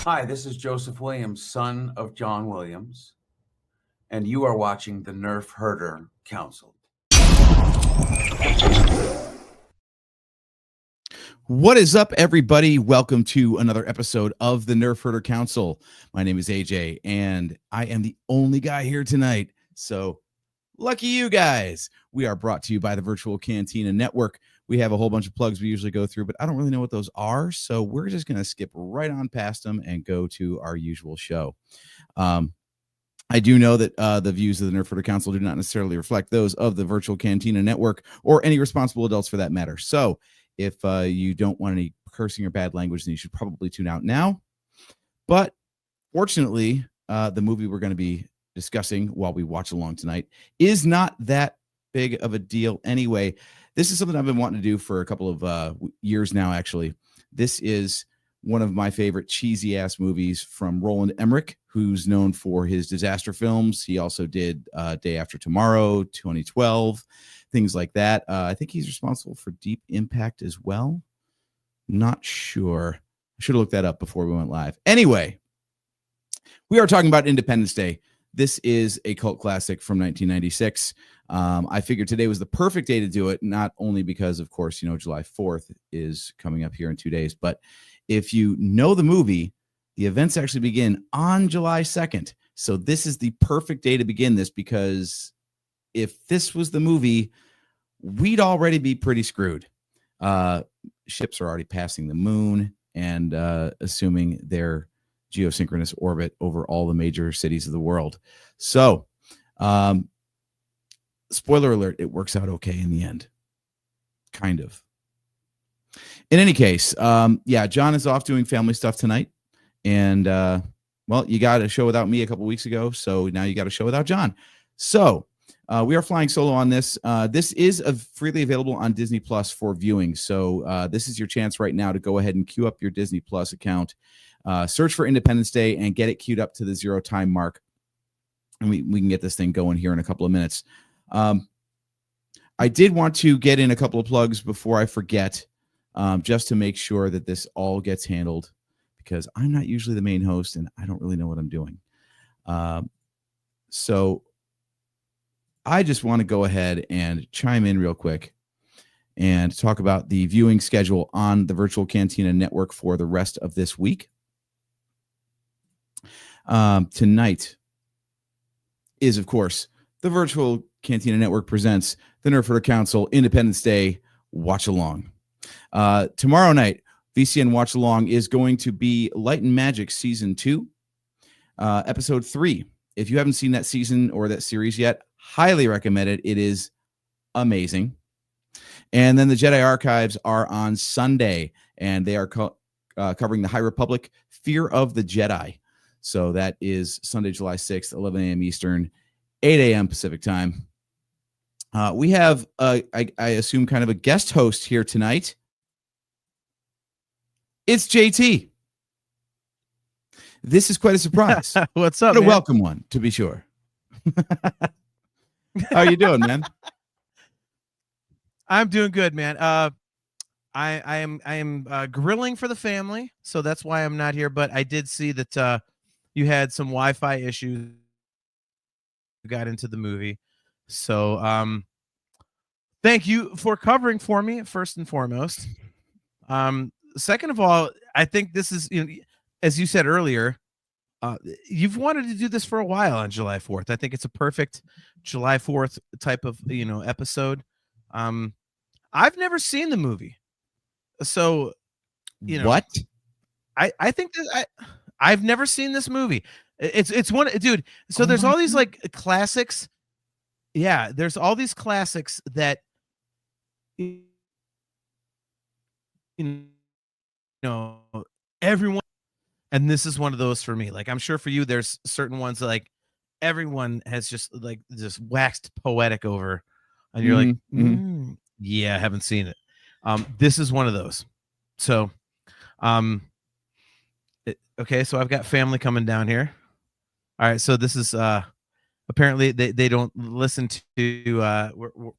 Hi, this is Joseph Williams, son of John Williams, and you are watching the Nerf Herder Council. What is up, everybody? Welcome to another episode of the Nerf Herder Council. My name is AJ, and I am the only guy here tonight. So, lucky you guys. We are brought to you by the Virtual Cantina Network. We have a whole bunch of plugs we usually go through, but I don't really know what those are. So, we're just going to skip right on past them and go to our usual show. I do know that the views of the Nerf Herder Council do not necessarily reflect those of the Virtual Cantina Network or any responsible adults for that matter. So, if you don't want any cursing or bad language, then you should probably tune out now. But fortunately, the movie we're going to be discussing while we watch along tonight is not that big of a deal anyway. This is something I've been wanting to do for a couple of years now, actually. This is one of my favorite cheesy-ass movies from Roland Emmerich, who's known for his disaster films. He also did Day After Tomorrow, 2012, things like that. I think he's responsible for Deep Impact as well. Not sure. I should have looked that up before we went live. Anyway, we are talking about Independence Day. This is a cult classic from 1996. I figured today was the perfect day to do it, not only because, of course, July 4th is coming up here in 2 days, but if you know the movie, the events actually begin on July 2nd. So this is the perfect day to begin this, because if this was the movie, we'd already be pretty screwed. Ships are already passing the moon and assuming their geosynchronous orbit over all the major cities of the world. So, spoiler alert, it works out okay in the end. Kind of. In any case, John is off doing family stuff tonight. And, you got a show without me a couple weeks ago, so now you got a show without John. So, we are flying solo on this. This is freely available on Disney Plus for viewing. So, this is your chance right now to go ahead and queue up your Disney Plus account, search for Independence Day, and get it queued up to the 0 time mark. And we can get this thing going here in a couple of minutes. I did want to get in a couple of plugs before I forget, just to make sure that this all gets handled, because I'm not usually the main host and I don't really know what I'm doing. So I just want to go ahead and chime in real quick and talk about the viewing schedule on the Virtual Cantina Network for the rest of this week. Tonight is, of course, the Virtual Cantina Network presents the Nerf Herder Council Independence Day Watchalong. Tomorrow night, VCN Watchalong is going to be Light and Magic Season 2, Episode 3. If you haven't seen that season or that series yet, highly recommend it. It is amazing. And then the Jedi Archives are on Sunday, and they are covering the High Republic, Fear of the Jedi. So that is Sunday, July 6th, 11 a.m. Eastern, 8 a.m. Pacific time. We have, I assume, kind of a guest host here tonight. It's JT. This is quite a surprise. What's up, What a man? welcome one, to be sure. How you doing, man? I'm doing good, man. I am grilling for the family, so that's why I'm not here. But I did see that you had some Wi-Fi issues. You got into the movie, so thank you for covering for me, first and foremost. Second of all, I think this is, as you said earlier, you've wanted to do this for a while on July 4th. I think it's a perfect July 4th type of episode. I've never seen the movie, so What? I think that I've never seen this movie. It's one, dude. So there's all these like classics. Yeah, there's all these classics that everyone, and this is one of those for me. Like, I'm sure for you, there's certain ones that, like, everyone has just waxed poetic over, and you're like, yeah, I haven't seen it. This is one of those. So, okay, so I've got family coming down here. All right, so this is apparently they don't listen to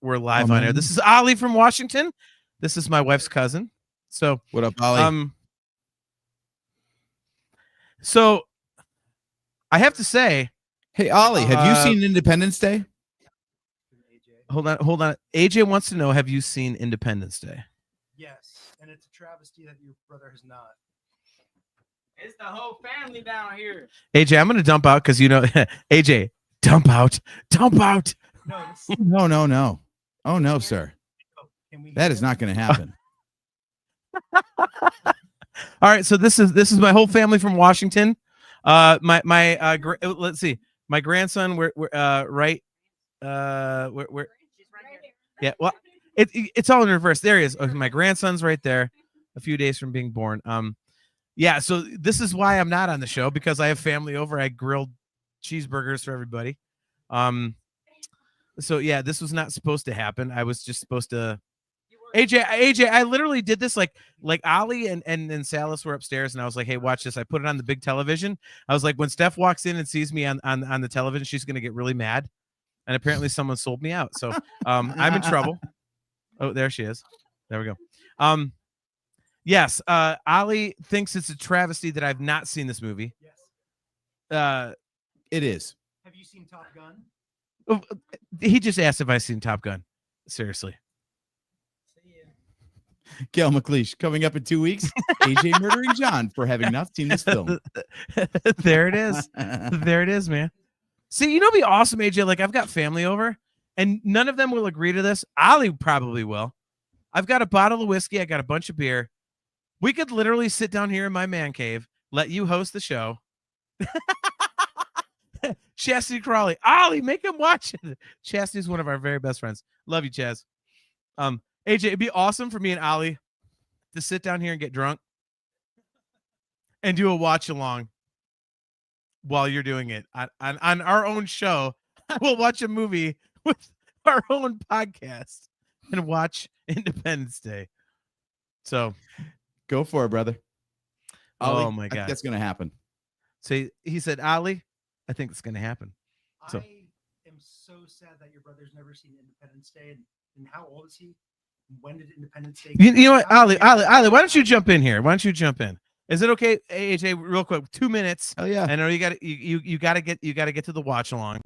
we're live on air. This is Ali from Washington. This is my wife's cousin. So what up, Ali? So I have to say, Hey, Ollie, have you seen Independence Day? hold on. AJ wants to know, have you seen Independence Day? Yes, and it's a travesty that your brother has not. It's the whole family down here. AJ, I'm going to dump out because AJ, dump out. No, No. Oh, no, sir. That is not going to happen. All right, so this is my whole family from Washington. Let's see, my grandson. We're right. We're yeah. Well, it's all in reverse. There he is. Okay, my grandson's right there, a few days from being born. Yeah. So this is why I'm not on the show, because I have family over. I grilled cheeseburgers for everybody. So yeah, this was not supposed to happen. I was just supposed to. AJ, I literally did this like Ollie and Salas were upstairs, and I was like, hey, watch this. I put it on the big television. I was like, when Steph walks in and sees me on the television, she's gonna get really mad. And apparently someone sold me out. So I'm in trouble. Oh, there she is. There we go. Yes, Ollie thinks it's a travesty that I've not seen this movie. Yes. It is. Have you seen Top Gun? He just asked if I've seen Top Gun. Seriously. Gail McLeish, coming up in 2 weeks, AJ murdering John for having not seen this film. There it is. There it is, man. See, it'd be awesome, AJ. Like, I've got family over, and none of them will agree to this. Ollie probably will. I've got a bottle of whiskey. I got a bunch of beer. We could literally sit down here in my man cave, let you host the show. Chastity Crawley. Ollie, make him watch it. Chastity's one of our very best friends. Love you, Chaz. AJ, it'd be awesome for me and Ollie to sit down here and get drunk and do a watch along while you're doing it on our own show. We'll watch a movie with our own podcast and watch Independence Day. So go for it, brother. Ollie, oh my God. That's going to happen. So he said, Ollie, I think it's going to happen. So I am so sad that your brother's never seen Independence Day. And how old is he? When did Independence Day? You know what, Ollie, why don't you jump in here? Why don't you jump in? Is it okay, AJ? Real quick, 2 minutes. Oh yeah. I know you got to get to the watch along.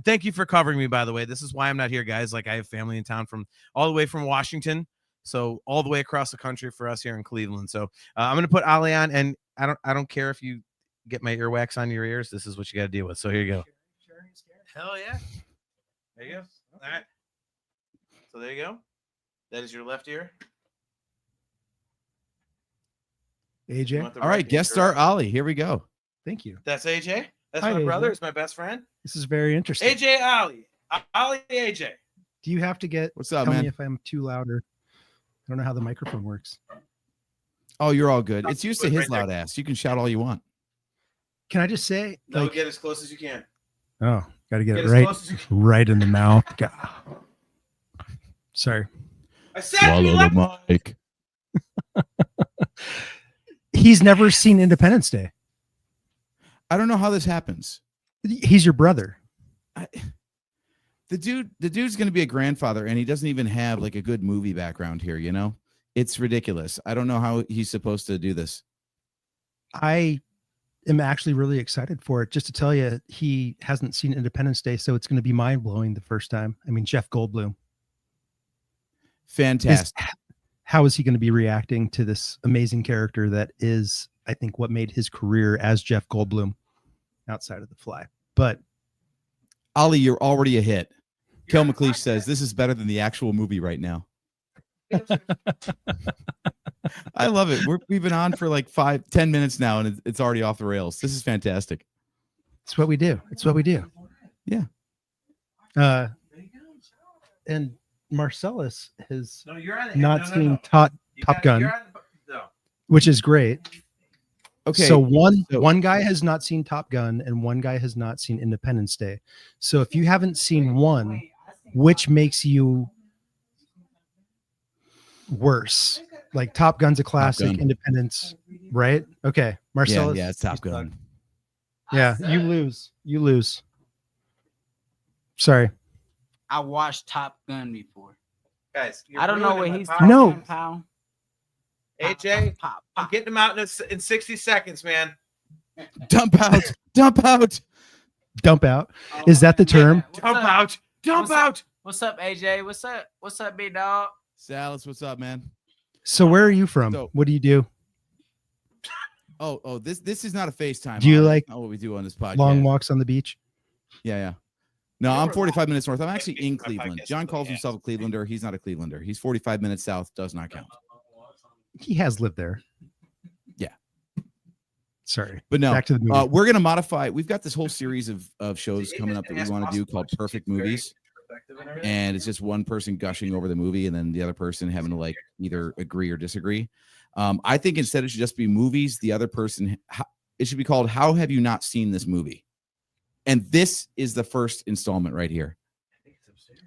Thank you for covering me, by the way. This is why I'm not here, guys. Like, I have family in town from all the way from Washington, so all the way across the country for us here in Cleveland. So I'm gonna put Ollie on, and I don't care if you get my earwax on your ears. This is what you got to deal with. So here you go. Hell yeah. There you go. All right. So there you go. That is your left ear. AJ. All right, guest star Ollie. Here we go. Thank you. That's AJ. That's Hi, my brother. AJ. It's my best friend. This is very interesting. AJ Ollie. Ollie AJ. Do you have to get? What's up, tell man? me if I'm too loud or I don't know how the microphone works. Oh, you're all good. It's used to his Right loud ass. You can shout all you want. Can I just say? No, Like, get as close as you can. oh, got to get it as right, close as you can. right in the mouth. God. Sorry. I said you left. mic. He's never seen Independence Day. I don't know how this happens. He's your brother. The dude's going to be a grandfather, and he doesn't even have like a good movie background here. You know, it's ridiculous. I don't know how he's supposed to do this. I am actually really excited for it. Just to tell you, he hasn't seen Independence Day, so it's going to be mind blowing the first time. I mean, Jeff Goldblum. Fantastic. How is he going to be reacting to this amazing character that is, I think, what made his career as Jeff Goldblum outside of The Fly? But Ollie, you're already a hit. Kel McLeish says this is better than the actual movie right now. I love it. We've been on for like 5-10 minutes now, and it's already off the rails. This is fantastic. it's what we do. It's what we do. Yeah. And Marcellus has No, you're on not seen Top You Gun, you're on no. which is great. Okay. So one guy has not seen Top Gun and one guy has not seen Independence Day. So if you haven't seen one, which makes you worse? Like Top Gun's a classic, Gun. Independence, right? Okay, Marcellus. Yeah, it's Top Gun. Yeah, you lose. You lose. Sorry. I watched Top Gun before. Guys, I don't know what ruining my he's power. talking No. about. AJ, Pop, I'm pop. getting him out in 60 seconds, man. Dump out. Dump out. Dump out. Is that the term? Dump out. Dump What's up? out. What's up, AJ? What's up? What's up, big dog? Salas, what's up, man? So where are you from? So- What do you do? Oh, this is not a FaceTime. Do you Ollie. like That's not what we do on this podcast? Long walks on the beach? Yeah. No, Yeah, I'm we're 45 minutes north. I'm actually Maybe in my Cleveland. podcast John is calls really himself a Clevelander. He's not a Clevelander. He's 45 minutes south. Does not count. He has lived there. Yeah. Sorry. But no, Back to the movie. we're gonna modify. We've got this whole series of shows coming up that we want to do called Perfect Movies, and it's just one person gushing over the movie and then the other person having to like either agree or disagree. I think instead it should just be movies. The other person, it should be called "How Have You Not Seen This Movie?" And this is the first installment right here.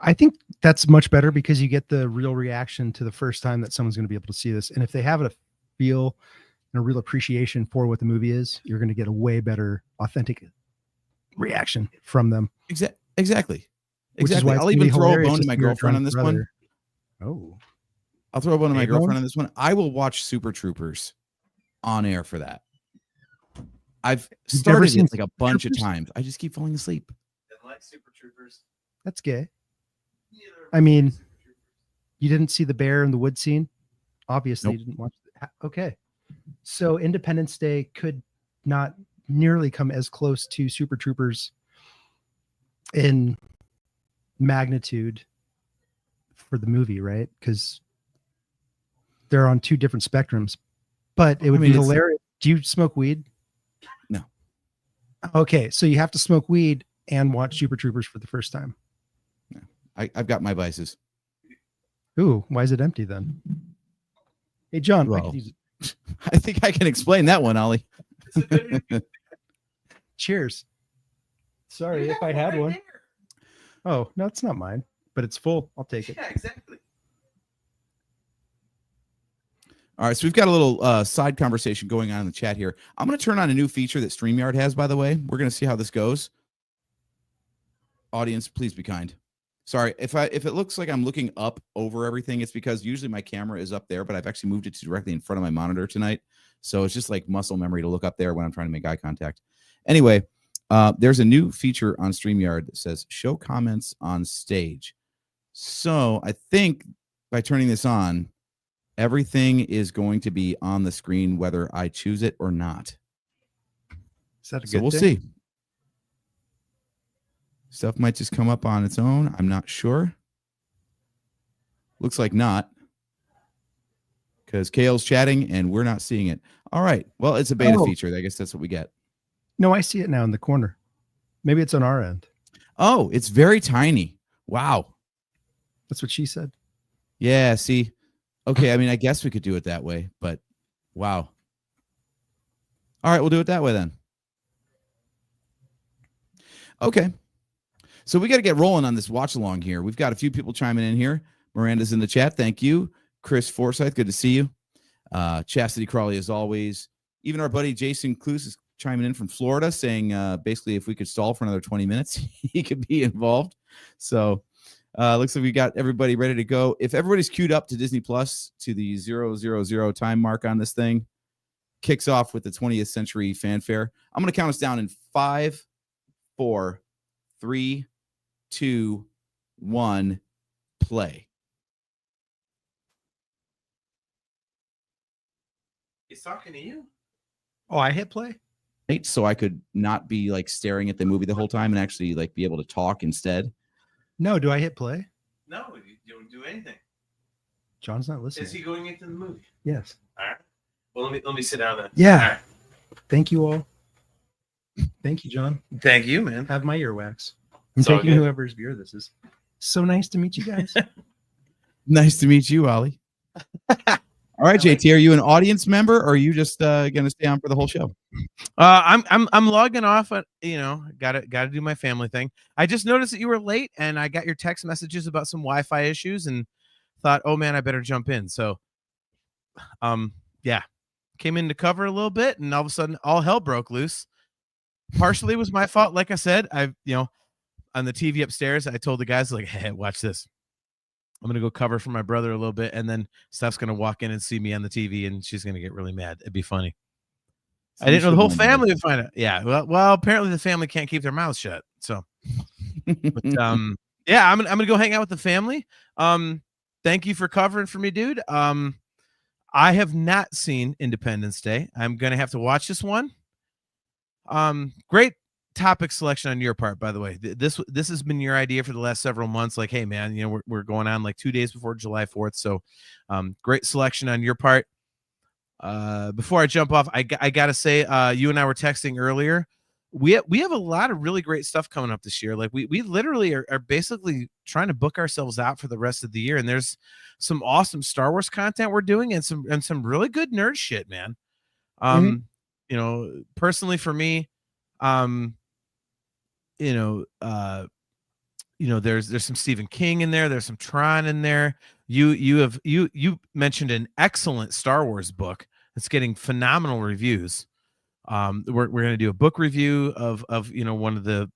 I think that's much better because you get the real reaction to the first time that someone's going to be able to see this. And if they have a feel and a real appreciation for what the movie is, you're going to get a way better, authentic reaction from them. Exactly. Which is why it's I'll gonna be even throw a hilarious bone to see my your girlfriend on drunk this brother. one. Oh, I'll throw a bone to my A bone? girlfriend on this one. I will watch Super Troopers on air for that. I've You've never started seen it like a bunch of Troopers? times. I just keep falling asleep. Like Super Troopers. that's gay. I mean, you didn't see the bear in the wood scene? Obviously, Nope. you didn't watch it. Okay. So Independence Day could not nearly come as close to Super Troopers in magnitude for the movie, right? Because they're on two different spectrums. But it would mean, be it's- hilarious. Do you smoke weed? No. Okay, so you have to smoke weed and watch Super Troopers for the first time. I've got my vices. Ooh, why is it empty then? Hey, John, I Well, could use it. I think I can explain that one, Ollie. Cheers. Sorry if I had one. Oh, no, it's not mine, but it's full. I'll take it. Yeah, exactly. All right, so we've got a little side conversation going on in the chat here. I'm going to turn on a new feature that StreamYard has, by the way. We're going to see how this goes. Audience, please be kind. Sorry, if it looks like I'm looking up over everything, it's because usually my camera is up there, but I've actually moved it to directly in front of my monitor tonight. So it's just like muscle memory to look up there when I'm trying to make eye contact. Anyway, there's a new feature on StreamYard that says show comments on stage. So I think by turning this on, everything is going to be on the screen, whether I choose it or not. Is that a So good we'll thing? see. Stuff might just come up on its own. I'm not sure. Looks like not. Because Kale's chatting and we're not seeing it. All right. Well, it's a beta Oh. feature. I guess that's what we get. No, I see it now in the corner. Maybe it's on our end. Oh, it's very tiny. Wow. That's what she said. Yeah, see. Okay, I mean, I guess we could do it that way, but wow. All right, we'll do it that way then. Okay. So we got to get rolling on this watch along here. We've got a few people chiming in here. Miranda's in the chat. Thank you. Chris Forsyth, good to see you. Chastity Crawley, as always. Even our buddy Jason Cluse is chiming in from Florida, saying basically if we could stall for another 20 minutes, he could be involved. So looks like we got everybody ready to go. If everybody's queued up to Disney Plus to the 000 time mark on this thing, kicks off with the 20th century fanfare. I'm going to count us down in 5, 4, 3, 2, 1, play. He's talking to you. Oh, I hit play? So I could not be like staring at the movie the whole time and actually like be able to talk instead. No, do I hit play? No, you don't do anything. John's not listening. Is he going into the movie? Yes. All right. Well, let me sit down then. Yeah. All right. Thank you all. Thank you, John. Thank you, man. Have my earwax. I'm It's all taking good. whoever's beer this is. So nice to meet you guys. Nice to meet you, Ollie. All right, JT, are you an audience member or are you just going to stay on for the whole show? I'm logging off. Gotta do my family thing. I just noticed that you were late, and I got your text messages about some Wi-Fi issues, and thought, oh man, I better jump in. So, yeah, came in to cover a little bit, and all of a sudden, all hell broke loose. Partially was my fault. Like I said, on the TV upstairs, I told the guys like, hey, watch this. I'm going to go cover for my brother a little bit. And then Steph's going to walk in and see me on the TV and she's going to get really mad. It'd be funny. I didn't know the should whole learn that. family would find it. Yeah. Well, apparently the family can't keep their mouths shut. So, but yeah, I'm gonna go hang out with the family. Thank you for covering for me, dude. I have not seen Independence Day. I'm gonna have to watch this one. Great topic selection on your part, by the way. This has been your idea for the last several months. Like, hey man, you know, we're going on like 2 days before July 4th. So great selection on your part. Before I jump off, I gotta say, you and I were texting earlier. We have a lot of really great stuff coming up this year. Like we literally are basically trying to book ourselves out for the rest of the year. And there's some awesome Star Wars content we're doing and some really good nerd shit, man. You know, personally for me, um, you know, there's some Stephen King in there. There's some Tron in there. You mentioned an excellent Star Wars book that's getting phenomenal reviews. We're gonna do a book review of you know, one of the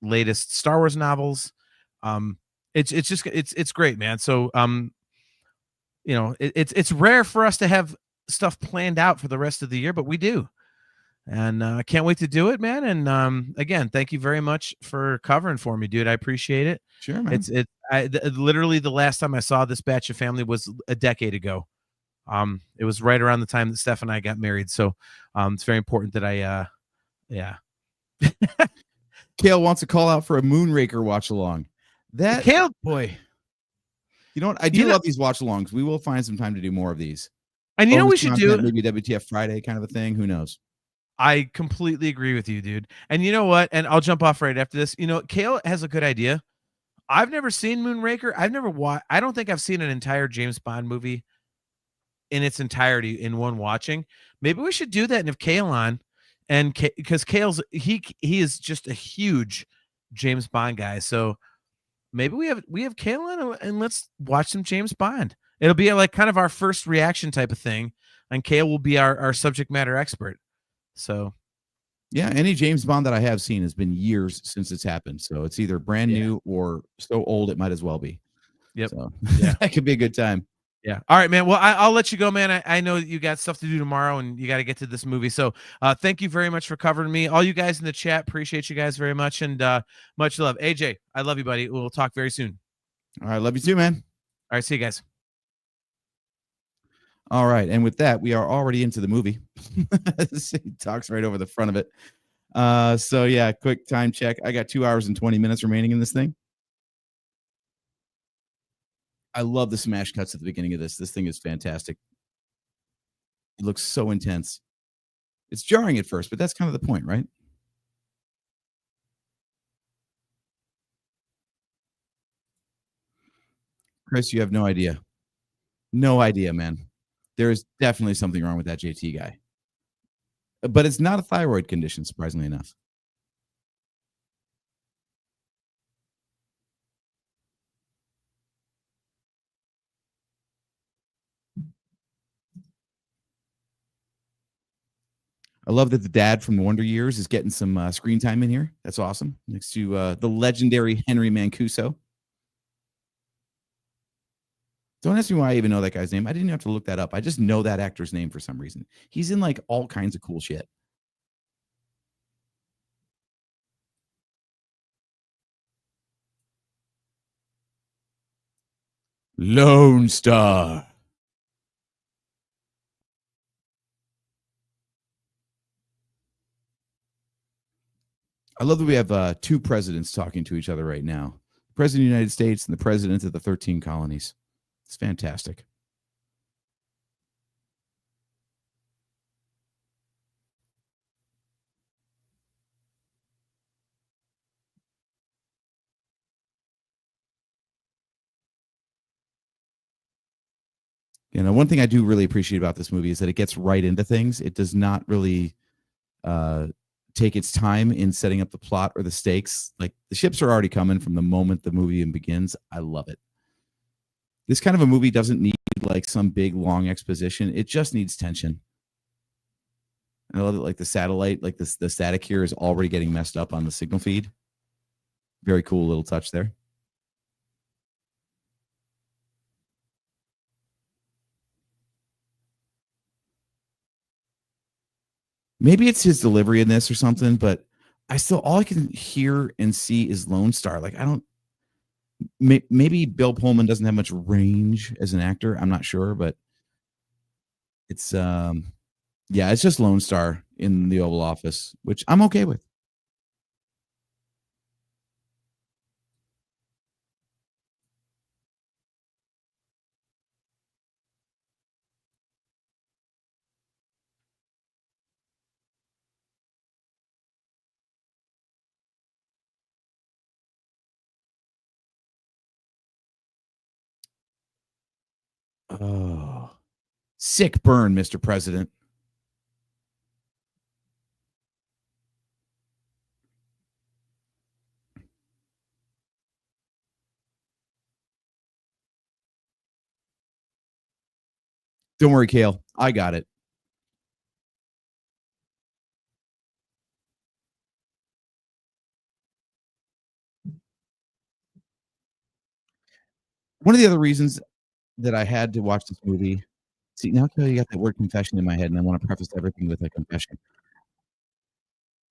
latest Star Wars novels. It's great, man. So you know, it's rare for us to have stuff planned out for the rest of the year, but we do. And I can't wait to do it, man. And again, thank you very much for covering for me, dude. I appreciate it. Sure, man. Literally the last time I saw this batch of family was a decade ago. It was right around the time that Steph and I got married. So it's very important that I yeah. Kale wants to call out for a Moonraker watch along. That Kale, boy. You know what? I do love these watch alongs. We will find some time to do more of these. and you know Bonus we should do content, maybe WTF Friday kind of a thing. Who knows? I completely agree with you, dude. And you know what? And I'll jump off right after this. You know, Kale has a good idea. I've never seen Moonraker. I've never watched. I don't think I've seen an entire James Bond movie in its entirety in one watching. Maybe we should do that and have Kale on, and because Kale's he is just a huge James Bond guy. So maybe we have Kale on and let's watch some James Bond. It'll be like kind of our first reaction type of thing, and Kale will be our subject matter expert. So yeah, any James Bond that I have seen has been years since it's happened. So it's either brand new or so old it might as well be. Yep. So Yeah. that could be a good time. Yeah. All right, man. Well, I'll let you go, man. I know you got stuff to do tomorrow and you got to get to this movie. So thank you very much for covering me. All you guys in the chat, appreciate you guys very much. And much love. AJ, I love you, buddy. We'll talk very soon. All right. Love you too, man. All right. See you guys. All right. And with that, we are already into the movie. He talks right over the front of it. So yeah, quick time check. I got 2 hours and 20 minutes remaining in this thing. I love the smash cuts at the beginning of this. This thing is fantastic. It looks so intense. It's jarring at first, but that's kind of the point, right? Chris, you have no idea. No idea, man. There is definitely something wrong with that JT guy. But it's not a thyroid condition, surprisingly enough. I love that the dad from the Wonder Years is getting some screen time in here. That's awesome. Next to the legendary Henry Mancuso. Don't ask me why I even know that guy's name. I didn't have to look that up. I just know that actor's name for some reason. He's in like all kinds of cool shit. Lone Star. I love that we have two presidents talking to each other right now. The President of the United States and the President of the 13 colonies. It's fantastic. You know, one thing I do really appreciate about this movie is that it gets right into things. It does not really take its time in setting up the plot or the stakes. Like the ships are already coming from the moment the movie begins. I love it. This kind of a movie doesn't need like some big long exposition. It just needs tension. And I love it. Like the satellite, like the static here is already getting messed up on the signal feed. Very cool little touch there. Maybe it's his delivery in this or something, but I still all I can hear and see is Lone Star. Like I don't maybe Bill Pullman doesn't have much range as an actor. I'm not sure, but it's yeah, it's just Lone Star in the Oval Office, which I'm okay with. Oh, sick burn, Mr. President. Don't worry, Kale. I got it. One of the other reasons that I had to watch this movie. See, now you got that word confession in my head, and I want to preface everything with a confession.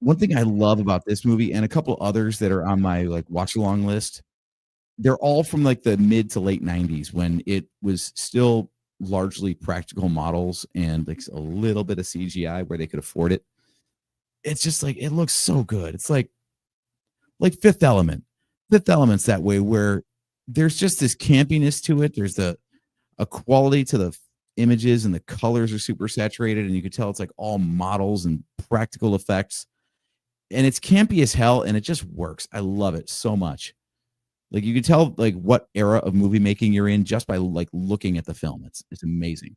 One thing I love about this movie and a couple others that are on my like watch along list, they're all from like the mid to late 90s when it was still largely practical models and like a little bit of CGI where they could afford it. It's just like it looks so good. It's like Fifth Element. Fifth Element's that way where there's just this campiness to it. There's a quality to the images and the colors are super saturated and you could tell it's like all models and practical effects. And it's campy as hell and it just works. I love it so much. Like you can tell like what era of movie making you're in just by like looking at the film. It's amazing.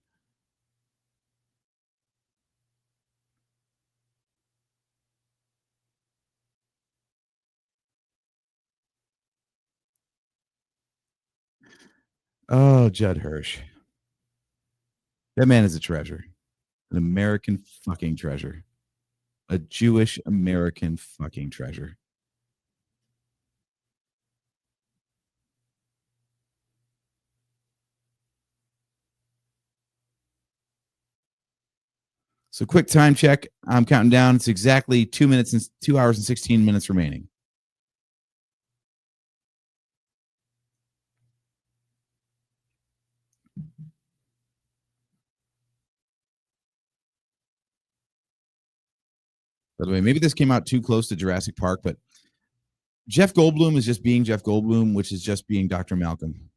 Oh, Judd Hirsch. That man is a treasure. An American fucking treasure. A Jewish American fucking treasure. So quick time check. I'm counting down. It's exactly 2 minutes and 2 hours and 16 minutes remaining. By the way, maybe this came out too close to Jurassic Park, but Jeff Goldblum is just being Jeff Goldblum, which is just being Dr. Malcolm.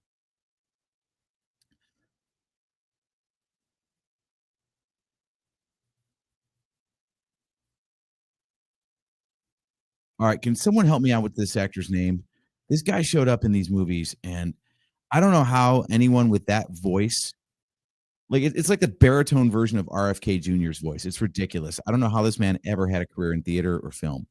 All right, can someone help me out with this actor's name? This guy showed up in these movies, and I don't know how anyone with that voice, like it's like the baritone version of RFK Jr.'s voice. It's ridiculous. I don't know how this man ever had a career in theater or film.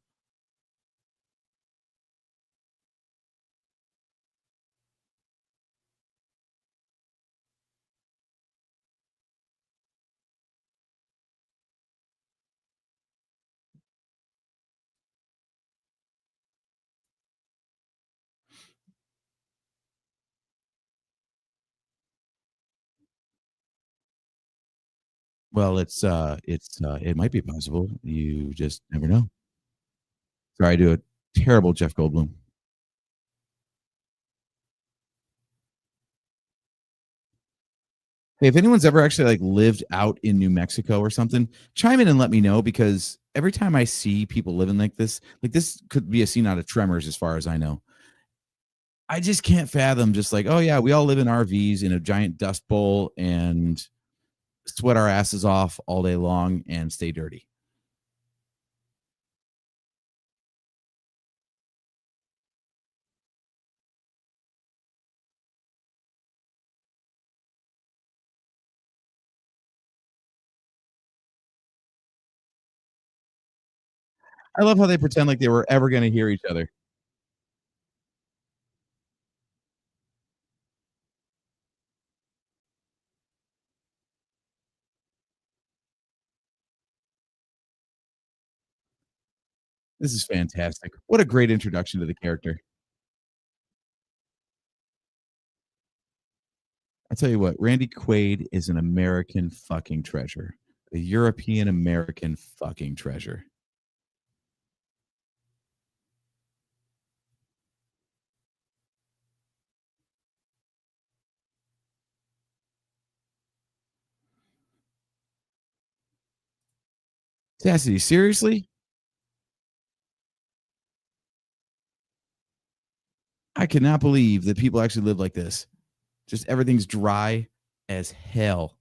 Well, it might be possible. You just never know. Sorry, I do a terrible Jeff Goldblum. Hey, if anyone's ever actually like lived out in New Mexico or something, chime in and let me know because every time I see people living like this could be a scene out of Tremors, as far as I know. I just can't fathom just like, oh yeah, we all live in RVs in a giant dust bowl and sweat our asses off all day long and stay dirty. I love how they pretend like they were ever going to hear each other. This is fantastic. What a great introduction to the character. I tell you what, Randy Quaid is an American fucking treasure. A European American fucking treasure. Cassidy, seriously? I cannot believe that people actually live like this. Just everything's dry as hell.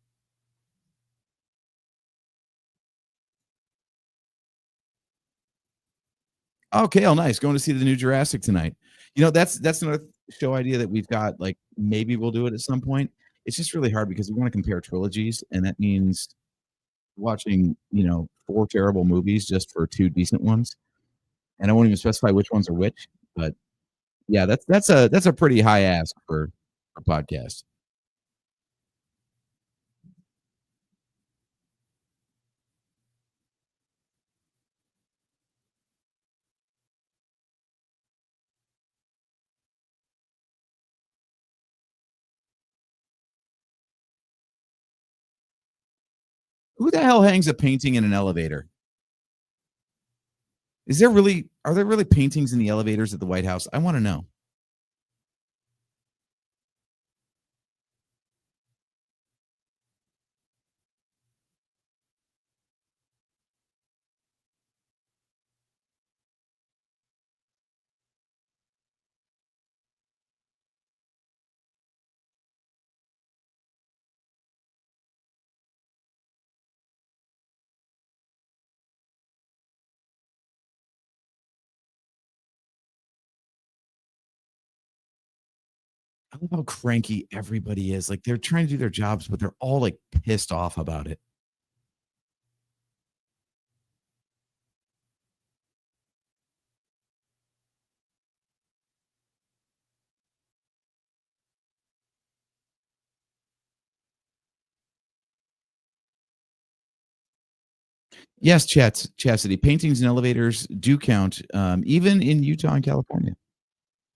Okay, oh nice. Going to see the new Jurassic tonight. You know, that's another show idea that we've got. Like maybe we'll do it at some point. It's just really hard because we want to compare trilogies, and that means watching, 4 terrible movies just for 2 decent ones. And I won't even specify which ones are which, but yeah, that's a pretty high ask for a podcast. Who the hell hangs a painting in an elevator? Are there really paintings in the elevators at the White House? I want to know. I love how cranky everybody is. Like they're trying to do their jobs, but they're all like pissed off about it. Yes, Chastity. Paintings and elevators do count, even in Utah and California.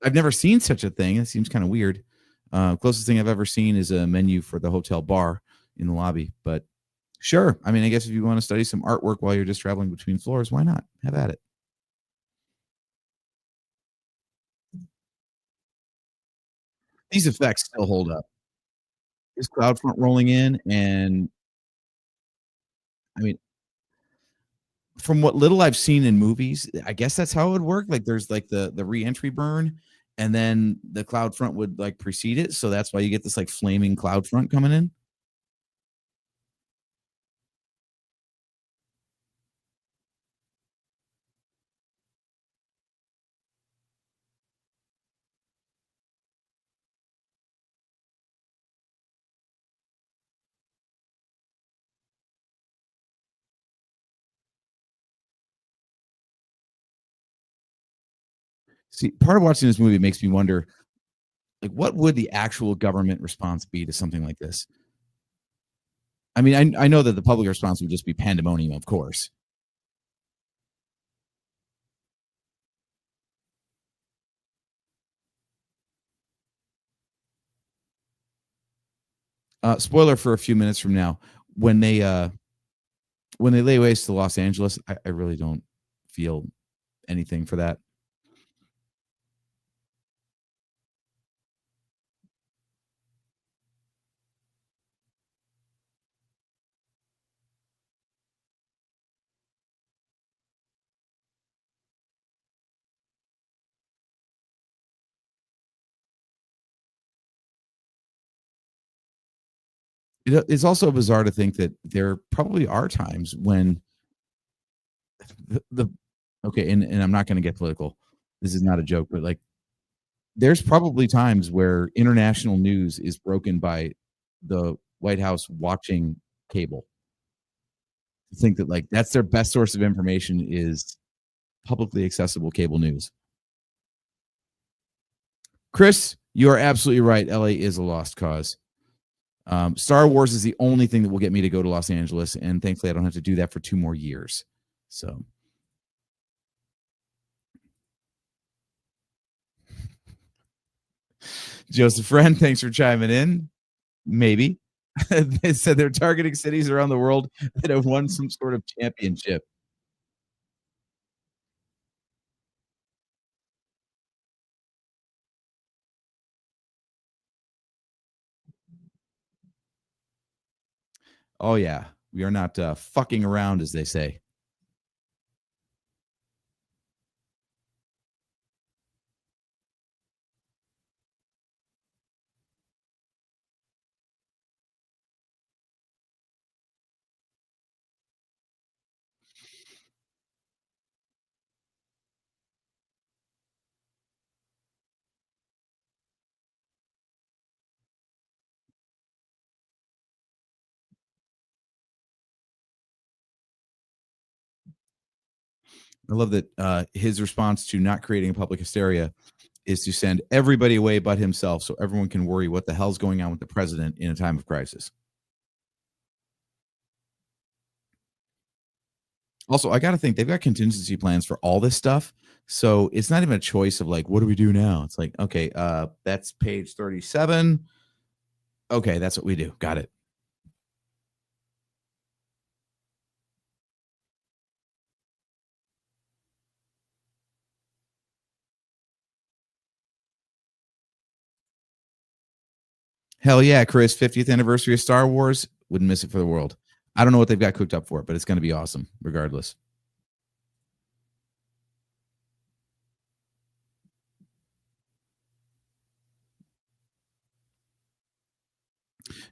I've never seen such a thing. It seems kind of weird. Closest thing I've ever seen is a menu for the hotel bar in the lobby. But sure, I mean, I guess if you want to study some artwork while you're just traveling between floors, why not? Have at it. These effects still hold up. This cloud front rolling in, and I mean, from what little I've seen in movies, I guess that's how it would work. Like there's like the reentry burn, and then the cloud front would like precede it. So that's why you get this like flaming cloud front coming in. See, part of watching this movie makes me wonder, like, what would the actual government response be to something like this? I mean, I know that the public response would just be pandemonium, of course. Spoiler for a few minutes from now, when they uh when they lay waste to Los Angeles, I really don't feel anything for that. It's also bizarre to think that there probably are times when the okay, and I'm not going to get political. This is not a joke, but like there's probably times where international news is broken by the White House watching cable. I think that like that's their best source of information is publicly accessible cable news. Chris, you are absolutely right. LA is a lost cause. Star Wars is the only thing that will get me to go to Los Angeles, and thankfully, I don't have to do that for 2 more years. So, Joseph Friend, thanks for chiming in. Maybe. They said they're targeting cities around the world that have won some sort of championship. Oh yeah, we are not fucking around, as they say. I love that his response to not creating a public hysteria is to send everybody away but himself, so everyone can worry what the hell's going on with the president in a time of crisis. Also, I got to think they've got contingency plans for all this stuff. So it's not even a choice of like, what do we do now? It's like, okay, that's page 37. Okay, that's what we do. Got it. Hell yeah, Chris, 50th anniversary of Star Wars. Wouldn't miss it for the world. I don't know what they've got cooked up for it, but it's going to be awesome regardless.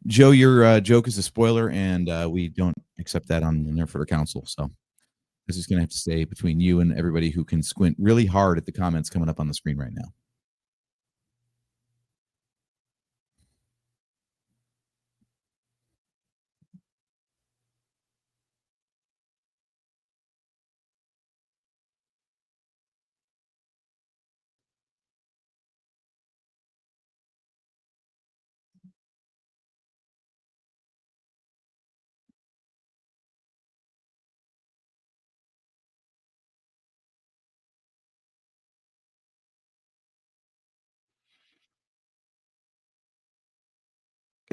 Joe, your joke is a spoiler, and we don't accept that on the Nerf Council. So this is going to have to stay between you and everybody who can squint really hard at the comments coming up on the screen right now.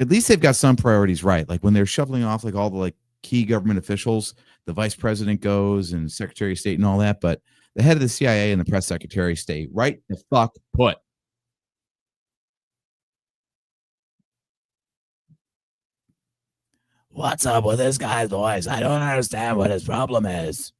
At least they've got some priorities right. Like when they're shoveling off like all the like key government officials, the vice president goes and secretary of state and all that, but the head of the CIA and the press secretary stay right the fuck put. What's up with this guy's voice? I don't understand what his problem is.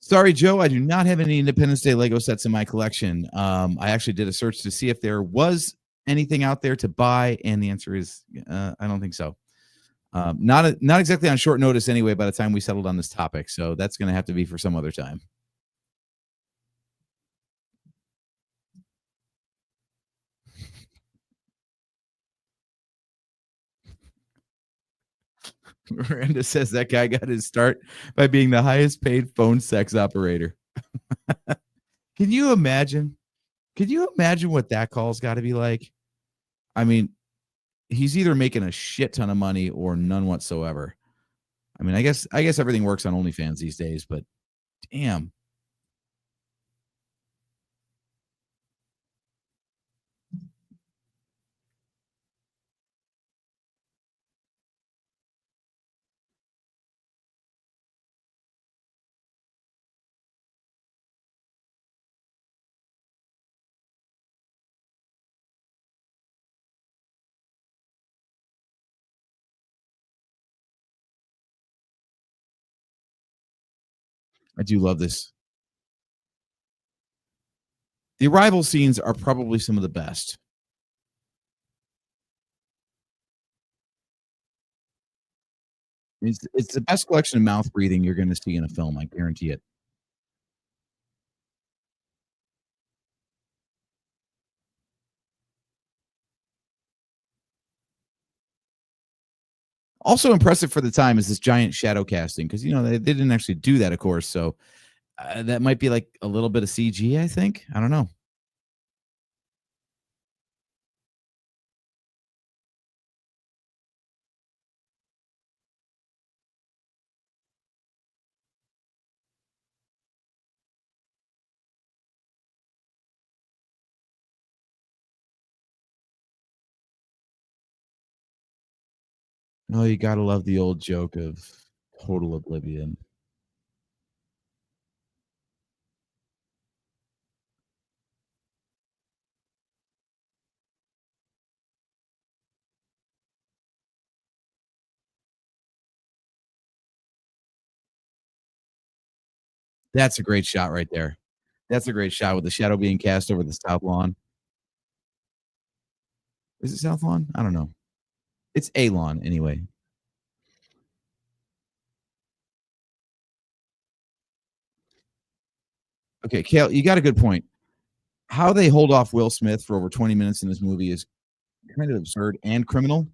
Sorry, Joe, I do not have any Independence Day Lego sets in my collection. I actually did a search to see if there was anything out there to buy, and the answer is I don't think so. Not exactly on short notice anyway. By the time we settled on this topic, so that's going to have to be for some other time. Miranda says that guy got his start by being the highest paid phone sex operator. Can you imagine? Could you imagine what that call's got to be like? I mean, he's either making a shit ton of money or none whatsoever. I mean, I guess everything works on OnlyFans these days, but damn. I do love this. The arrival scenes are probably some of the best. It's the best collection of mouth breathing you're going to see in a film. I guarantee it. Also impressive for the time is this giant shadow casting because they didn't actually do that, of course. So that might be like a little bit of CG. I think. I don't know. Oh, you gotta love the old joke of total oblivion. That's a great shot right there. That's a great shot with the shadow being cast over the south lawn. Is it south lawn? I don't know. It's a lawn anyway. Okay, Kale, you got a good point. How they hold off Will Smith for over 20 minutes in this movie is kind of absurd and criminal.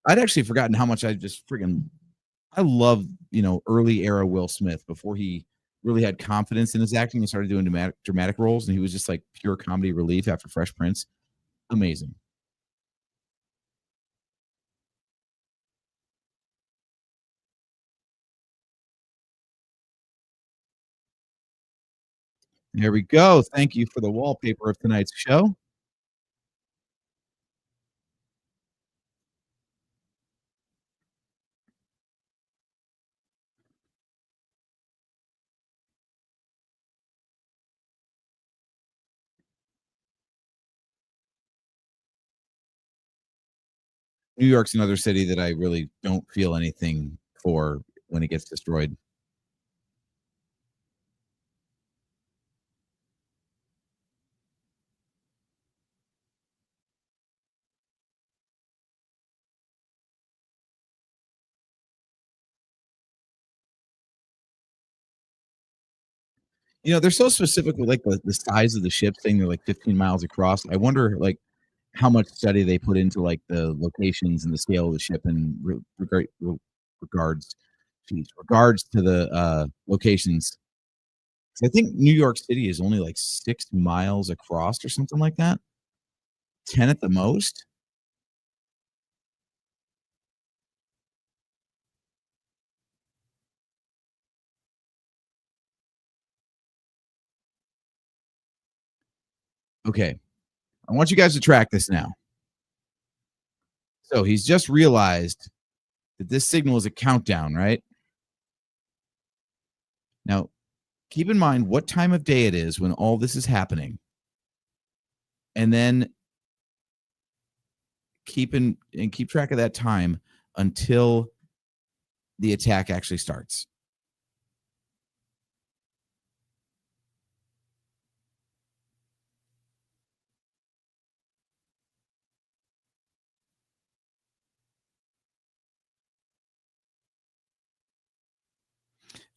I'd actually forgotten how much I just friggin' I love, early era Will Smith before he really had confidence in his acting and started doing dramatic roles, and he was just like pure comedy relief after Fresh Prince. Amazing. There we go. Thank you for the wallpaper of tonight's show. New York's another city that I really don't feel anything for when it gets destroyed. They're so specific with like the size of the ship, saying they're like 15 miles across. I wonder like how much study they put into like the locations and the scale of the ship and regards, regards to the locations. 'Cause I think New York City is only like 6 miles across or something like that. 10 at the most. Okay, I want you guys to track this now. So he's just realized that this signal is a countdown, right? Now, keep in mind what time of day it is when all this is happening. And then keep track of that time until the attack actually starts.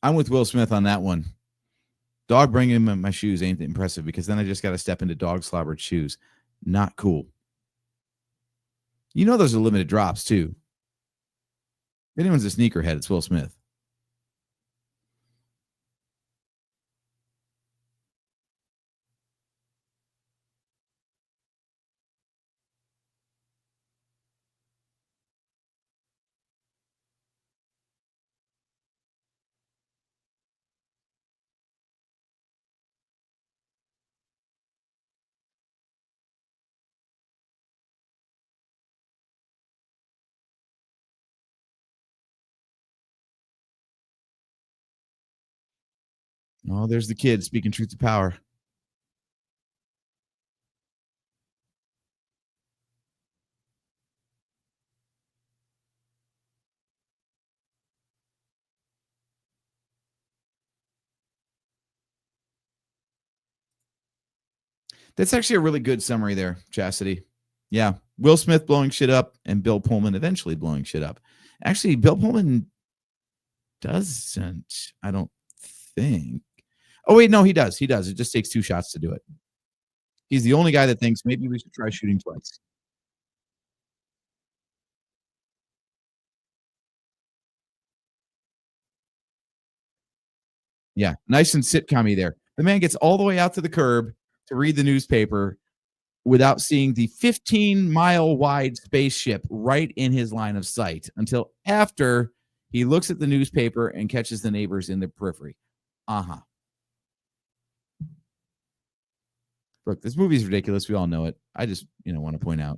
I'm with Will Smith on that one. Dog bringing him in my shoes ain't impressive because then I just got to step into dog slobbered shoes. Not cool. Those are limited drops too. If anyone's a sneakerhead, it's Will Smith. Oh, there's the kid speaking truth to power. That's actually a really good summary there, Chastity. Yeah. Will Smith blowing shit up and Bill Pullman eventually blowing shit up. Actually, Bill Pullman doesn't, I don't think. Oh, wait, no, he does. He does. It just takes 2 shots to do it. He's the only guy that thinks maybe we should try shooting twice. Yeah, nice and sitcom-y there. The man gets all the way out to the curb to read the newspaper without seeing the 15-mile wide spaceship right in his line of sight until after he looks at the newspaper and catches the neighbors in the periphery. Uh-huh. Look, this movie's ridiculous. We all know it. I just, want to point out.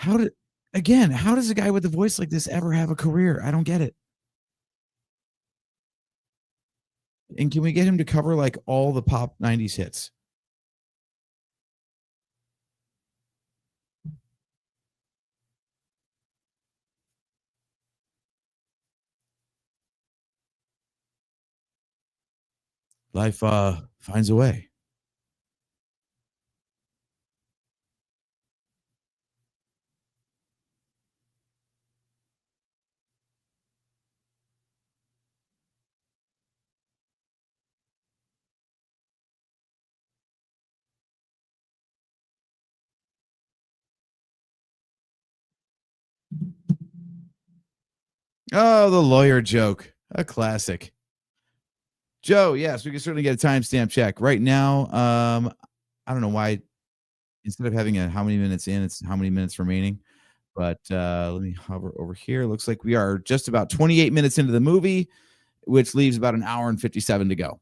how does a guy with a voice like this ever have a career? I don't get it. And can we get him to cover like all the pop 90s hits? Life finds a way. Oh, the lawyer joke. A classic. Joe, yes, we can certainly get a timestamp check. Right now, I don't know why instead of having a how many minutes in, it's how many minutes remaining. But let me hover over here. Looks like we are just about 28 minutes into the movie, which leaves about an hour and 57 to go.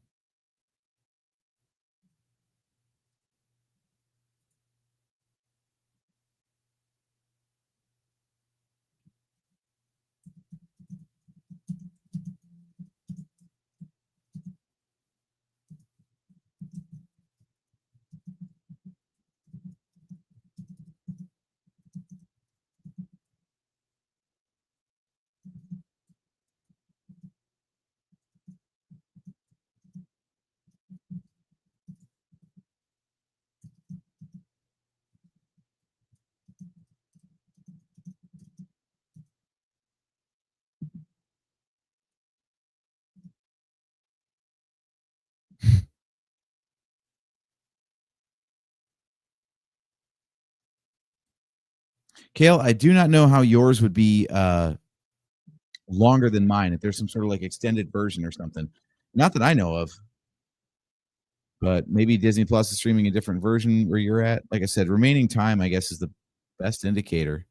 Kale, I do not know how yours would be longer than mine. If there's some sort of like extended version or something, not that I know of, but maybe Disney Plus is streaming a different version where you're at. Like I said, remaining time, I guess, is the best indicator.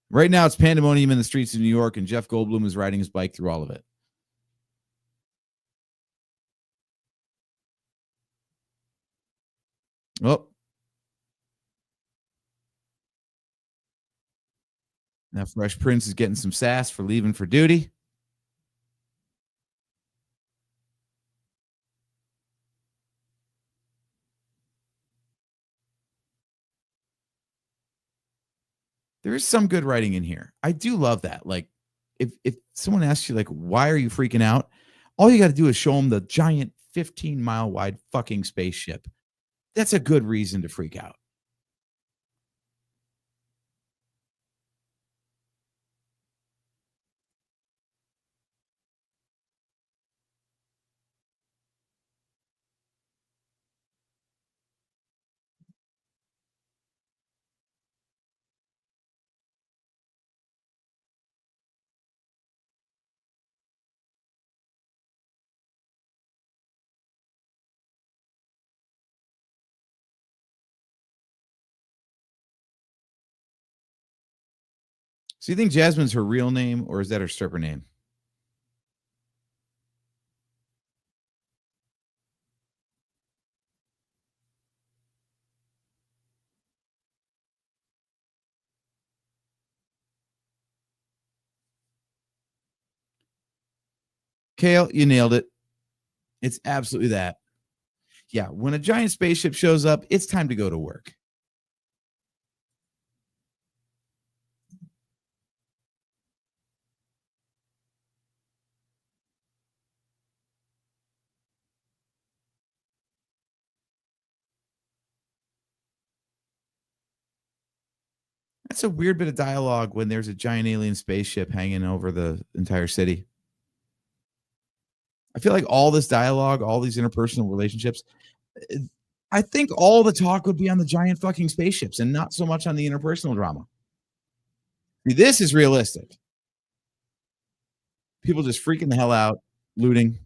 Right now, it's pandemonium in the streets of New York, and Jeff Goldblum is riding his bike through all of it. Oh, now Fresh Prince is getting some sass for leaving for duty. There is some good writing in here. I do love that. Like, if someone asks you, like, why are you freaking out? All you got to do is show them the giant 15-mile wide fucking spaceship. That's a good reason to freak out. So you think Jasmine's her real name, or is that her stripper name? Kale, you nailed it. It's absolutely that. Yeah, when a giant spaceship shows up, it's time to go to work. That's a weird bit of dialogue when there's a giant alien spaceship hanging over the entire city. I feel like all this dialogue, all these interpersonal relationships, eh, I think all the talk would be on the giant fucking spaceships and not so much on the interpersonal drama. This is realistic. People just freaking the hell out, looting.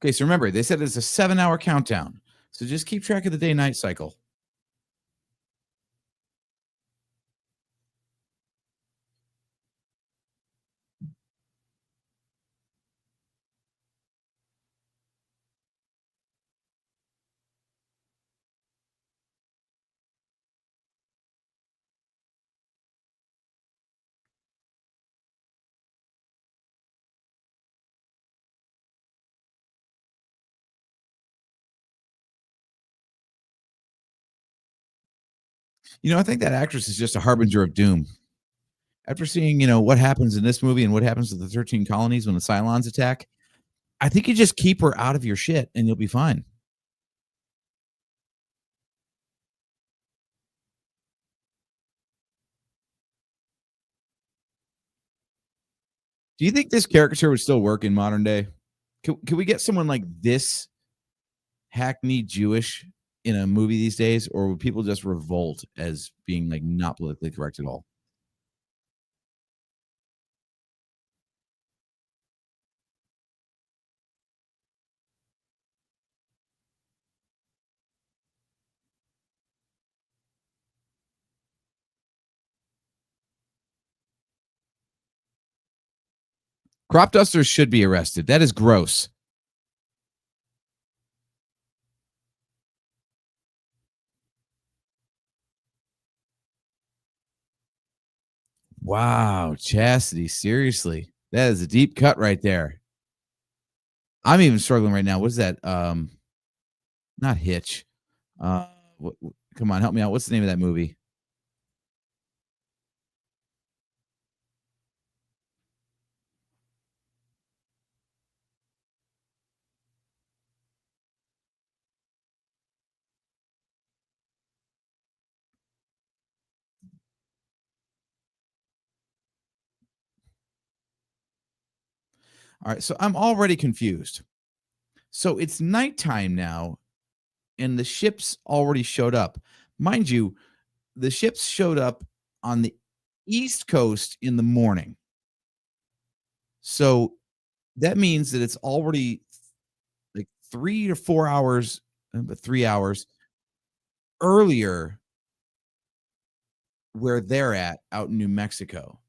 Okay, so remember, they said it's a 7-hour countdown. So just keep track of the day-night cycle. I think that actress is just a harbinger of doom. After seeing, what happens in this movie and what happens to the 13 colonies when the Cylons attack, I think you just keep her out of your shit and you'll be fine. Do you think this caricature would still work in modern day? Can we get someone like this hackneyed Jewish in a movie these days, or would people just revolt as being like not politically correct at all? Crop dusters should be arrested. That is gross. Wow, Chastity, seriously. That is a deep cut right there. I'm even struggling right now. What is that? Not Hitch. Come on, help me out. What's the name of that movie? All right, so I'm already confused. So it's nighttime now, and the ships already showed up. Mind you, the ships showed up on the East Coast in the morning. So that means that it's already like 3 to 4 hours, but 3 hours earlier where they're at out in New Mexico.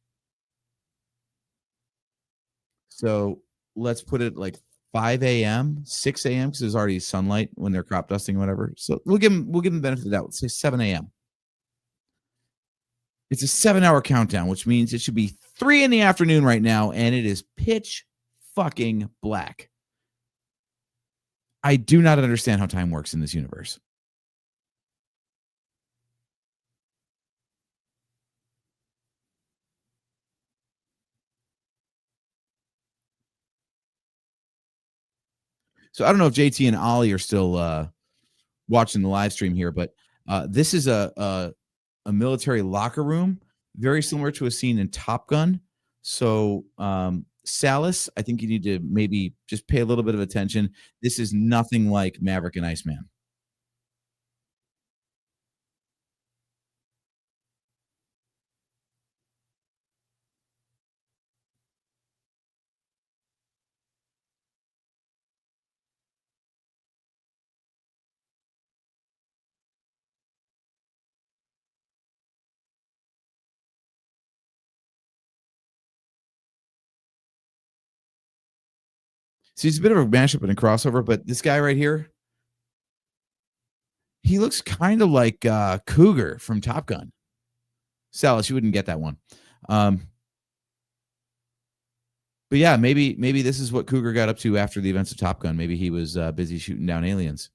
So let's put it like 5 a.m., 6 a.m. because there's already sunlight when they're crop dusting or whatever. So we'll give them the benefit of the doubt. Let's say 7 a.m. It's a 7-hour countdown, which means it should be 3 in the afternoon right now, and it is pitch fucking black. I do not understand how time works in this universe. So I don't know if JT and Ollie are still watching the live stream here, but this is a military locker room, very similar to a scene in Top Gun. So Salas, I think you need to maybe just pay a little bit of attention. This is nothing like Maverick and Iceman. See, it's a bit of a mashup and a crossover, but this guy right here, he looks kind of like Cougar from Top Gun. Salas, you wouldn't get that one. But yeah, maybe this is what Cougar got up to after the events of Top Gun. Maybe he was busy shooting down aliens.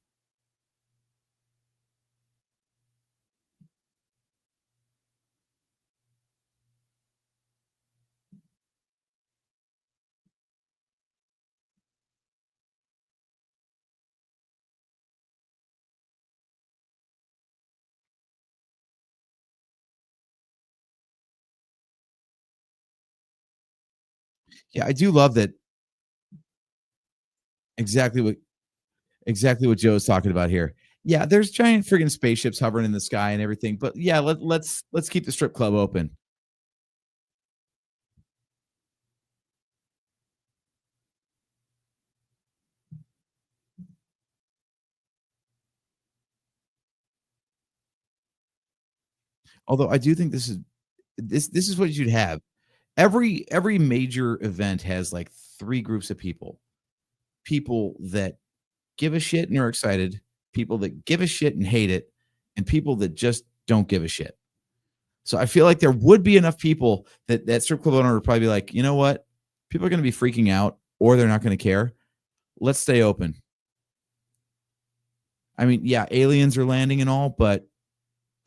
Yeah, I do love that. Exactly what Joe's talking about here. Yeah, there's giant friggin' spaceships hovering in the sky and everything. But yeah, let's keep the strip club open. Although I do think this is what you'd have. Every major event has like 3 groups of people. People that give a shit and are excited, people that give a shit and hate it, and people that just don't give a shit. So I feel like there would be enough people that strip club owner would probably be like, you know what? People are going to be freaking out or they're not going to care. Let's stay open. I mean, yeah, aliens are landing and all, but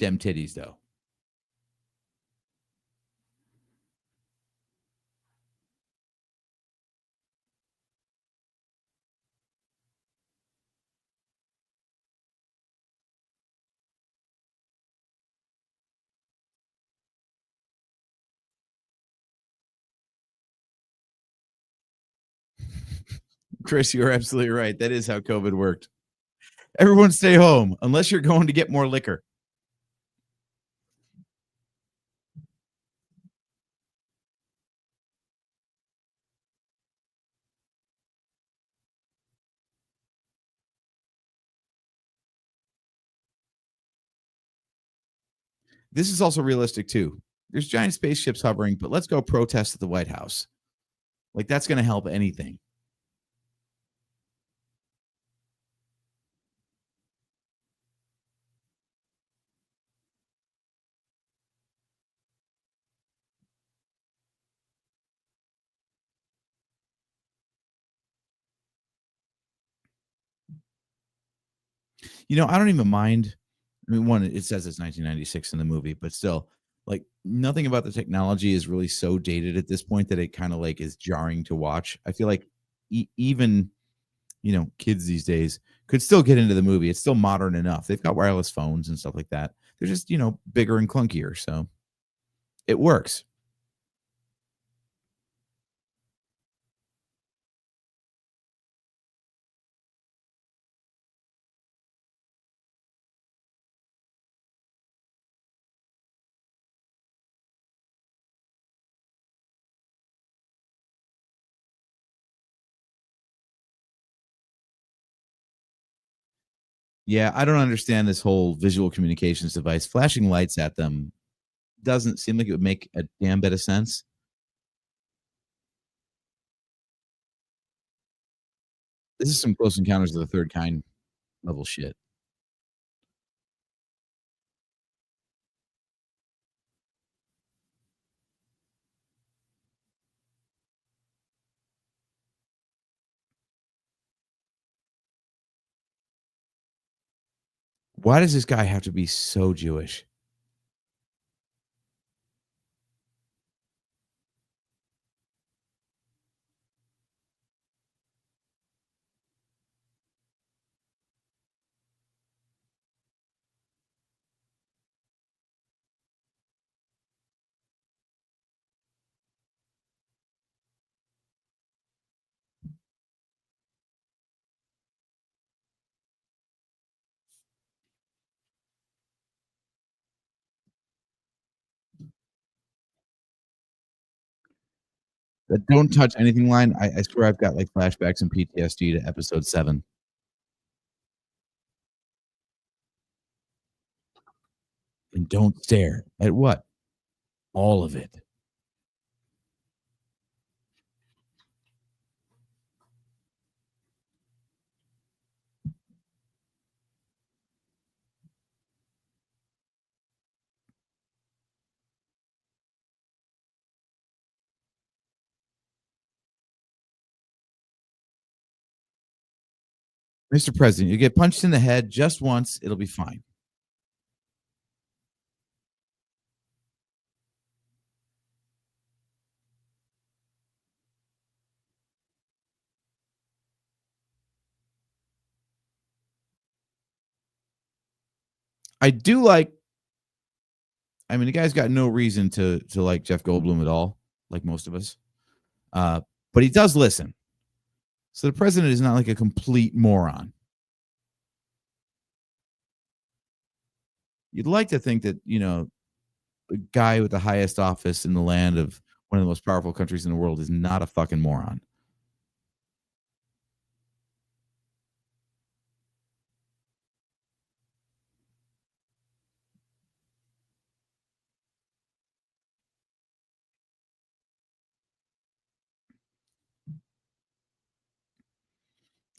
Dem titties, though. Chris, you're absolutely right. That is how COVID worked. Everyone stay home unless you're going to get more liquor. This is also realistic too. There's giant spaceships hovering, but let's go protest at the White House. Like, that's going to help anything. You know, I don't even mind. I mean, one, it says it's 1996 in the movie, but still, like, nothing about the technology is really so dated at this point that it kind of like is jarring to watch. I feel like even, you know, kids these days could still get into the movie. It's still modern enough. They've got wireless phones and stuff like that. They're just, you know, bigger and clunkier. So it works. Yeah, I don't understand this whole visual communications device. Flashing lights at them doesn't seem like it would make a damn bit of sense. This is some Close Encounters of the Third Kind level shit. Why does this guy have to be so Jewish? That don't touch anything line. I swear I've got like flashbacks and PTSD to episode 7. And don't stare at what? All of it. Mr. President, you get punched in the head just once, it'll be fine. I do like, I mean, the guy's got no reason to like Jeff Goldblum at all, like most of us. But he does listen. So the president is not like a complete moron. You'd like to think that, you know, the guy with the highest office in the land of one of the most powerful countries in the world is not a fucking moron.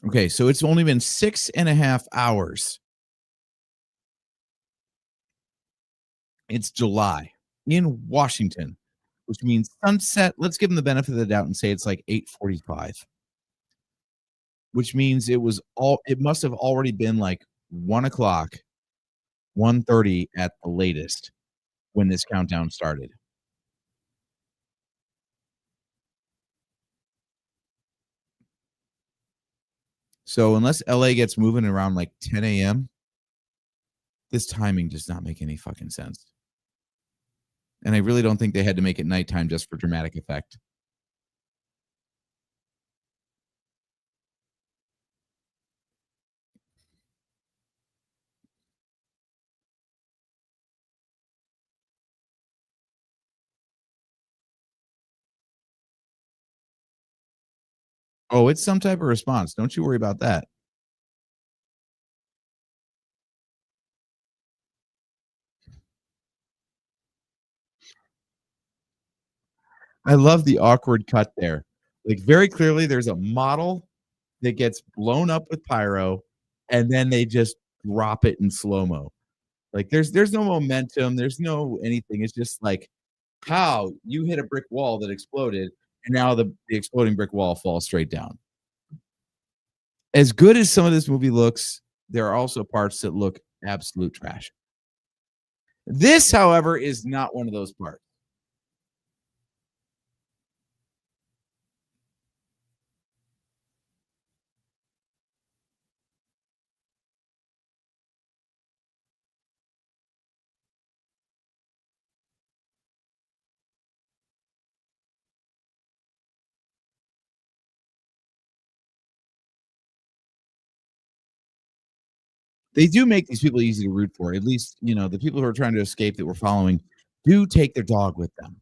Okay, so it's only been 6.5 hours. It's July in Washington, which means sunset. Let's give them the benefit of the doubt and say it's like 8:45, which means it must have already been like 1 o'clock 1:30 at the latest when this countdown started. So unless LA gets moving around like 10 a.m., this timing does not make any fucking sense. And I really don't think they had to make it nighttime just for dramatic effect. Oh, it's some type of response. Don't you worry about that. I love the awkward cut there. Like very clearly there's a model that gets blown up with pyro and then they just drop it in slow-mo. Like there's no momentum, there's no anything. It's just like how you hit a brick wall that exploded and now the exploding brick wall falls straight down. As good as some of this movie looks, there are also parts that look absolute trash. This, however, is not one of those parts. They do make these people easy to root for. At least, you know, the people who are trying to escape that we're following do take their dog with them.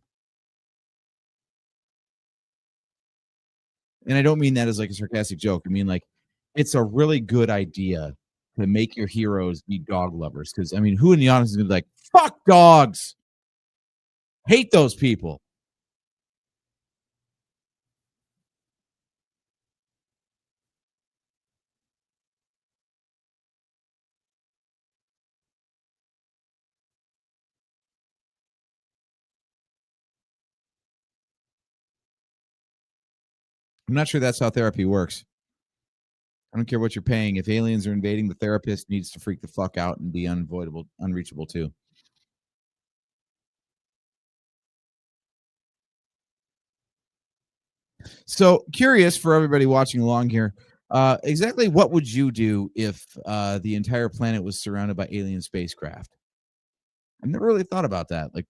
And I don't mean that as like a sarcastic joke. I mean, like, it's a really good idea to make your heroes be dog lovers. Because, I mean, who in the audience is going to be like, fuck dogs? Hate those people. I'm not sure that's how therapy works. I don't care what you're paying. If aliens are invading, the therapist needs to freak the fuck out and be unavoidable, unreachable too. So curious for everybody watching along here. Exactly what would you do if the entire planet was surrounded by alien spacecraft? I've never really thought about that. Like,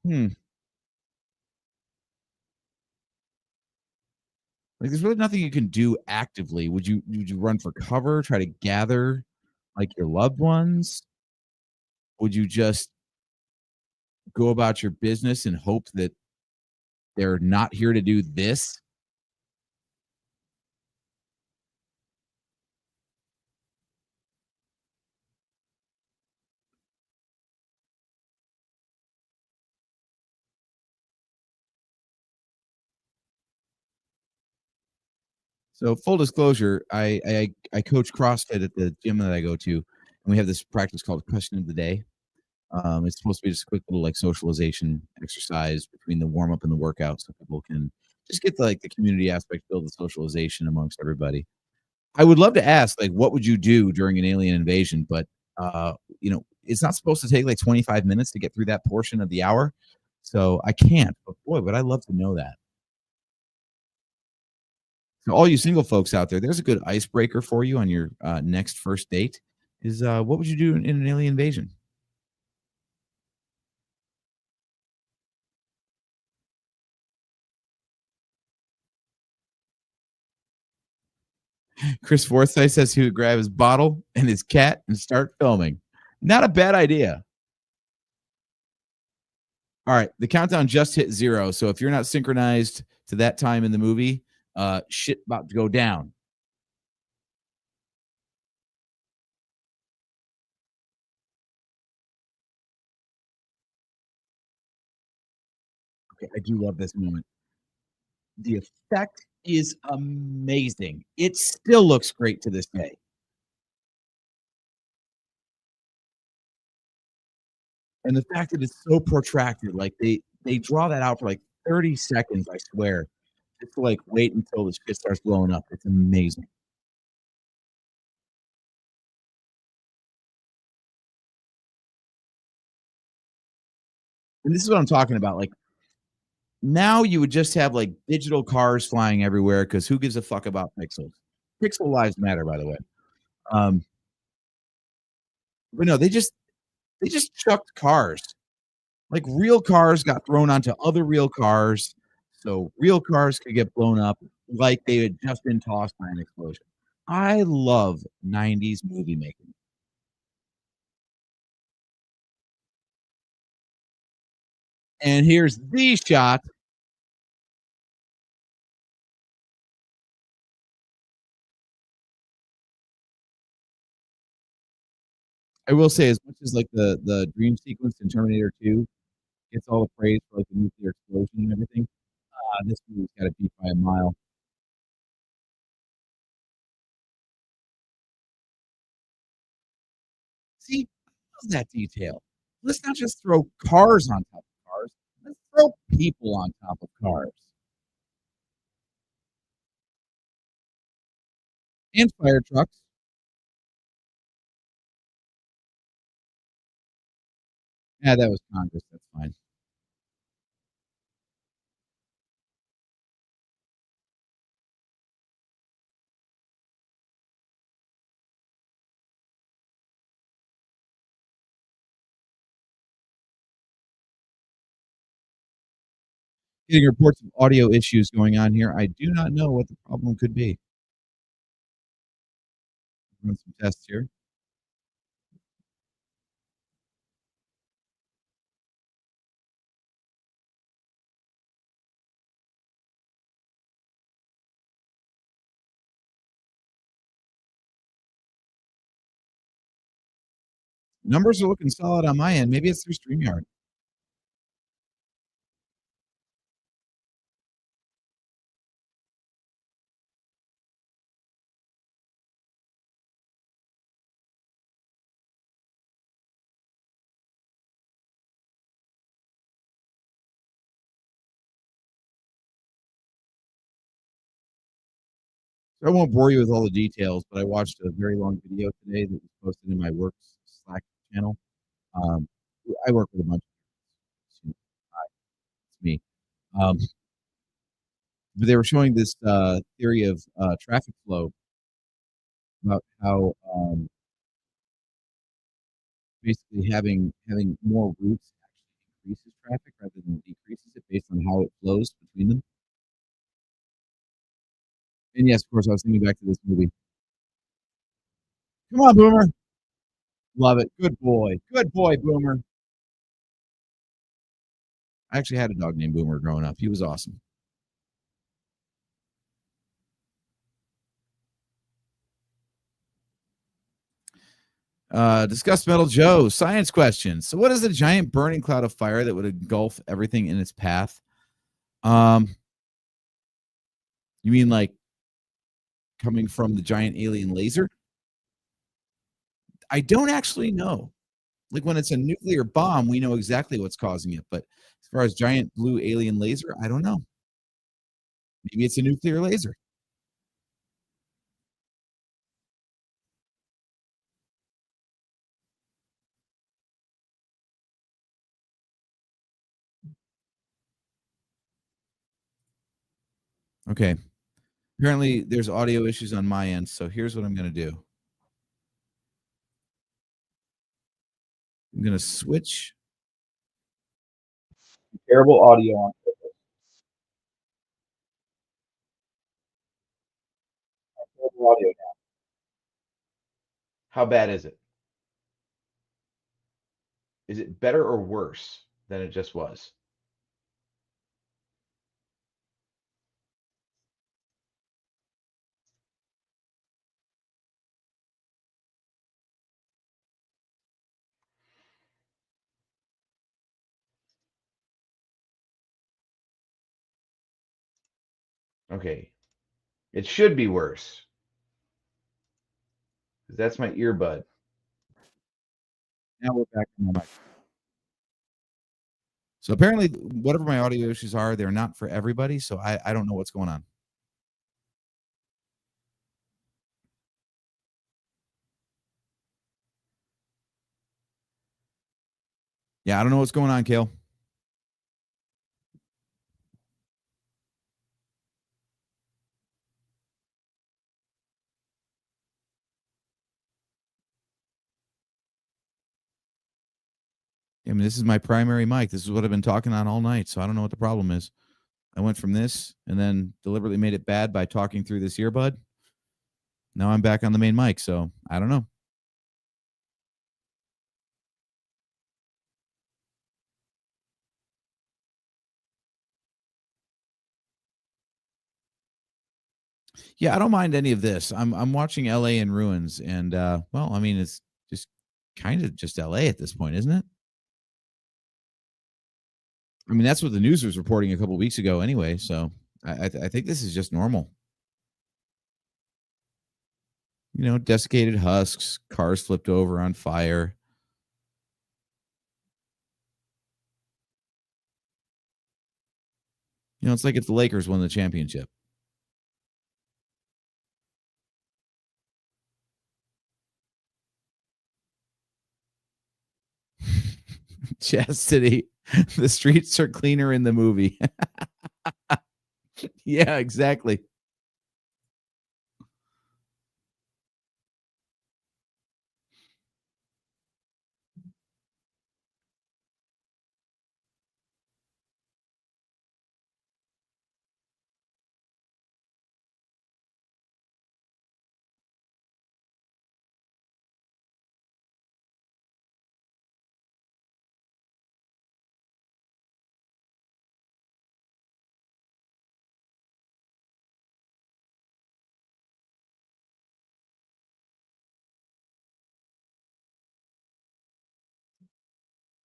hmm, like there's really nothing you can do actively. Would you run for cover, try to gather like your loved ones? Would you just go about your business and hope that they're not here to do this? So full disclosure, I coach CrossFit at the gym that I go to, and we have this practice called Question of the Day. It's supposed to be just a quick little like socialization exercise between the warm up and the workout, so people can just get the, like the community aspect, build the socialization amongst everybody. I would love to ask, like, what would you do during an alien invasion? But you know, it's not supposed to take like 25 minutes to get through that portion of the hour, so I can't. But boy, would I love to know that. So all you single folks out there, there's a good icebreaker for you on your next first date. Is what would you do in an alien invasion? Chris Forsyth says he would grab his bottle and his cat and start filming. Not a bad idea. All right, the countdown just hit 0. So if you're not synchronized to that time in the movie, shit about to go down. Okay, I do love this moment. The effect is amazing. It still looks great to this day. And the fact that it's so protracted, like they draw that out for like 30 seconds, I swear, just to like wait until the shit starts blowing up. It's amazing. And this is what I'm talking about. Like now you would just have like digital cars flying everywhere because who gives a fuck about pixels? Pixel lives matter, by the way. But no, they just chucked cars. Like real cars got thrown onto other real cars, so real cars could get blown up like they had just been tossed by an explosion. I love 90s movie making. And here's the shot. I will say, as much as like the dream sequence in Terminator 2 gets all the praise for like the nuclear explosion and everything, this movie's got it beat by a mile. See, I love that detail. Let's not just throw cars on top of cars. Let's throw people on top of cars. And fire trucks. Yeah, that was Congress. That's fine. Getting reports of audio issues going on here. I do not know what the problem could be. Run some tests here. Numbers are looking solid on my end. Maybe it's through StreamYard. So I won't bore you with all the details, but I watched a very long video today that was posted in my work Slack channel. Um, I work with a bunch of it's me. But they were showing this theory of traffic flow about how basically having more routes actually increases traffic rather than decreases it based on how it flows between them. And yes, of course, I was thinking back to this movie. Come on, Boomer. Love it. Good boy. Good boy, Boomer. I actually had a dog named Boomer growing up. He was awesome. Discuss Metal Joe. Science question. So, what is a giant burning cloud of fire that would engulf everything in its path? You mean like coming from the giant alien laser? I don't actually know. Like when it's a nuclear bomb, we know exactly what's causing it. But as far as giant blue alien laser, I don't know. Maybe it's a nuclear laser. Okay. Apparently, there's audio issues on my end. So here's what I'm going to do. I'm going to switch. Terrible audio on purpose. Terrible audio now. How bad is it? Is it better or worse than it just was? Okay. It should be worse. That's my earbud. Now we're back to my mic. So apparently, whatever my audio issues are, they're not for everybody. So I don't know what's going on. Yeah, I don't know what's going on, Kale. I mean, this is my primary mic. This is what I've been talking on all night. So I don't know what the problem is. I went from this and then deliberately made it bad by talking through this earbud. Now I'm back on the main mic. So I don't know. Yeah, I don't mind any of this. I'm watching LA in ruins, and well, I mean, it's just kind of just LA at this point, isn't it? I mean, that's what the news was reporting a couple weeks ago, anyway. So I think this is just normal. You know, desiccated husks, cars flipped over on fire. You know, it's like if the Lakers won the championship. Chastity. The streets are cleaner in the movie. Yeah, exactly.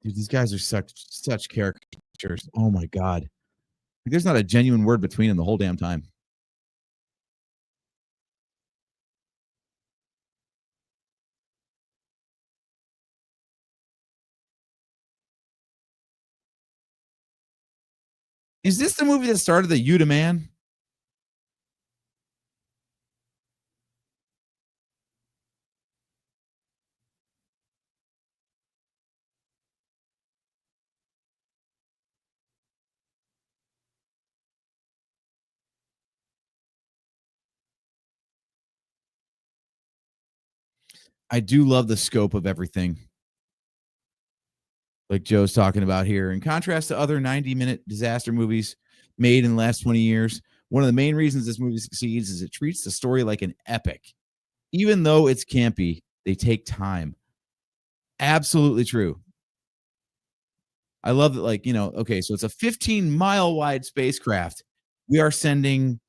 Dude, these guys are such caricatures. Oh my god. Like, there's not a genuine word between them the whole damn time. Is this the movie that started the You to Man? I do love the scope of everything, like Joe's talking about here. In contrast to other 90-minute disaster movies made in the last 20 years, one of the main reasons this movie succeeds is it treats the story like an epic. Even though it's campy, they take time. Absolutely true. I love that, like, you know, okay, so it's a 15-mile wide spacecraft. We are sending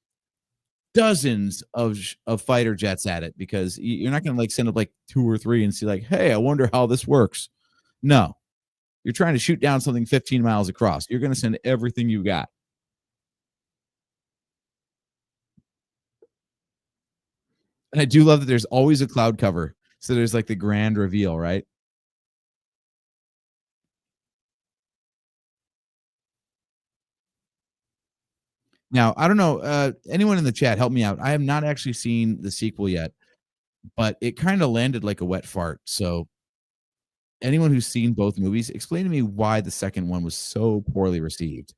dozens of fighter jets at it because you're not gonna like send up like 2 or 3 and see like, "Hey, I wonder how this works." No. You're trying to shoot down something 15 miles across. You're gonna send everything you got. And I do love that there's always a cloud cover. So there's like the grand reveal, right? Now, I don't know, anyone in the chat, help me out. I have not actually seen the sequel yet, but it kinda landed like a wet fart. So anyone who's seen both movies, explain to me why the second one was so poorly received.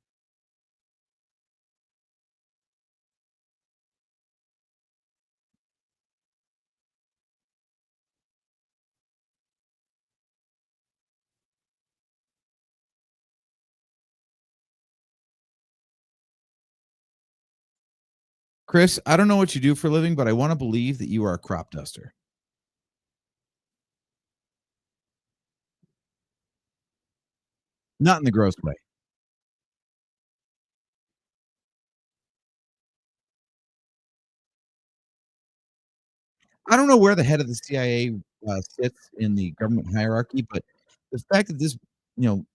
Chris, I don't know what you do for a living, but I wanna believe that you are a crop duster. Not in the gross way. I don't know where the head of the CIA, sits in the government hierarchy, but the fact that this, you know,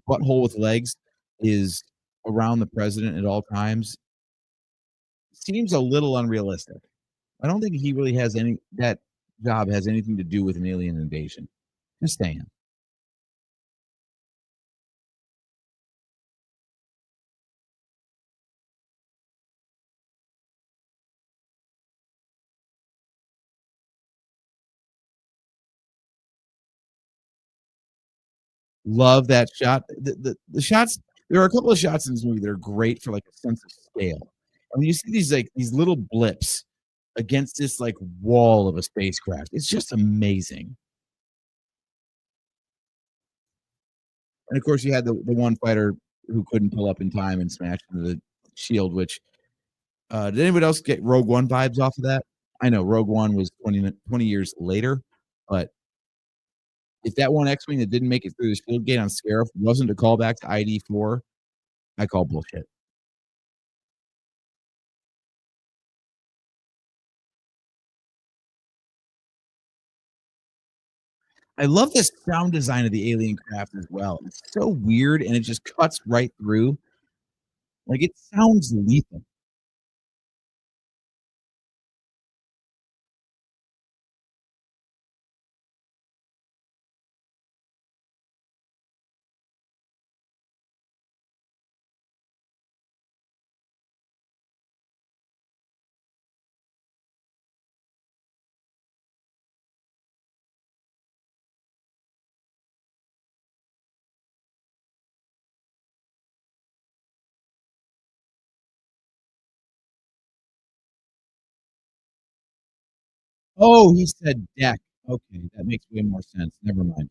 butthole with legs is around the president at all times seems a little unrealistic. I don't think he really has any that job has anything to do with an alien invasion. Just saying. Love that shot. The shots there are a couple of shots in this movie that are great for, like, a sense of scale. And when you see these, like, these little blips against this, like, wall of a spacecraft, it's just amazing. And of course, you had the one fighter who couldn't pull up in time and smash into the shield. Which did anybody else get Rogue One vibes off of that? I know Rogue One was 20 years later, but if that one X-wing that didn't make it through the shield gate on Scarif wasn't a callback to ID4, I call bullshit. I love this sound design of the alien craft as well. It's so weird and it just cuts right through. Like it sounds lethal. Oh, he said deck. Okay, that makes way more sense. Never mind.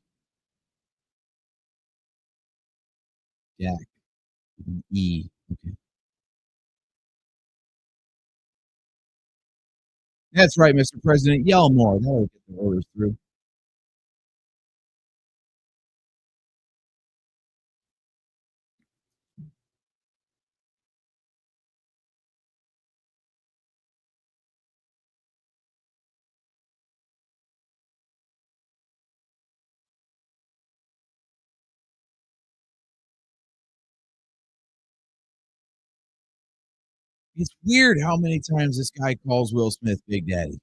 Deck. With an E. Okay. That's right, Mr. President. Yell more. That'll get the orders through. It's weird how many times this guy calls Will Smith Big Daddy.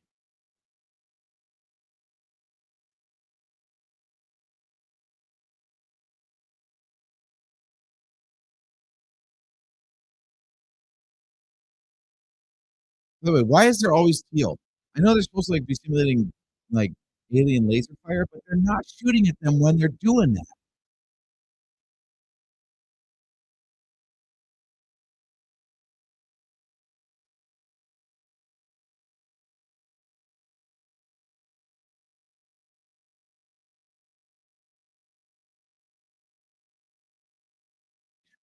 By the way, why is there always teal? I know they're supposed to like be simulating like alien laser fire, but they're not shooting at them when they're doing that.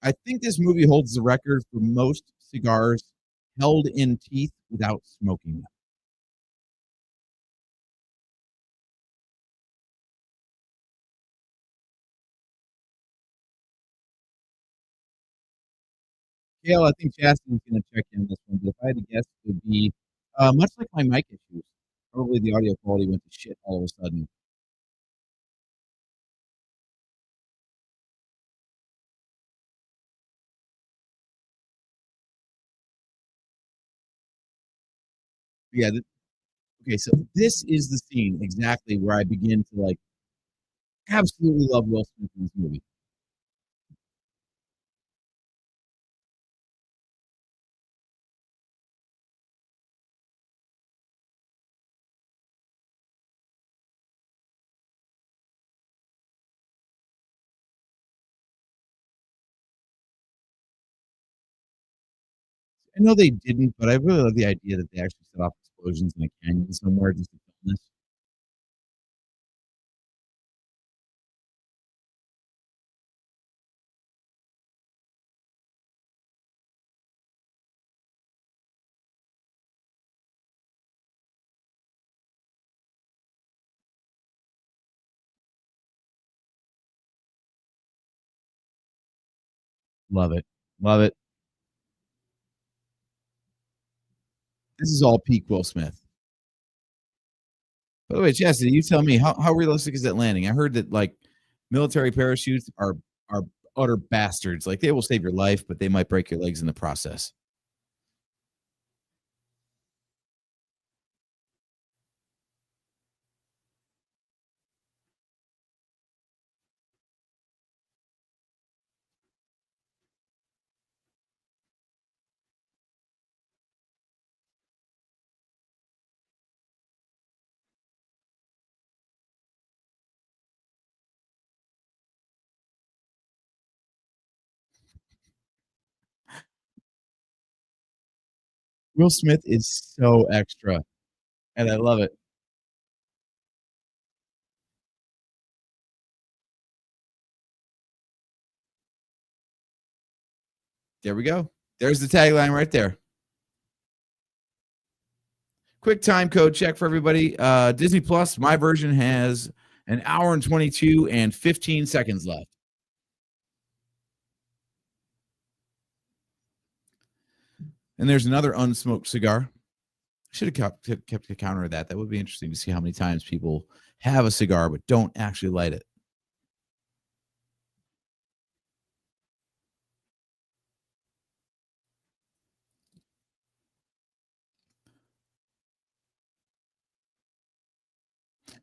I think this movie holds the record for most cigars held in teeth without smoking them. Gail, I think Chastity's going to check in on this one, but if I had to guess, it would be much like my mic issues. Probably the audio quality went to shit all of a sudden. Yeah. Okay, so this is the scene exactly where I begin to like absolutely love Will Smith in this movie. I know they didn't, but I really love the idea that they actually set off explosions in a canyon somewhere just to film this. Love it. Love it. This is all peak Will Smith. By the way, Chastity, you tell me how realistic is that landing? I heard that like military parachutes are utter bastards. Like they will save your life, but they might break your legs in the process. Will Smith is so extra, and I love it. There we go. There's the tagline right there. Quick time code check for everybody. Disney Plus, my version has an hour and 22 and 15 seconds left. And there's another unsmoked cigar. Should have kept a counter of that. That would be interesting to see how many times people have a cigar but don't actually light it.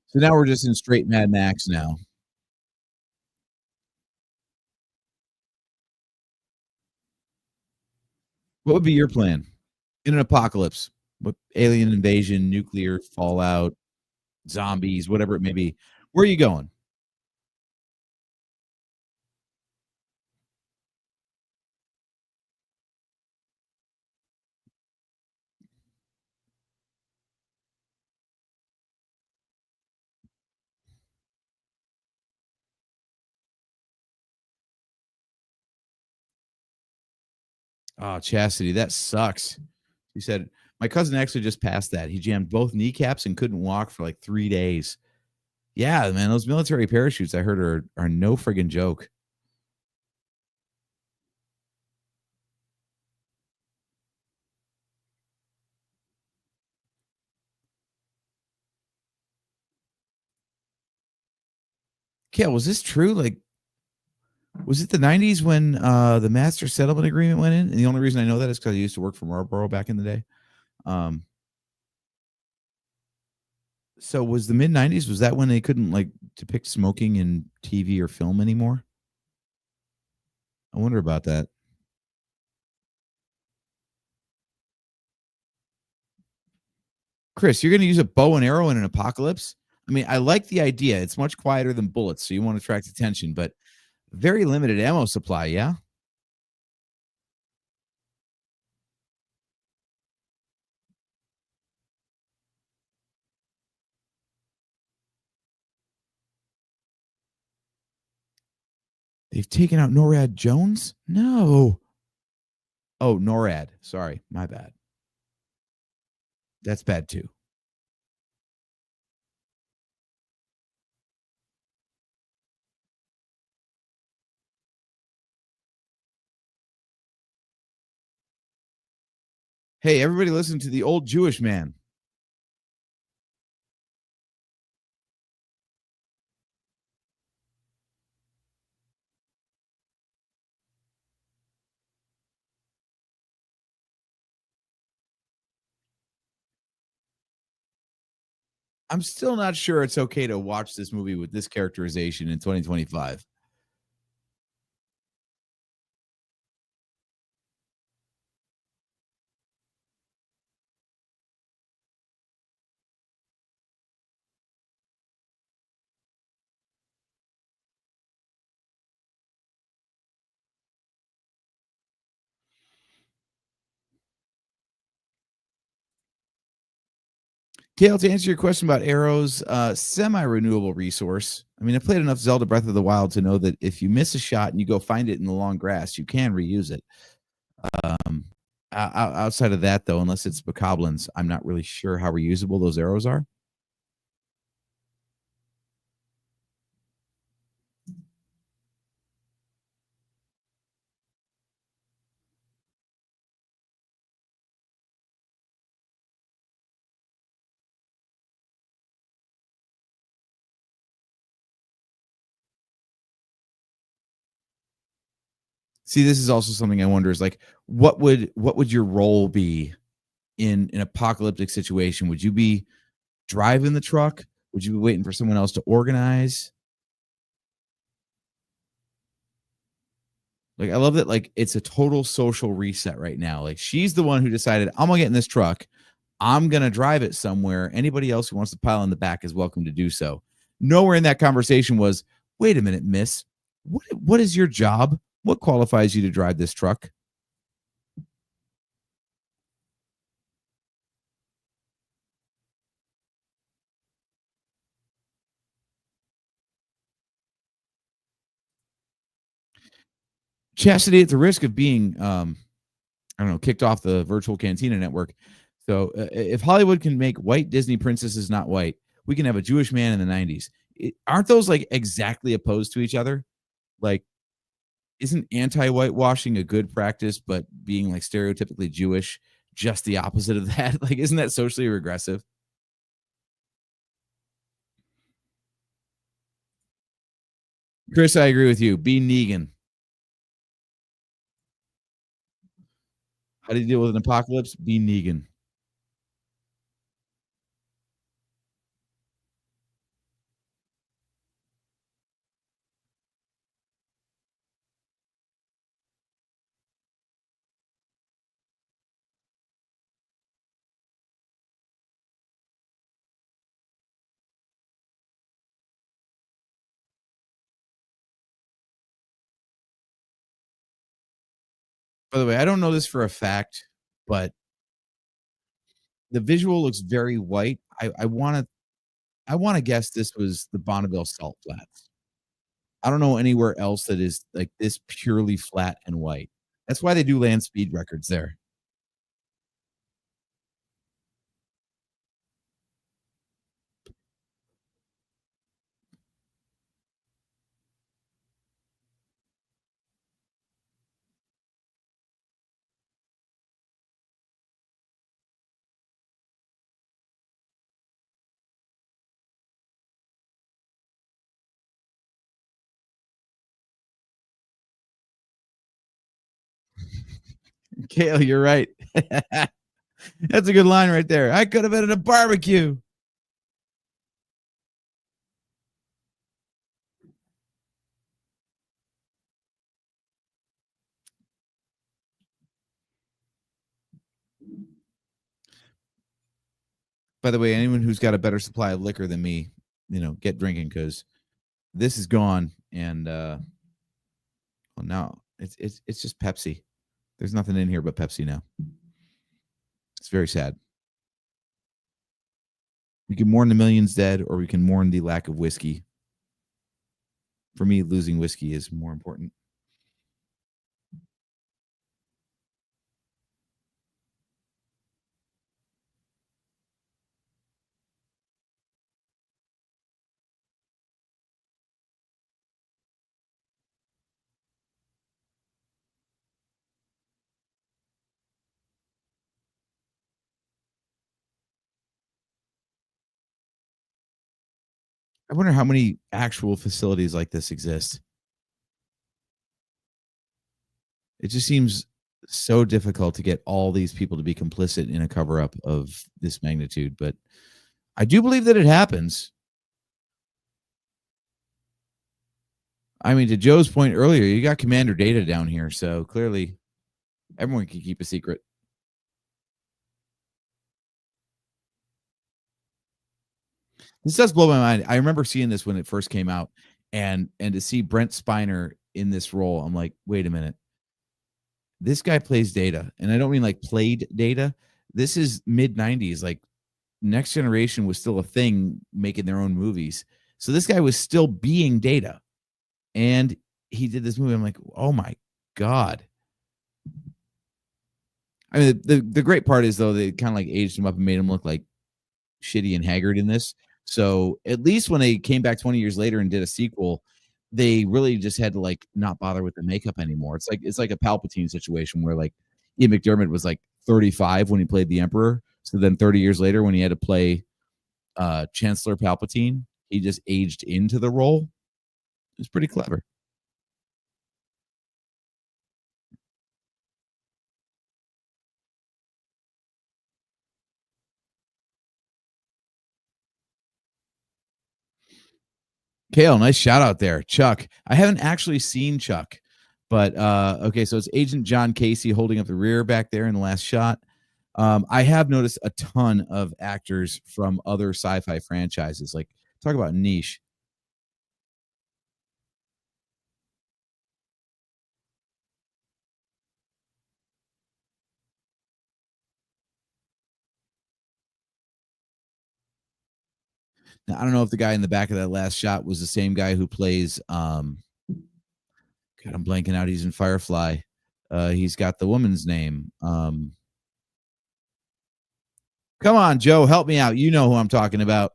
So now we're just in straight Mad Max now. What would be your plan in an apocalypse? What alien invasion, nuclear fallout, zombies, whatever it may be? Where are you going? Oh, Chastity, that sucks. He said, my cousin actually just passed that. He jammed both kneecaps and couldn't walk for like 3 days. Yeah, man, those military parachutes I heard are no friggin' joke. Yeah, was this true? Like, was it the 90s when the master settlement agreement went in? And the only reason I know that is because I used to work for Marlboro back in the day. So was the mid 90s, was that when they couldn't like depict smoking in TV or film anymore? I wonder about that. Chris, you're going to use a bow and arrow in an apocalypse? I mean, I like the idea. It's much quieter than bullets, so you want to attract attention, but very limited ammo supply, yeah? They've taken out NORAD Jones? No. Oh, NORAD. Sorry, my bad. That's bad too. Hey, everybody listen to the old Jewish man. I'm still not sure it's okay to watch this movie with this characterization in 2025. Kale, to answer your question about arrows, semi-renewable resource. I mean, I played enough Zelda Breath of the Wild to know that if you miss a shot and you go find it in the long grass, you can reuse it. Outside of that, though, unless it's bokoblins, I'm not really sure how reusable those arrows are. See, this is also something I wonder is like, what would your role be in an apocalyptic situation? Would you be driving the truck? Would you be waiting for someone else to organize? Like, I love that, like, it's a total social reset right now. Like, she's the one who decided, I'm gonna get in this truck. I'm gonna drive it somewhere. Anybody else who wants to pile in the back is welcome to do so. Nowhere in that conversation was, wait a minute, miss. What is your job? What qualifies you to drive this truck? Chastity, at the risk of being, I don't know, kicked off the virtual Cantina network. So if Hollywood can make white Disney princesses not white, we can have a Jewish man in the 90s. Aren't those like exactly opposed to each other? Like, isn't anti-whitewashing a good practice, but being like stereotypically Jewish just the opposite of that? Like, isn't that socially regressive? Chris, I agree with you. Be Negan. How do you deal with an apocalypse? Be Negan. By the way, I don't know this for a fact, but the visual looks very white. I want to guess this was the Bonneville Salt Flats. I don't know anywhere else that is like this purely flat and white. That's why they do land speed records there. Kale, you're right. That's a good line right there. I could have been at a barbecue. By the way, anyone who's got a better supply of liquor than me, get drinking because this is gone. And well, now it's just Pepsi. There's nothing in here but Pepsi now. It's very sad. We can mourn the millions dead, or we can mourn the lack of whiskey. For me, losing whiskey is more important. I wonder how many actual facilities like this exist. It just seems so difficult to get all these people to be complicit in a cover up of this magnitude, but I do believe that it happens. I mean, to Joe's point earlier, you got Commander Data down here, so clearly everyone can keep a secret. This does blow my mind. I remember seeing this when it first came out, and to see Brent Spiner in this role, I'm like, wait a minute. This guy plays Data, and I don't mean like played Data. This is mid 90s. Like, Next Generation was still a thing, making their own movies. So this guy was still being Data, and he did this movie. I'm like, oh my God. I mean, the great part is, though, they kind of like aged him up and made him look like shitty and haggard in this. So at least when they came back 20 years later and did a sequel, they really just had to like not bother with the makeup anymore. It's like a Palpatine situation where like Ian McDermott was like 35 when he played the Emperor. So then 30 years later, when he had to play Chancellor Palpatine, he just aged into the role. It's pretty clever. Kale, nice shout out there. Chuck. I haven't actually seen Chuck, but okay, so it's Agent John Casey holding up the rear back there in the last shot. I have noticed a ton of actors from other sci-fi franchises. Like, talk about niche. Now, I don't know if the guy in the back of that last shot was the same guy who plays God, I'm blanking out. He's in Firefly. He's got the woman's name. Come on, Joe, help me out. You know who I'm talking about.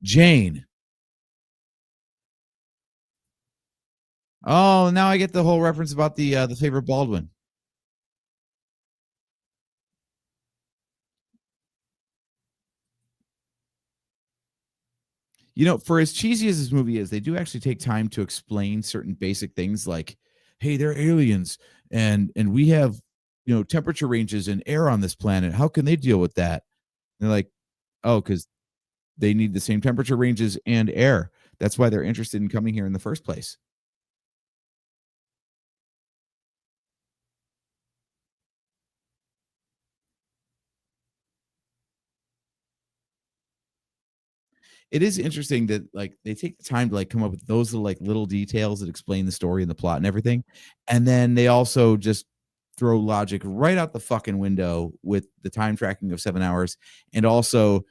Jane. Oh, now I get the whole reference about the favorite Baldwin. You know, for as cheesy as this movie is, they do actually take time to explain certain basic things like, hey, they're aliens and we have, you know, temperature ranges and air on this planet. How can they deal with that? And they're like, oh, because they need the same temperature ranges and air. That's why they're interested in coming here in the first place. It is interesting that like they take the time to like come up with those little details that explain the story and the plot and everything. And then they also just throw logic right out the fucking window with the time tracking of 7 hours. And also,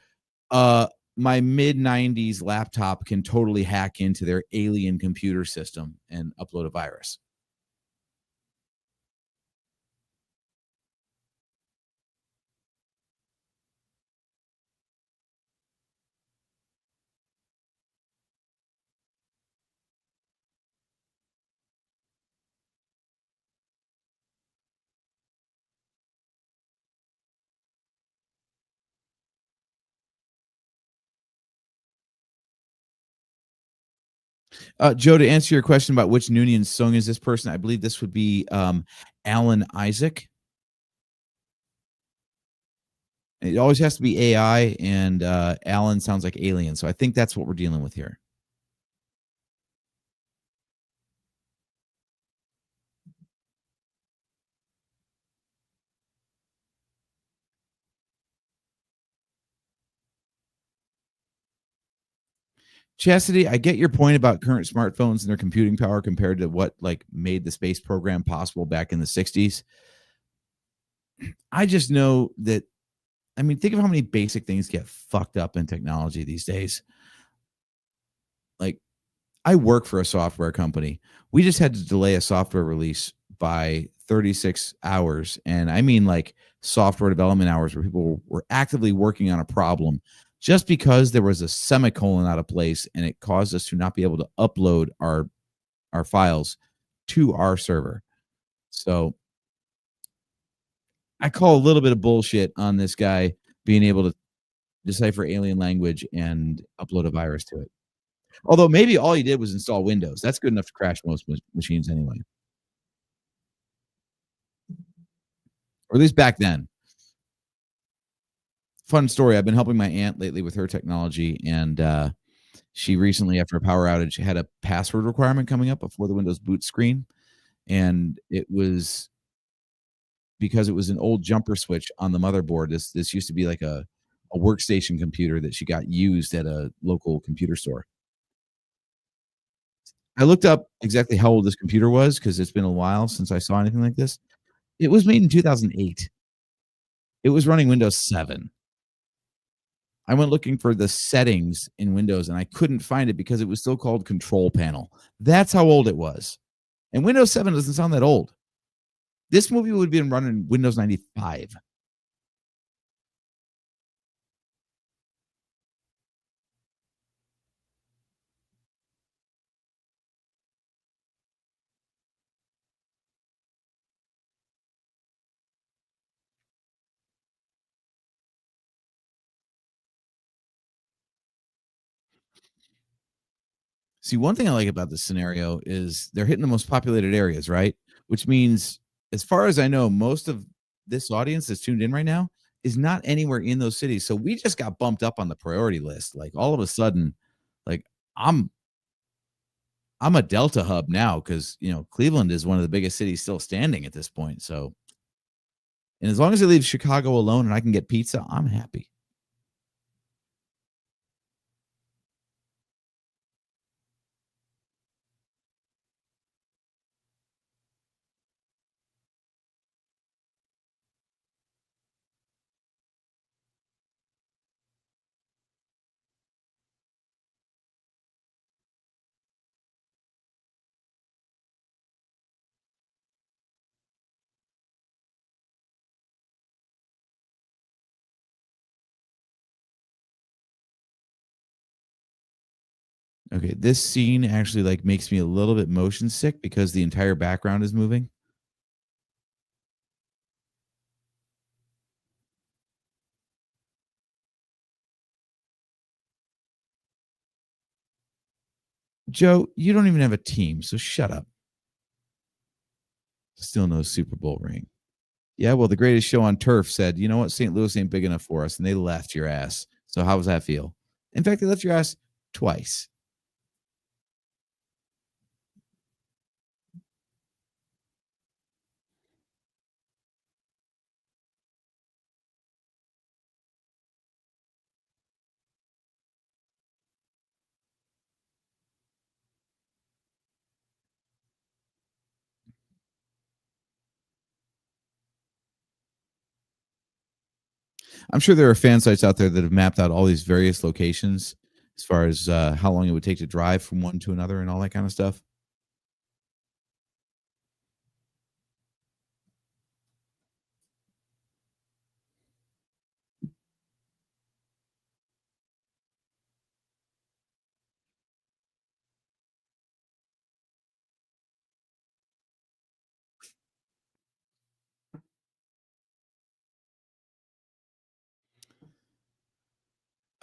uh, my mid 90s laptop can totally hack into their alien computer system and upload a virus. Joe, to answer your question about which Noonian song is this person, I believe this would be Alan Isaac. It always has to be AI, and Alan sounds like alien. So I think that's what we're dealing with here. Chastity, I get your point about current smartphones and their computing power compared to what like made the space program possible back in the 60s. I just know that I mean, think of how many basic things get fucked up in technology these days. Like I work for a software company. We just had to delay a software release by 36 hours. And I mean, like software development hours where people were actively working on a problem just because there was a semicolon out of place and it caused us to not be able to upload our files to our server. So I call a little bit of bullshit on this guy being able to decipher alien language and upload a virus to it. Although maybe all he did was install Windows. That's good enough to crash most machines anyway, or at least back then. Fun story. I've been helping my aunt lately with her technology, and she recently, after a power outage, had a password requirement coming up before the Windows boot screen, and it was because it was an old jumper switch on the motherboard. This used to be like a workstation computer that she got used at a local computer store. I looked up exactly how old this computer was because it's been a while since I saw anything like this. It was made in 2008. It was running Windows 7. I went looking for the settings in Windows and I couldn't find it because it was still called Control Panel. That's how old it was. And Windows 7 doesn't sound that old. This movie would have been running Windows 95. See, one thing I like about this scenario is they're hitting the most populated areas, right? Which means, as far as I know, most of this audience that's tuned in right now is not anywhere in those cities. So we just got bumped up on the priority list. Like all of a sudden, like I'm I'm a Delta hub now because you know Cleveland is one of the biggest cities still standing at this point. So, and as long as I leave Chicago alone and I can get pizza, I'm happy. Okay, this scene actually like makes me a little bit motion sick because the entire background is moving. Joe, you don't even have a team, so shut up. Still no Super Bowl ring. Yeah, well, the greatest show on turf said, you know what, St. Louis ain't big enough for us, and they left your ass. So how does that feel? In fact, they left your ass twice. I'm sure there are fan sites out there that have mapped out all these various locations as far as how long it would take to drive from one to another and all that kind of stuff.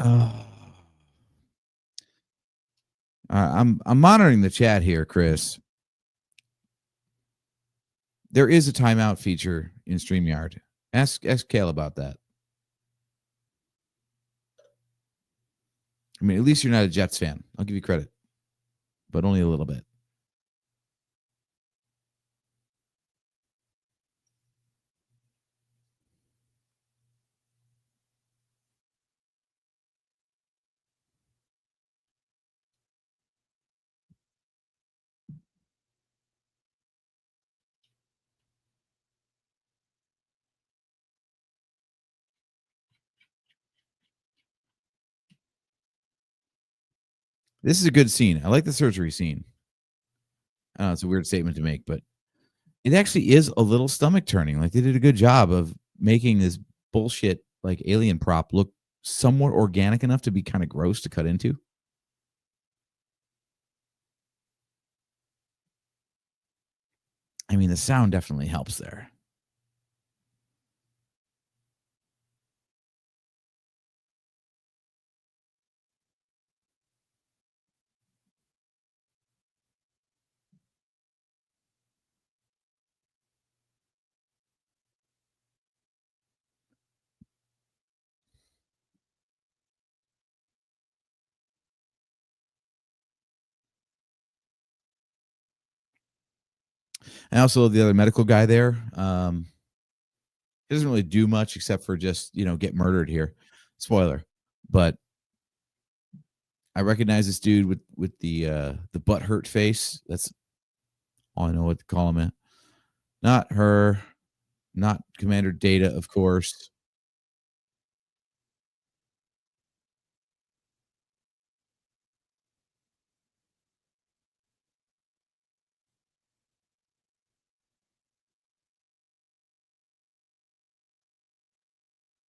Oh. I'm monitoring the chat here, Chris. There is a timeout feature in StreamYard. Ask Kale about that. I mean, at least you're not a Jets fan. I'll give you credit, but only a little bit. This is a good scene. I like the surgery scene. I know it's a weird statement to make, but it actually is a little stomach turning. Like they did a good job of making this bullshit like alien prop look somewhat organic enough to be kind of gross to cut into. I mean, the sound definitely helps there. And also the other medical guy there, he doesn't really do much except for just, get murdered here. Spoiler. But I recognize this dude with the butt hurt face. That's all I know what to call him. Not her, not Commander Data, of course.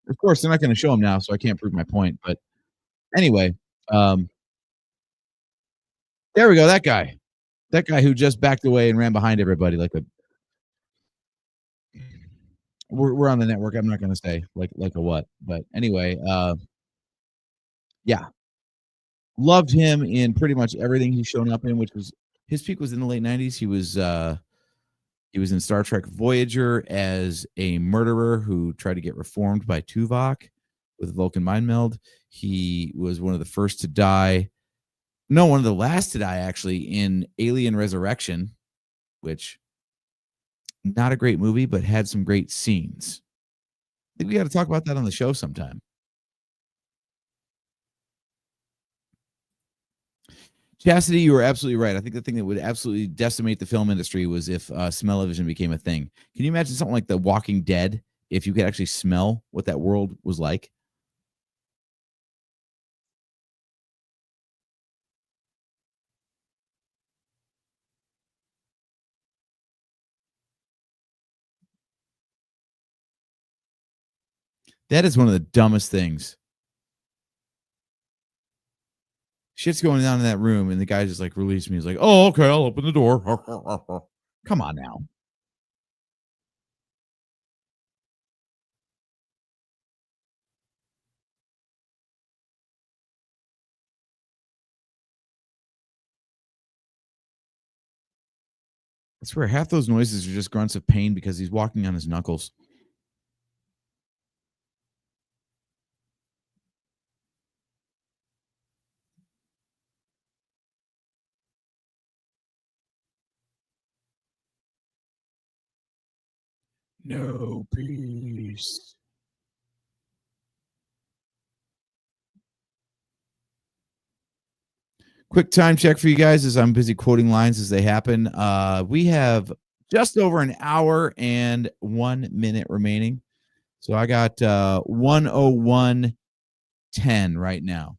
Of course, they're not going to show him now, so I can't prove my point. But anyway, um, there we go. That guy who just backed away and ran behind everybody like a. We're on the network. I'm not going to say like a what, but anyway, yeah, loved him in pretty much everything he's shown up in, which was his peak was in the late '90s. He was in Star Trek Voyager as a murderer who tried to get reformed by Tuvok with Vulcan mind meld. He was one of the first to die. No, one of the last to die, actually, in Alien Resurrection, which not a great movie, but had some great scenes. I think we got to talk about that on the show sometime. Chastity, you were absolutely right. I think the thing that would absolutely decimate the film industry was if smell-o-vision became a thing. Can you imagine something like The Walking Dead if you could actually smell what that world was like? That is one of the dumbest things. Shit's going down in that room, and the guy just like released me. He's like, "Oh, okay, I'll open the door." Come on now. I swear, half those noises are just grunts of pain because he's walking on his knuckles. No peace. Quick time check for you guys as I'm busy quoting lines as they happen. We have just over an hour and 1 minute remaining. So I got 101:10 right now.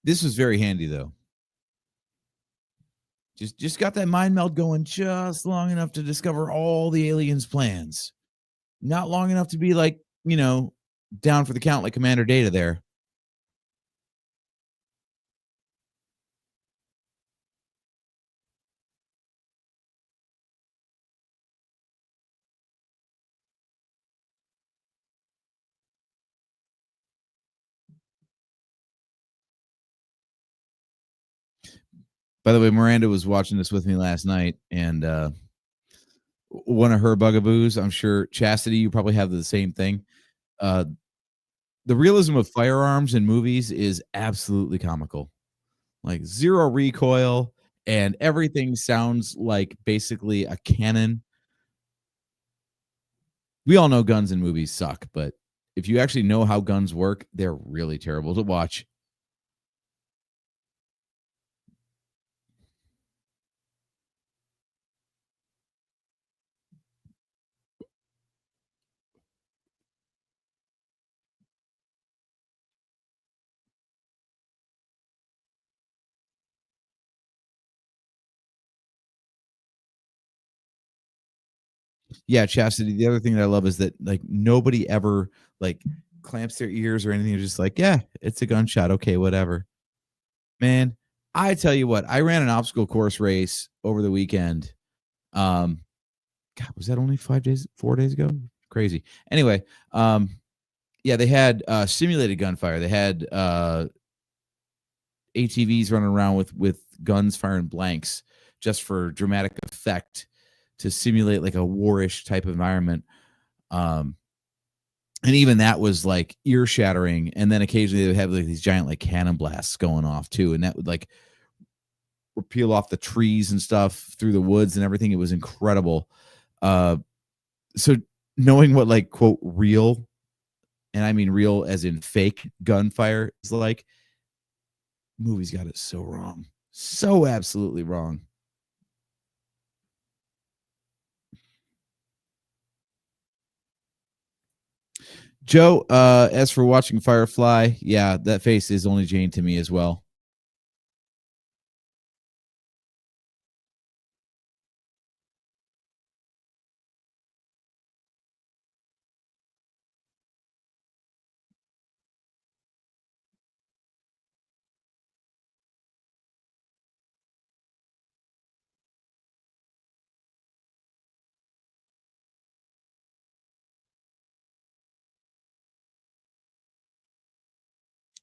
This was very handy though. Just got that mind meld going just long enough to discover all the aliens' plans. Not long enough to be like, down for the count like Commander Data there. By the way, Miranda was watching this with me last night, and one of her bugaboos, I'm sure, Chastity, you probably have the same thing. Uh, the realism of firearms in movies is absolutely comical. Like zero recoil, and everything sounds like basically a cannon. We all know guns in movies suck, but if you actually know how guns work, they're really terrible to watch. Yeah, Chastity. The other thing that I love is that like nobody ever like clamps their ears or anything. They're just like, yeah, it's a gunshot. Okay, whatever. Man, I tell you what, I ran an obstacle course race over the weekend. God, was that only 5 days, 4 days ago? Crazy. Anyway, yeah, they had simulated gunfire. They had ATVs running around with guns firing blanks just for dramatic effect to simulate like a warish type of environment. Um, and even that was like ear shattering. And then occasionally they would have like these giant like cannon blasts going off too, and that would like peel off the trees and stuff through the woods and everything. It was incredible. So knowing what like quote real, and I mean real as in fake gunfire is like, movies got it so wrong, so absolutely wrong. Joe, as for watching Firefly, yeah, that face is only Jane to me as well.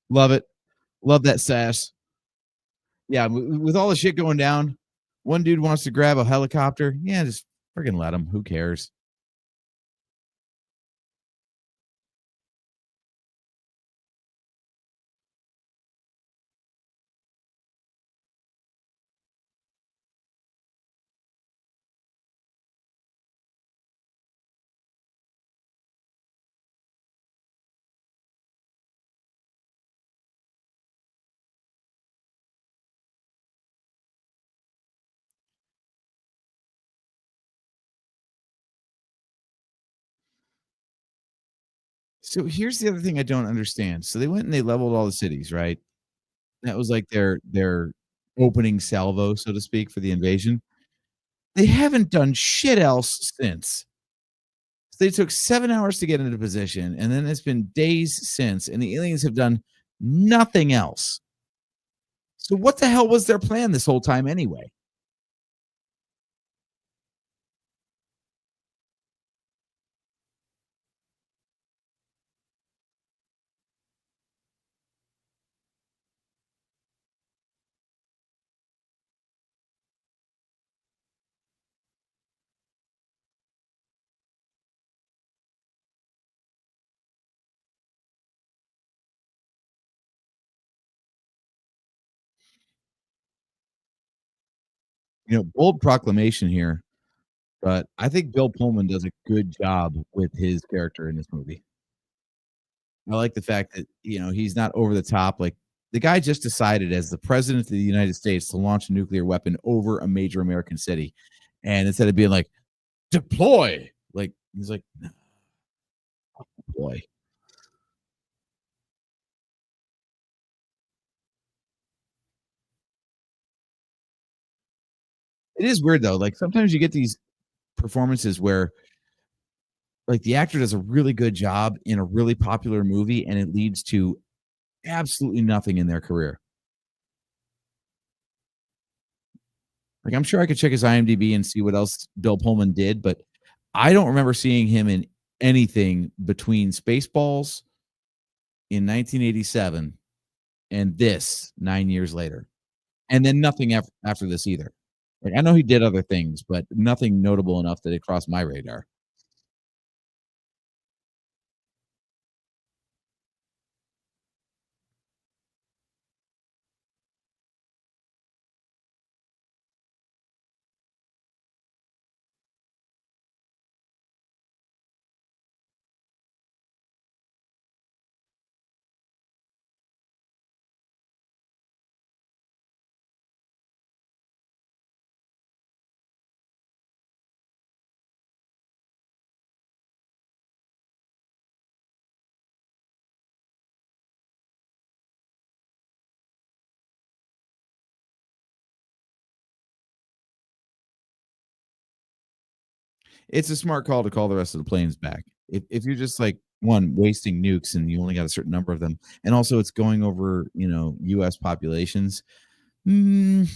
Love it. Love that sass. Yeah, with all the shit going down, one dude wants to grab a helicopter. Yeah, just freaking let him. Who cares? So here's the other thing I don't understand. So they went and they leveled all the cities, right? That was like their opening salvo, so to speak, for the invasion. They haven't done shit else since. They took 7 hours to get into position, and then it's been days since, and the aliens have done nothing else. So what the hell was their plan this whole time anyway? Bold proclamation here, but I think Bill Pullman does a good job with his character in this movie. I like the fact that, he's not over the top. Like, the guy just decided as the president of the United States to launch a nuclear weapon over a major American city. And instead of being like, deploy, like, he's like, "No, deploy." It is weird though. Like, sometimes you get these performances where like the actor does a really good job in a really popular movie and it leads to absolutely nothing in their career. Like, I'm sure I could check his IMDb and see what else Bill Pullman did, but I don't remember seeing him in anything between Spaceballs in 1987 and this 9 years later, and then nothing after this either. Like, I know he did other things, but nothing notable enough that it crossed my radar. It's a smart call to call the rest of the planes back. If you're just like one wasting nukes and you only got a certain number of them, and also it's going over U.S. populations. mm,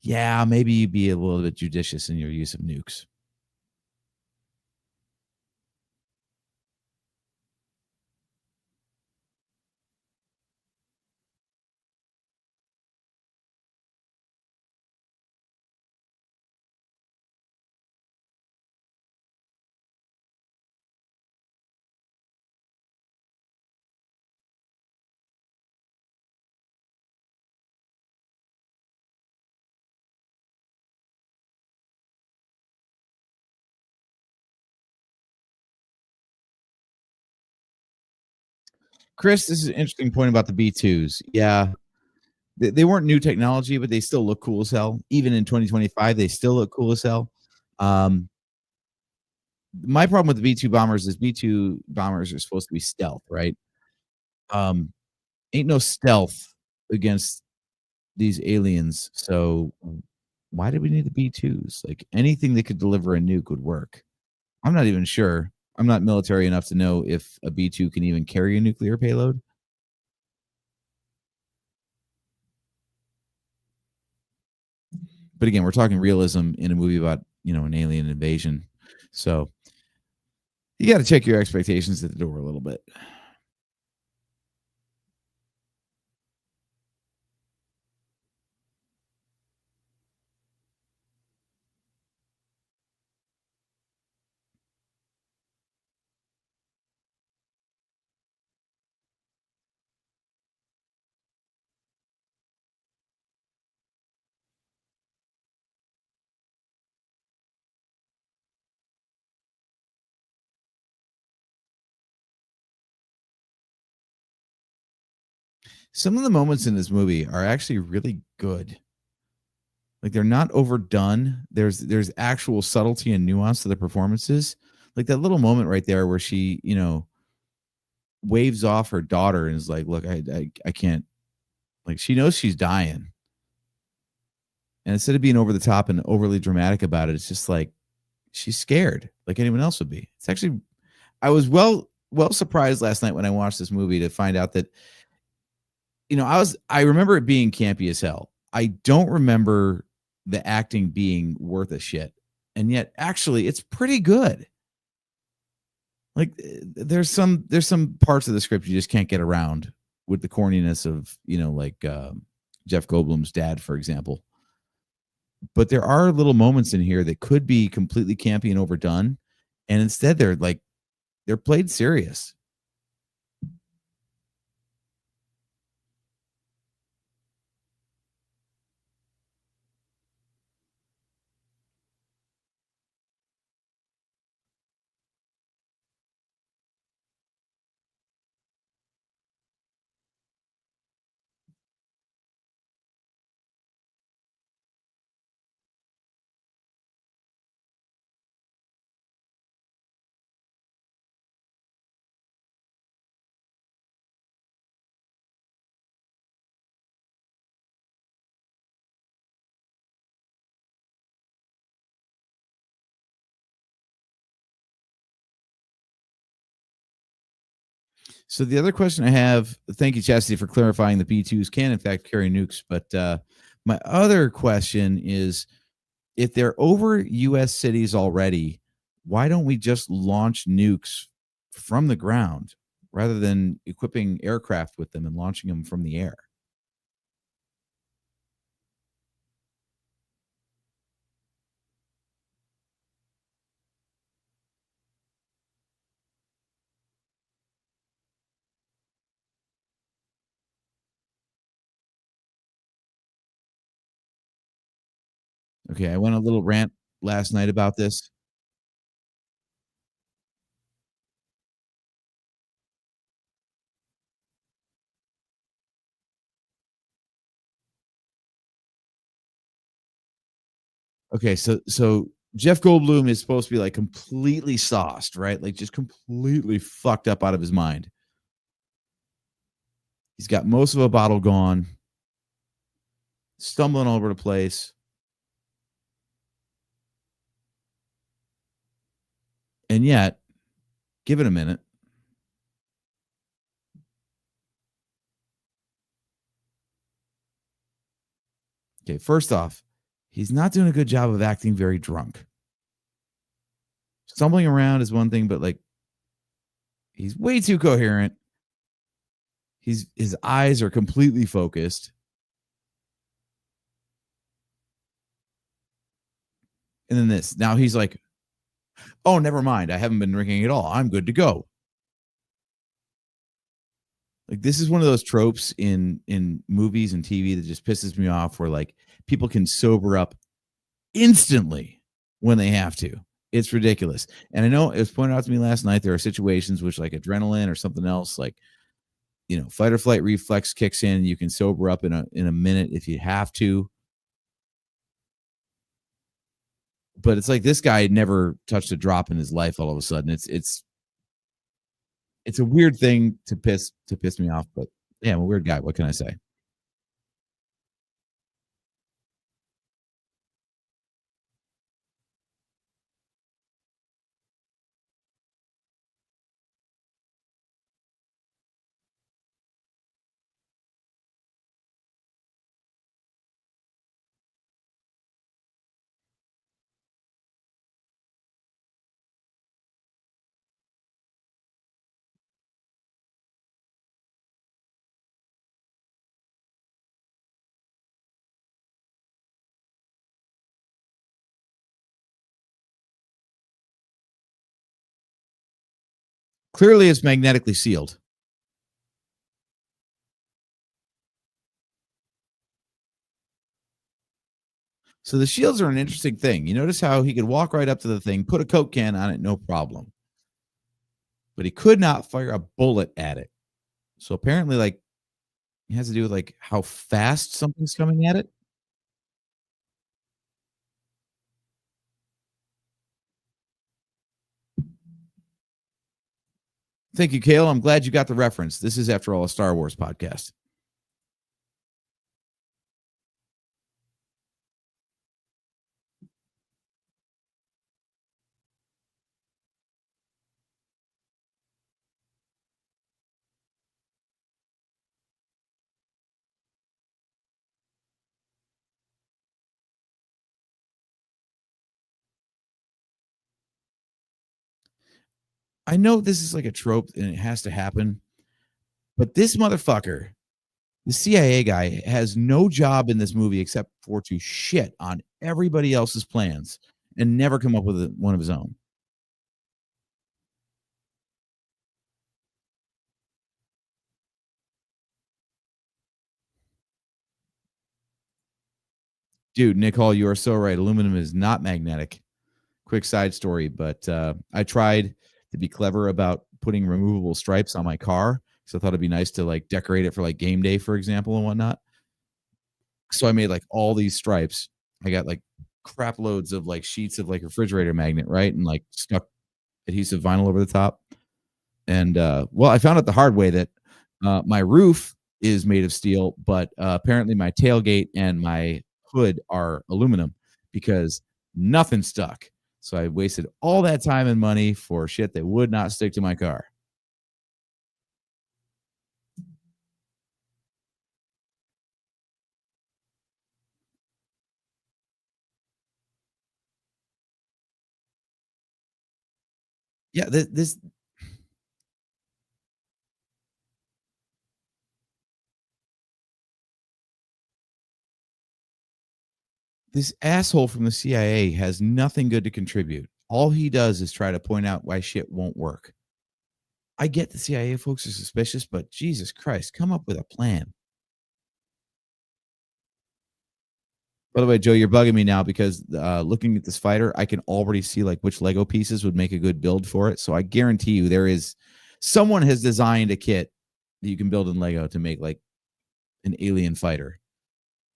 yeah, maybe you be a little bit judicious in your use of nukes. Chris, this is an interesting point about the B2s. Yeah, they weren't new technology, but they still look cool as hell. Even in 2025, they still look cool as hell. Um, my problem with the B2 bombers is B2 bombers are supposed to be stealth, right? Um, ain't no stealth against these aliens. So why do we need the B2s? Like, anything that could deliver a nuke would work. I'm not even sure. I'm not military enough to know if a B2 can even carry a nuclear payload. But again, we're talking realism in a movie about, an alien invasion. So you got to check your expectations at the door a little bit. Some of the moments in this movie are actually really good. Like, they're not overdone. There's actual subtlety and nuance to the performances. Like that little moment right there where she, waves off her daughter and is like, look, I can't, like, she knows she's dying. And instead of being over the top and overly dramatic about it, it's just like she's scared, like anyone else would be. It's actually, I was well surprised last night when I watched this movie to find out that, I remember it being campy as hell. I don't remember the acting being worth a shit. And yet actually it's pretty good. Like there's some parts of the script you just can't get around with the corniness of, Jeff Goldblum's dad, for example. But there are little moments in here that could be completely campy and overdone. And instead they're played serious. So the other question I have, thank you, Chastity, for clarifying the B2s can in fact carry nukes. But my other question is, if they're over US cities already, why don't we just launch nukes from the ground rather than equipping aircraft with them and launching them from the air? Okay, I went a little rant last night about this. Okay, so Jeff Goldblum is supposed to be like completely sauced, right? Like just completely fucked up out of his mind. He's got most of a bottle gone, stumbling all over the place. And yet, give it a minute. Okay, first off, he's not doing a good job of acting very drunk. Stumbling around is one thing, but like he's way too coherent. His eyes are completely focused. And then this. Now he's like, "Oh, never mind. I haven't been drinking at all. I'm good to go." Like this is one of those tropes in movies and TV that just pisses me off where like people can sober up instantly when they have to. It's ridiculous. And I know it was pointed out to me last night there are situations which like adrenaline or something else like fight or flight reflex kicks in, you can sober up in a minute if you have to. But it's like this guy never touched a drop in his life all of a sudden. It's a weird thing to piss me off, but yeah, I'm a weird guy. What can I say? Clearly, it's magnetically sealed. So the shields are an interesting thing. You notice how he could walk right up to the thing, put a Coke can on it, no problem. But he could not fire a bullet at it. So apparently, like, it has to do with like how fast something's coming at it. Thank you, Kale. I'm glad you got the reference. This is, after all, a Star Wars podcast. I know this is like a trope and it has to happen, but this motherfucker, the CIA guy, has no job in this movie except for to shit on everybody else's plans and never come up with one of his own. Dude, Nick Hall, you are so right. Aluminum is not magnetic. Quick side story, but I tried to be clever about putting removable stripes on my car, so I thought it'd be nice to like decorate it for like game day, for example, and whatnot. So I made like all these stripes. I got like crap loads of like sheets of like refrigerator magnet, right? And like stuck adhesive vinyl over the top. And well, I found out the hard way that my roof is made of steel, but apparently my tailgate and my hood are aluminum because nothing stuck. So I wasted all that time and money for shit that would not stick to my car. Yeah, this asshole from the CIA has nothing good to contribute. All he does is try to point out why shit won't work. I get the CIA folks are suspicious, but Jesus Christ, come up with a plan. By the way, Joe, you're bugging me now because looking at this fighter, I can already see like which Lego pieces would make a good build for it. So I guarantee you there is someone has designed a kit that you can build in Lego to make like an alien fighter.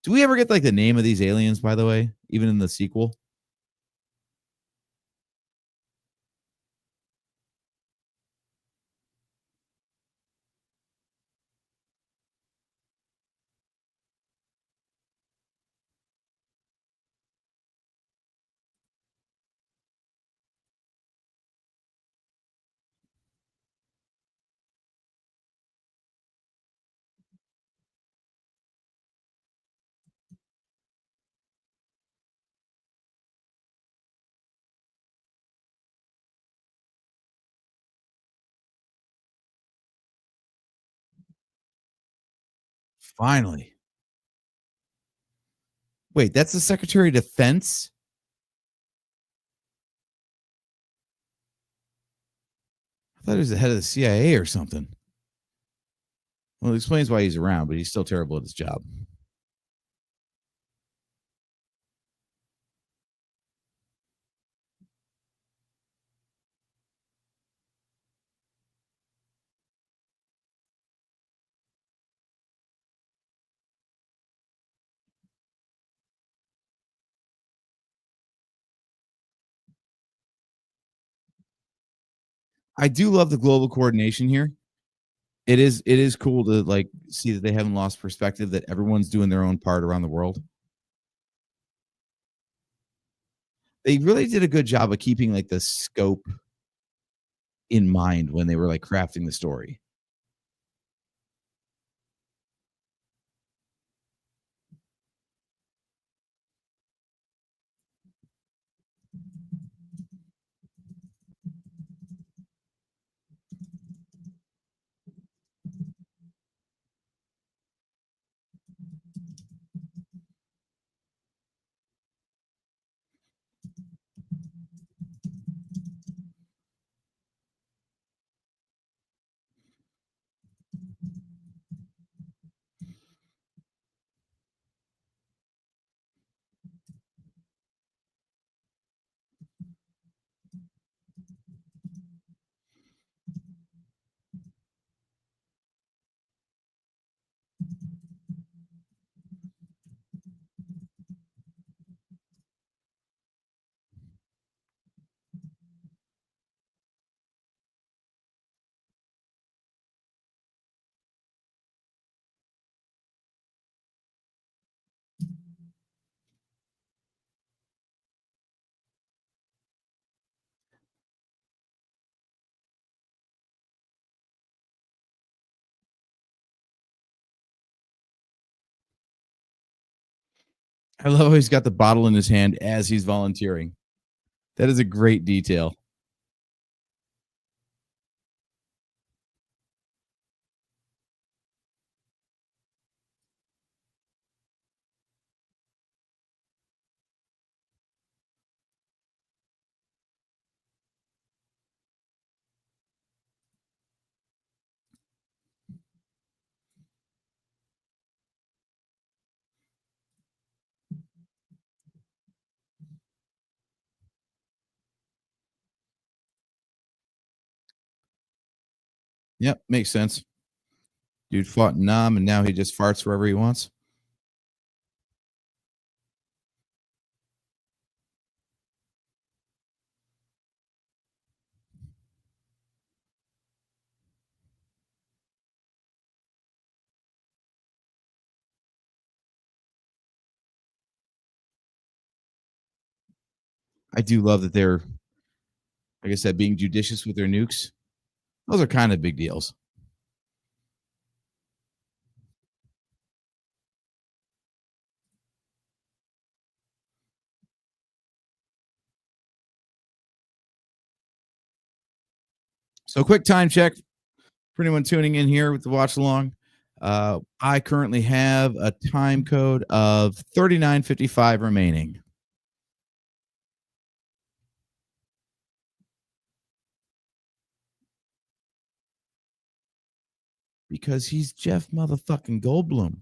Do we ever get like the name of these aliens, by the way, even in the sequel? Finally. Wait, that's the Secretary of Defense? I thought he was the head of the CIA or something. Well, it explains why he's around, but he's still terrible at his job. I do love the global coordination here. It is cool to like see that they haven't lost perspective that everyone's doing their own part around the world. They really did a good job of keeping like the scope in mind when they were like crafting the story. I love how he's got the bottle in his hand as he's volunteering. That is a great detail. Yep, makes sense. Dude fought in Nam, and now he just farts wherever he wants. I do love that they're, like I said, being judicious with their nukes. Those are kind of big deals. So, quick time check for anyone tuning in here with the watch along. I currently have a time code of 39:55 remaining. Because he's Jeff motherfucking Goldblum.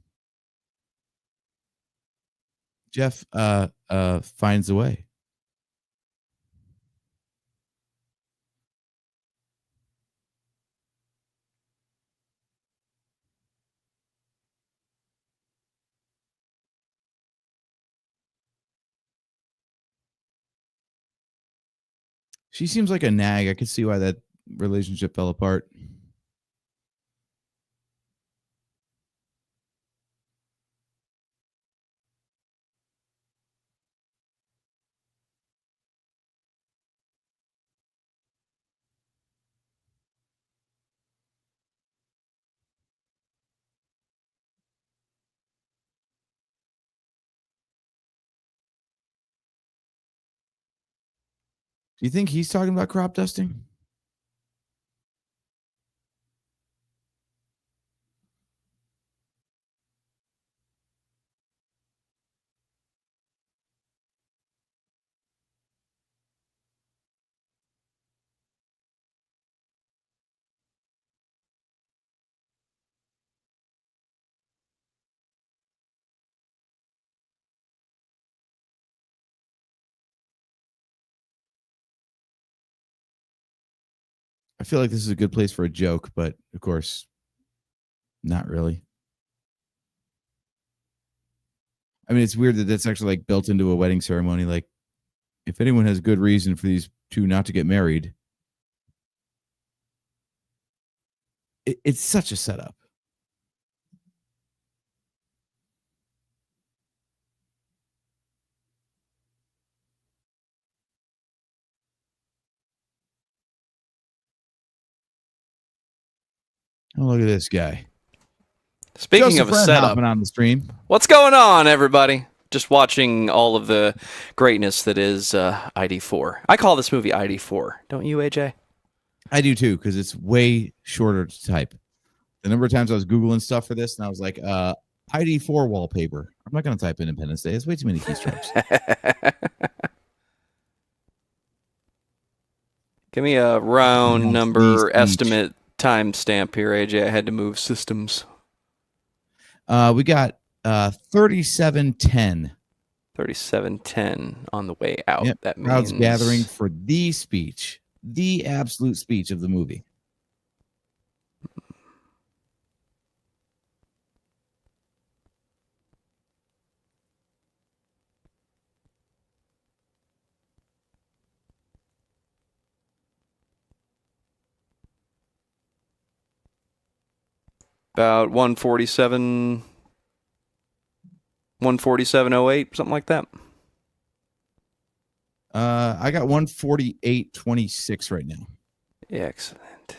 Jeff finds a way. She seems like a nag. I could see why that relationship fell apart. Do you think he's talking about crop dusting? I feel like this is a good place for a joke, but of course, not really. I mean, it's weird that that's actually like built into a wedding ceremony. Like, if anyone has good reason for these two not to get married, it's such a setup. Oh, look at this guy. Speaking Joseph of a Red setup, hopping on the stream. what's going on, everybody? Just watching all of the greatness that is ID4. I call this movie ID4, don't you, AJ? I do too, because it's way shorter to type. The number of times I was Googling stuff for this, and I was like, ID4 wallpaper. I'm not going to type Independence Day. It's way too many keystrokes. Give me a round number Speech. estimate timestamp here, AJ. I had to move systems. We got 37:10. 37:10 on the way out. Yep. That means Crowds gathering for the speech, the absolute speech of the movie. about 147, 147.08, something like that. I got 148.26 right now. Excellent.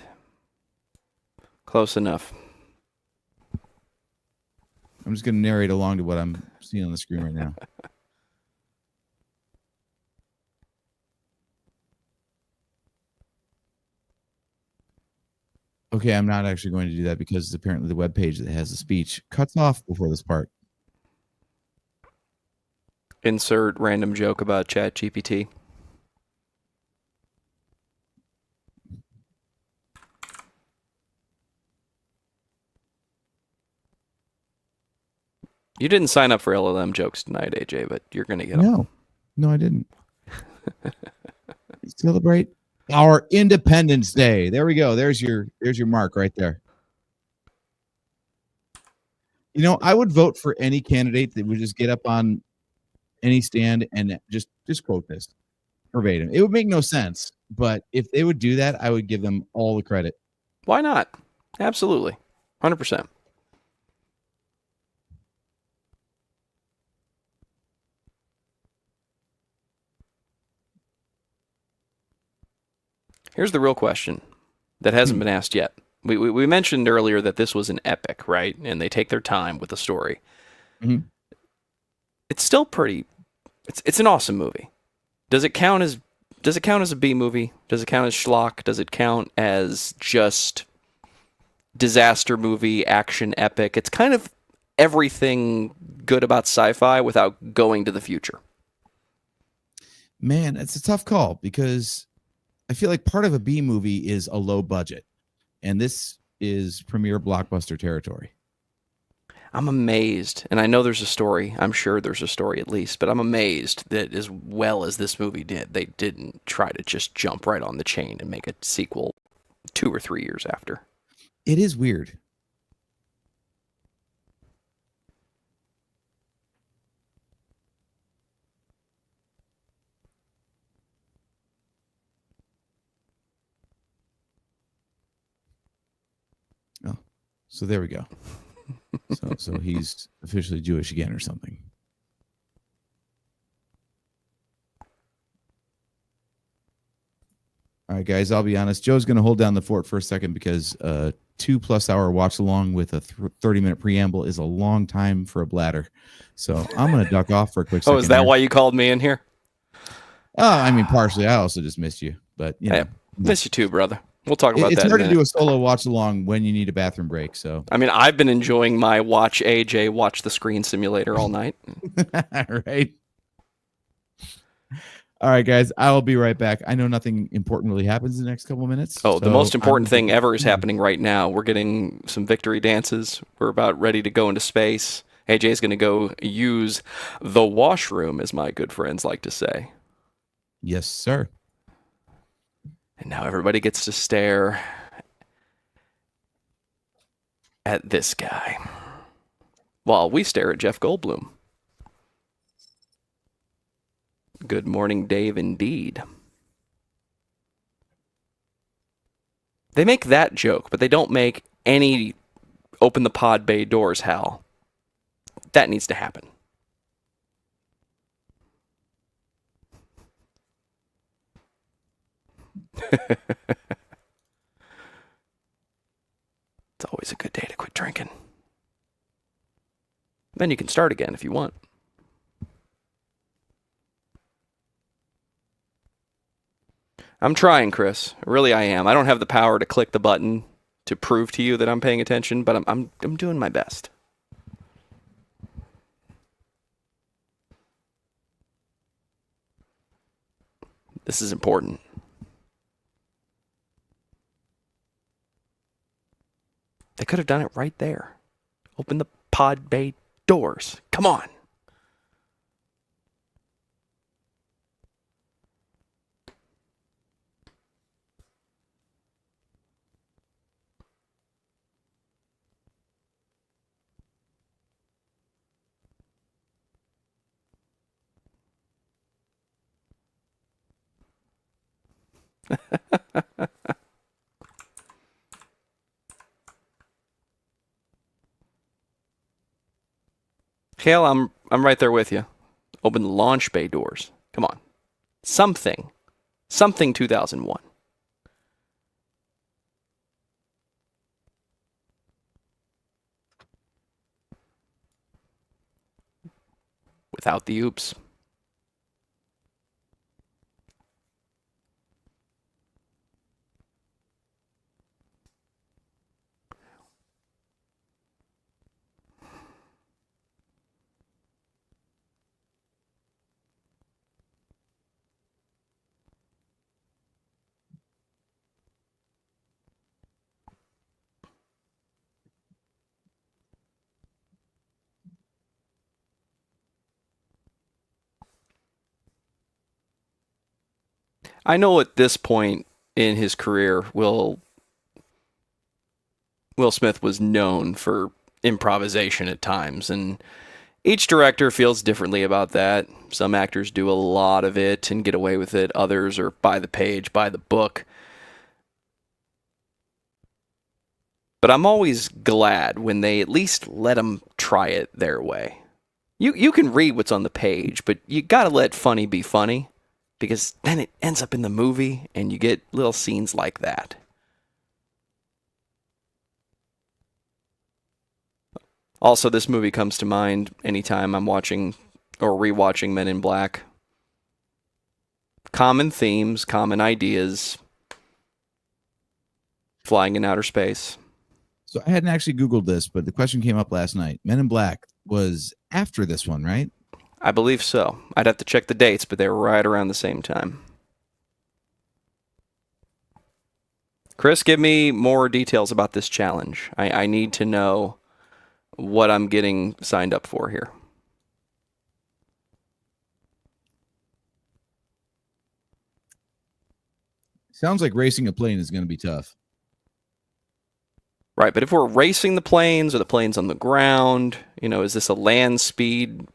Close enough. I'm just going to narrate along to what I'm seeing on the screen right now. Okay, I'm not actually going to do that because apparently the web page that has the speech cuts off before this part. Insert random joke about ChatGPT. You didn't sign up for LLM jokes tonight, AJ, but you're going to get them. No, I didn't. Celebrate our Independence Day. There we go. There's your mark right there. You know, I would vote for any candidate that would just get up on any stand and just quote this verbatim. It would make no sense, but if they would do that, I would give them all the credit. Why not? Absolutely. 100%. Here's the real question that hasn't been asked yet. We mentioned earlier that this was an epic, right? And they take their time with the story. Mhm. It's still pretty. It's an awesome movie. Does it count as a B movie? Does it count as schlock? Does it count as just disaster movie, action epic? It's kind of everything good about sci-fi without going to the future. Man, it's a tough call because I feel like part of a B movie is a low budget, and this is premier blockbuster territory. I'm amazed, and I know there's a story. I'm sure there's a story at least, but I'm amazed that as well as this movie did, they didn't try to just jump right on the chain and make a sequel 2 or 3 years after. It is weird. Oh, so there we go. So he's officially Jewish again or something. All right, guys, I'll be honest. Joe's going to hold down the fort for a second because 2+ hour watch along with a 30-minute preamble is a long time for a bladder. So I'm going to duck off for a quick second. Oh, is that here. why you called me in here? I mean, partially. I also just missed you, but you know, Hey, miss you too, brother. We'll talk about it's that. hard in a to do minute. a solo watch along when you need a bathroom break. So I mean, I've been enjoying my watch AJ watch the screen simulator all night. right. All right, guys, I will be right back. I know nothing important really happens in the next couple of minutes. Oh, the so most important I'm- thing ever is happening right now. We're getting some victory dances. We're about ready to go into space. AJ's going to go use the washroom, as my good friends like to say. Yes, sir. And now everybody gets to stare at this guy while we stare at Jeff Goldblum. Good morning, Dave, indeed. They make that joke, but they don't make any open the pod bay doors, Hal. That needs to happen. It's always a good day to quit drinking. Then you can start again if you want. I'm trying, Chris. Really, I am. I don't have the power to click the button to prove to you that I'm paying attention, but I'm doing my best. This is important. They could have done it right there. Open the pod bay doors. Come on. Hale, I'm right there with you. Open the launch bay doors. Come on. Something 2001. without the oops. I know at this point in his career, Will Smith was known for improvisation at times, and each director feels differently about that. Some actors do a lot of it and get away with it. Others are by the page, by the book. But I'm always glad when they at least let them try it their way. You can read what's on the page, but you gotta let funny be funny, because then it ends up in the movie and you get little scenes like that. Also, this movie comes to mind anytime I'm watching or rewatching Men in Black. Common themes, common ideas, flying in outer space. So I hadn't actually Googled this, but the question came up last night. Men in Black was after this one, right? I believe so. I'd have to check the dates, but they were right around the same time. Chris, give me more details about this challenge. I need to know what I'm getting signed up for here. Sounds like racing a plane is going to be tough. Right, but if we're racing the planes or the planes on the ground, is this a land speed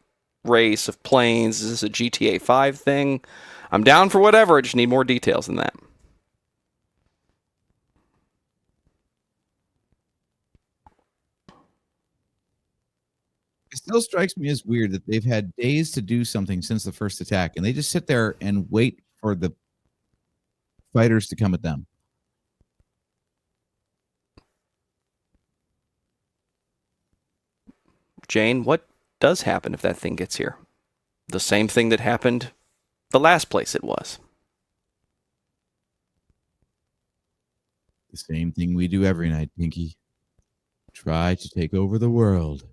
race of planes? Is this a GTA 5 thing? I'm down for whatever. I just need more details than that. It still strikes me as weird that they've had days to do something since the first attack, and they just sit there and wait for the fighters to come at them. Jane, what does happen if that thing gets here? The same thing that happened the last place it was. The same thing we do every night, Pinky. Try to take over the world.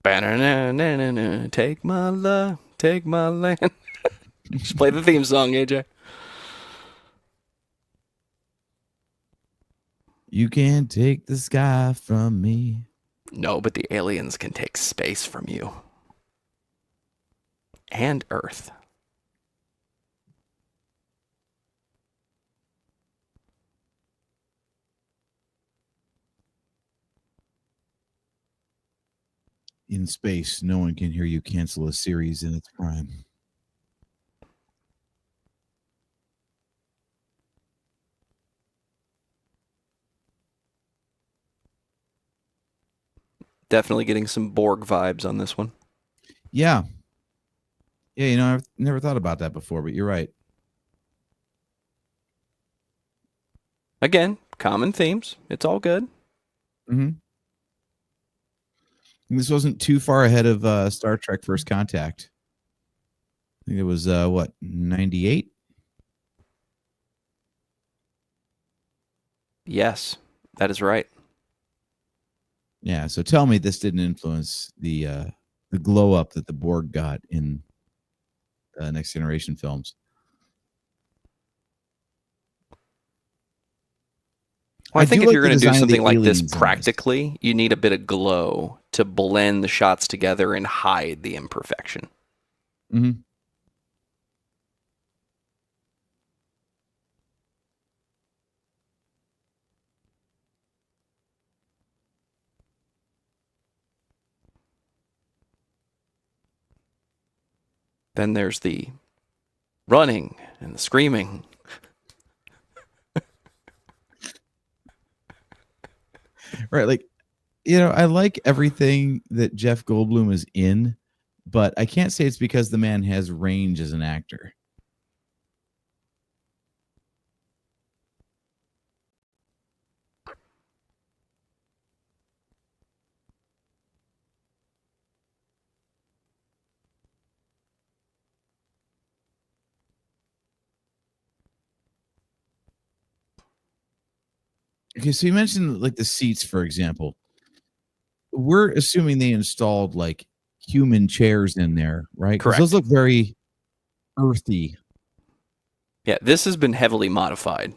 Ba-na-na-na-na-na, take my love, take my land. Just play the theme song, AJ. You can't take the sky from me. No, but the aliens can take space from you. And Earth. In space, no one can hear you cancel a series in its prime. Definitely getting some Borg vibes on this one. Yeah. Yeah, I've never thought about that before, but you're right. Again, common themes. It's all good. Mm-hmm. And this wasn't too far ahead of Star Trek First Contact. I think it was, 98? Yes, that is right. Yeah, so tell me this didn't influence the glow up that the Borg got in Next Generation films. Well, I think if you're going to do design of the something like this aliens in this. practically, you need a bit of glow to blend the shots together and hide the imperfection. Mm-hmm. Then there's the running and the screaming. Right, like, I like everything that Jeff Goldblum is in, but I can't say it's because the man has range as an actor. Okay, so you mentioned like the seats, for example. We're assuming they installed like human chairs in there, right? Because those Correct. look very earthy. Yeah, this has been heavily modified.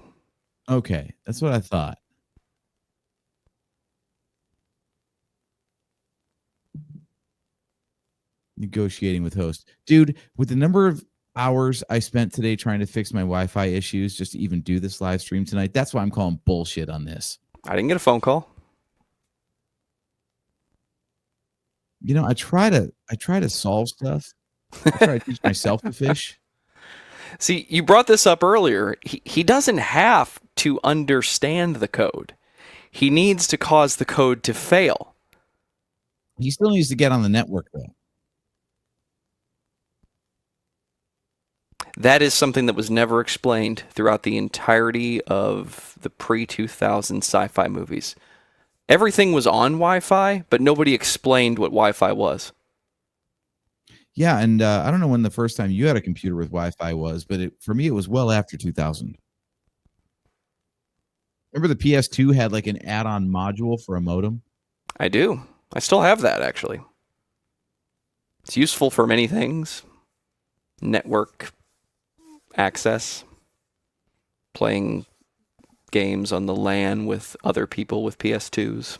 Okay, that's what I thought. Negotiating with host. Dude, with the number of hours I spent today trying to fix my Wi-Fi issues just to even do this live stream tonight, that's why I'm calling bullshit on this. I didn't get a phone call. You know, I try to solve stuff. I try to teach myself to fish. See, you brought this up earlier. He doesn't have to understand the code. He needs to cause the code to fail. He still needs to get on the network though. That is something that was never explained throughout the entirety of the pre-2000 sci-fi movies. Everything was on Wi-Fi, but nobody explained what Wi-Fi was. Yeah, and I don't know when the first time you had a computer with Wi-Fi was, but for me it was well after 2000. Remember the PS2 had like an add-on module for a modem? I do. I still have that, actually. It's useful for many things. Network access, playing games on the LAN with other people with PS2s.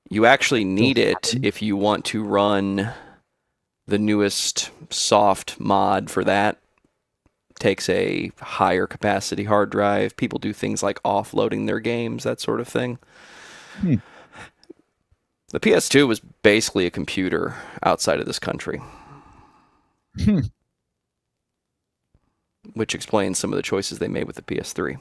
You actually need it if you want to run the newest soft mod for that. Takes a higher capacity hard drive. People do things like offloading their games, that sort of thing. The PS2 was basically a computer outside of this country. Which explains some of the choices they made with the PS3.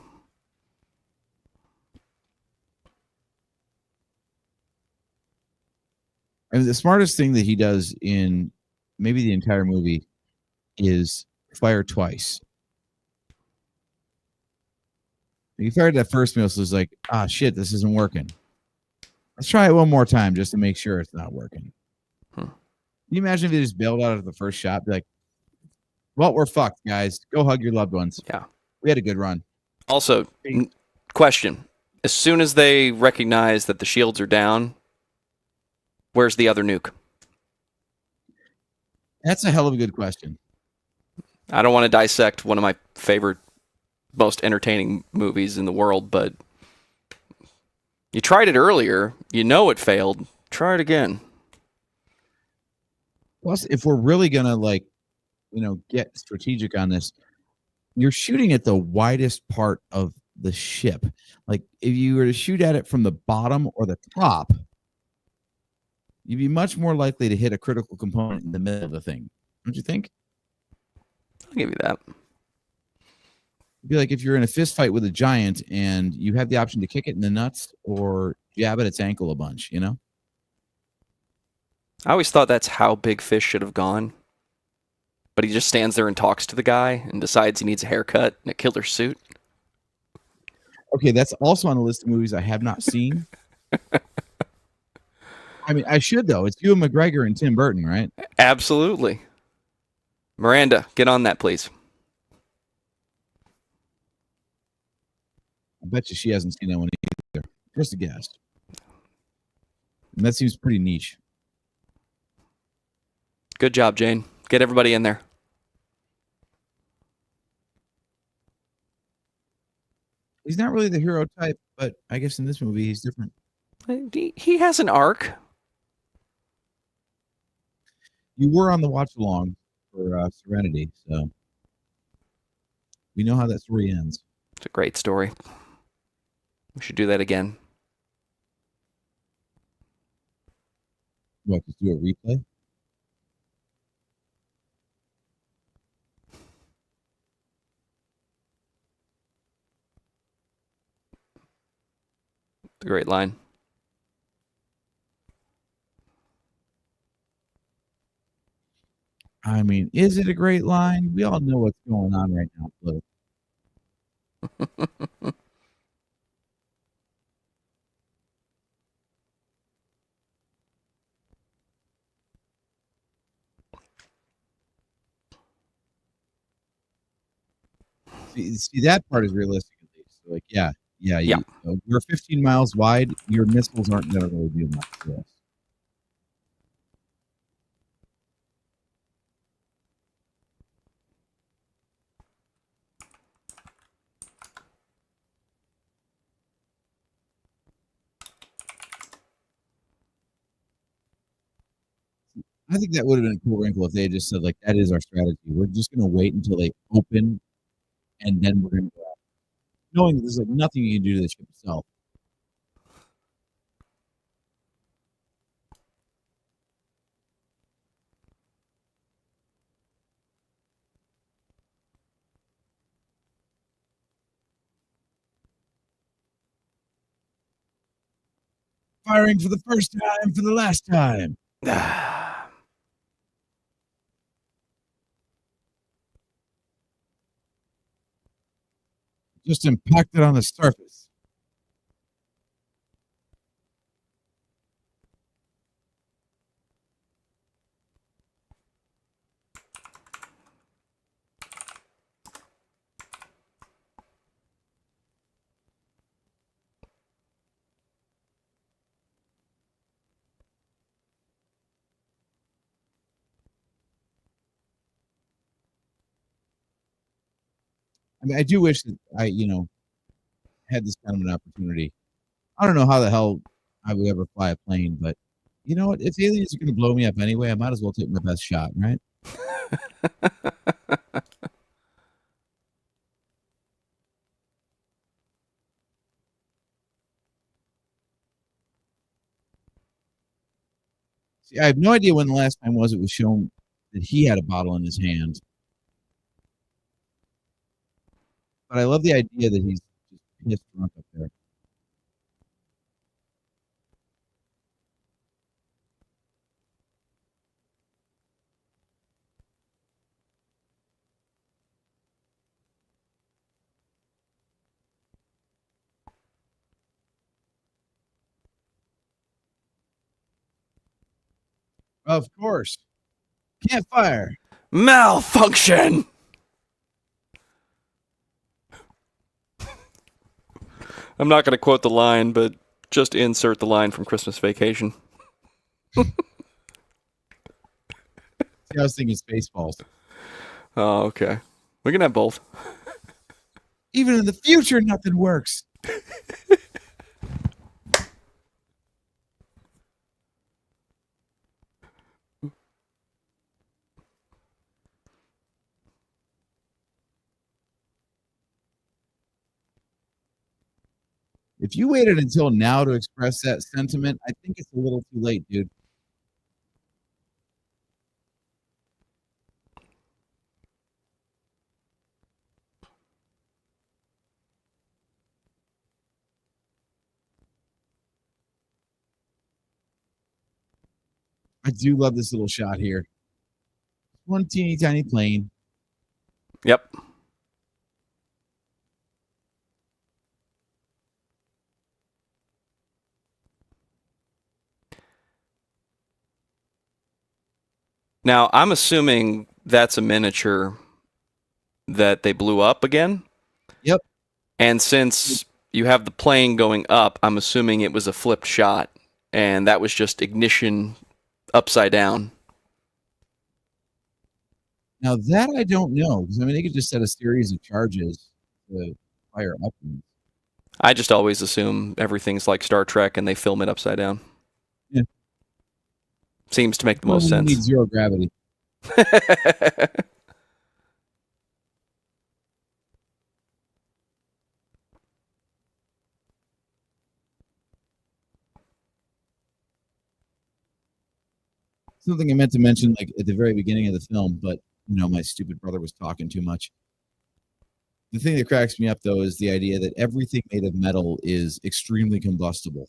And the smartest thing that he does in maybe the entire movie is fire twice. He fired that first missile, was like, ah, shit, this isn't working. Let's try it one more time just to make sure it's not working. Can you imagine if they just bailed out of the first shot? Be like, well, we're fucked, guys. Go hug your loved ones. Yeah. We had a good run. Also, question. As soon as they recognize that the shields are down, where's the other nuke? That's a hell of a good question. I don't want to dissect one of my favorite, most entertaining movies in the world, but you tried it earlier. You know it failed. Try it again. Plus, if we're really going to, get strategic on this, you're shooting at the widest part of the ship. Like, if you were to shoot at it from the bottom or the top, you'd be much more likely to hit a critical component in the middle of the thing. Don't you think? I'll give you that. It'd be like if you're in a fist fight with a giant and you have the option to kick it in the nuts or jab at its ankle a bunch, you know? I always thought that's how Big Fish should have gone. But he just stands there and talks to the guy and decides he needs a haircut and a killer suit. Okay, that's also on the list of movies I have not seen. I mean, I should, though. It's Ewan McGregor and Tim Burton, right? Absolutely. Miranda, get on that, please. I bet you she hasn't seen that one either. Just a guess. And that seems pretty niche. Good job, Jane. Get everybody in there. He's not really the hero type, but I guess in this movie he's different. He has an arc. You were on the Watchalong for Serenity, so we know how that story ends. It's a great story. We should do that again. What, just do a replay? It's a great line. I mean, is it a great line? We all know what's going on right now. Look. See, that part is realistic at least. So like, yeah. Yeah. We're 15 miles wide. Your missiles aren't going to really do much to us. I think that would have been a cool wrinkle if they had just said, like, that is our strategy. We're just going to wait until they open, and then we're going to go out. Knowing that there's like nothing you can do to the ship itself. Firing for the first time, for the last time. Just impacted on the surface. I mean, I do wish that I, had this kind of an opportunity. I don't know how the hell I would ever fly a plane, but you know what? If aliens are going to blow me up anyway, I might as well take my best shot, right? See, I have no idea when the last time was it was shown that he had a bottle in his hand. But I love the idea that he's just pissed drunk up there. Of course. Can't fire. Malfunction. I'm not going to quote the line, but just insert the line from Christmas Vacation. See, I was thinking Spaceballs. Oh, okay. We can have both. Even in the future, nothing works. If you waited until now to express that sentiment, I think it's a little too late, dude. I do love this little shot here. One teeny tiny plane. Yep. Now, I'm assuming that's a miniature that they blew up again. Yep. And since you have the plane going up, I'm assuming it was a flipped shot, and that was just ignition upside down. Now that I don't know, because I mean they could just set a series of charges to fire upwards. I just always assume everything's like Star Trek and they film it upside down. Yeah. Seems to make the Well, most we sense. need zero gravity. Something I meant to mention, like at the very beginning of the film, but my stupid brother was talking too much. The thing that cracks me up, though, is the idea that everything made of metal is extremely combustible.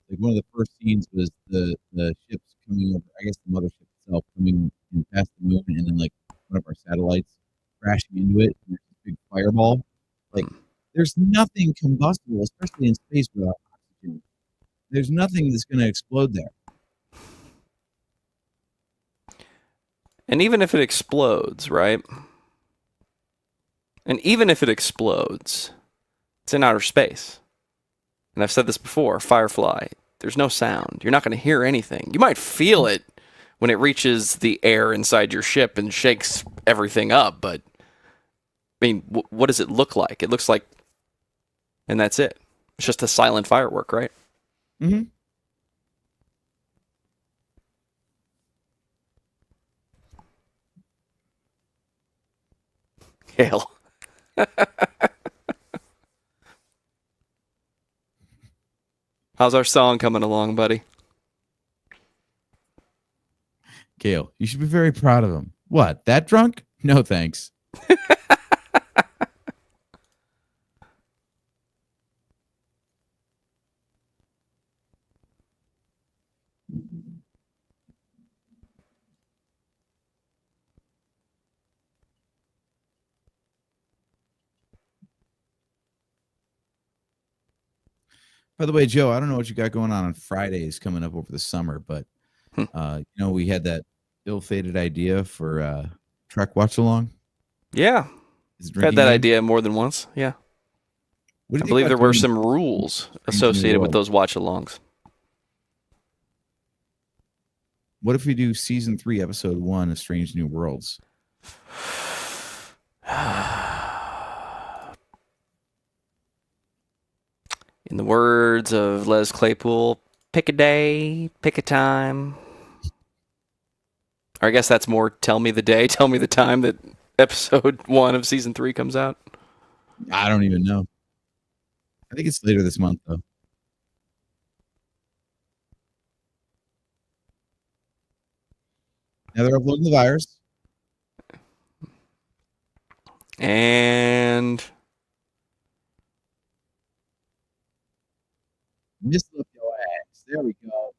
Like one of the first scenes was the ships coming over, I guess the mothership itself coming in past the moon, and then like one of our satellites crashing into it, and there's this big fireball. Like there's nothing combustible, especially in space without oxygen. There's nothing that's going to explode there. And even if it explodes, right? And even if it explodes, It's in outer space. And I've said this before, Firefly, there's no sound. You're not going to hear anything. You might feel it when it reaches the air inside your ship and shakes everything up, but I mean, what does it look like? It looks like, and that's it. It's just a silent firework, right? Mm-hmm. Hail. How's our song coming along, buddy? Gale, you should be very proud of him. What, that drunk? No, thanks. By the way, Joe, I don't know what you got going on Fridays coming up over the summer, but we had that ill-fated idea for Trek Watchalong. Yeah. Had that idea more than once. Yeah. I believe there were some rules associated with those watch-alongs. What if we do season 3, episode 1 of Strange New Worlds? In the words of Les Claypool, pick a day, pick a time. Or I guess that's more tell me the day, tell me the time that episode 1 of season 3 comes out. I don't even know. I think it's later this month, though. Now they're uploading the virus. And Missed up your ass. There we go.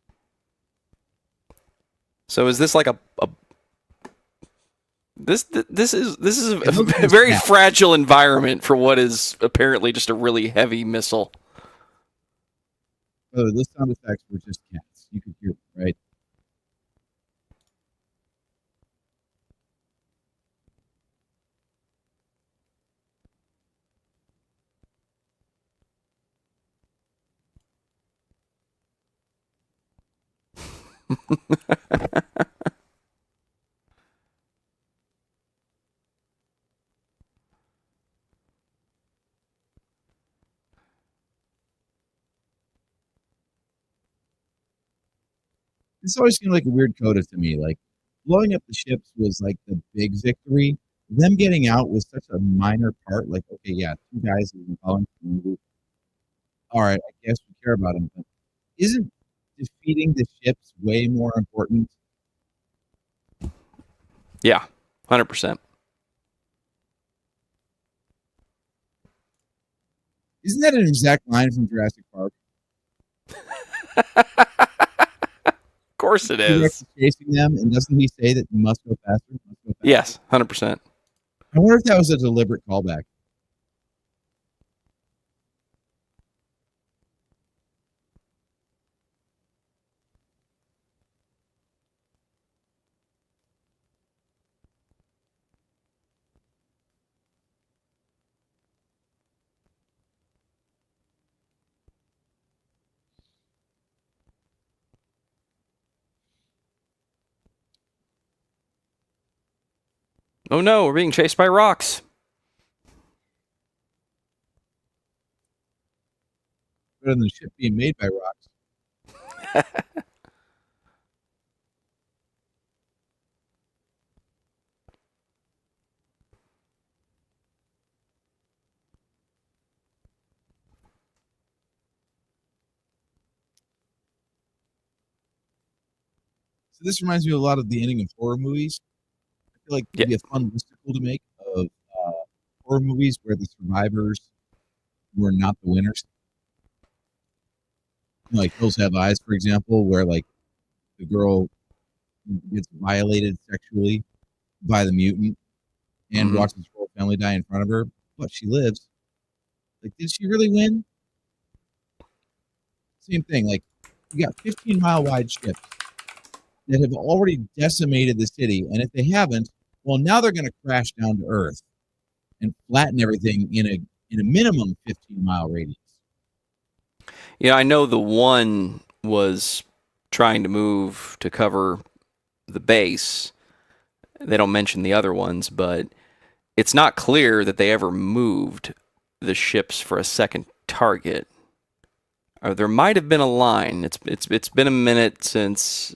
so is this like this is a very fragile environment for what is apparently just a really heavy missile. Oh, those sound effects were just cats. You could hear them, right? This always seemed like a weird coda to me. Like, blowing up the ships was like the big victory. Them getting out was such a minor part. Like, okay, yeah, 2 guys have been following the movie. All right, I guess we care about them. But isn't defeating the ships way more important? Yeah, 100%. Isn't that an exact line from Jurassic Park? Of course it is. Chasing them, and doesn't he say that you must go faster? Must go faster? Yes, 100%. I wonder if that was a deliberate callback. Oh no, we're being chased by rocks. Better than the ship being made by rocks. So this reminds me of a lot of the ending of horror movies. I feel like it'd be a fun listicle to make of horror movies where the survivors were not the winners. Like Hills Have Eyes, for example, where like the girl gets violated sexually by the mutant and watches her whole family die in front of her, but she lives. Like, did she really win? Same thing. Like, you got 15-mile wide ships that have already decimated the city, and if they haven't, well, now they're going to crash down to Earth and flatten everything in in a minimum 15-mile radius. Yeah, I know the one was trying to move to cover the base. They don't mention the other ones, but it's not clear that they ever moved the ships for a second target. Or there might have been a line. It's been a minute since.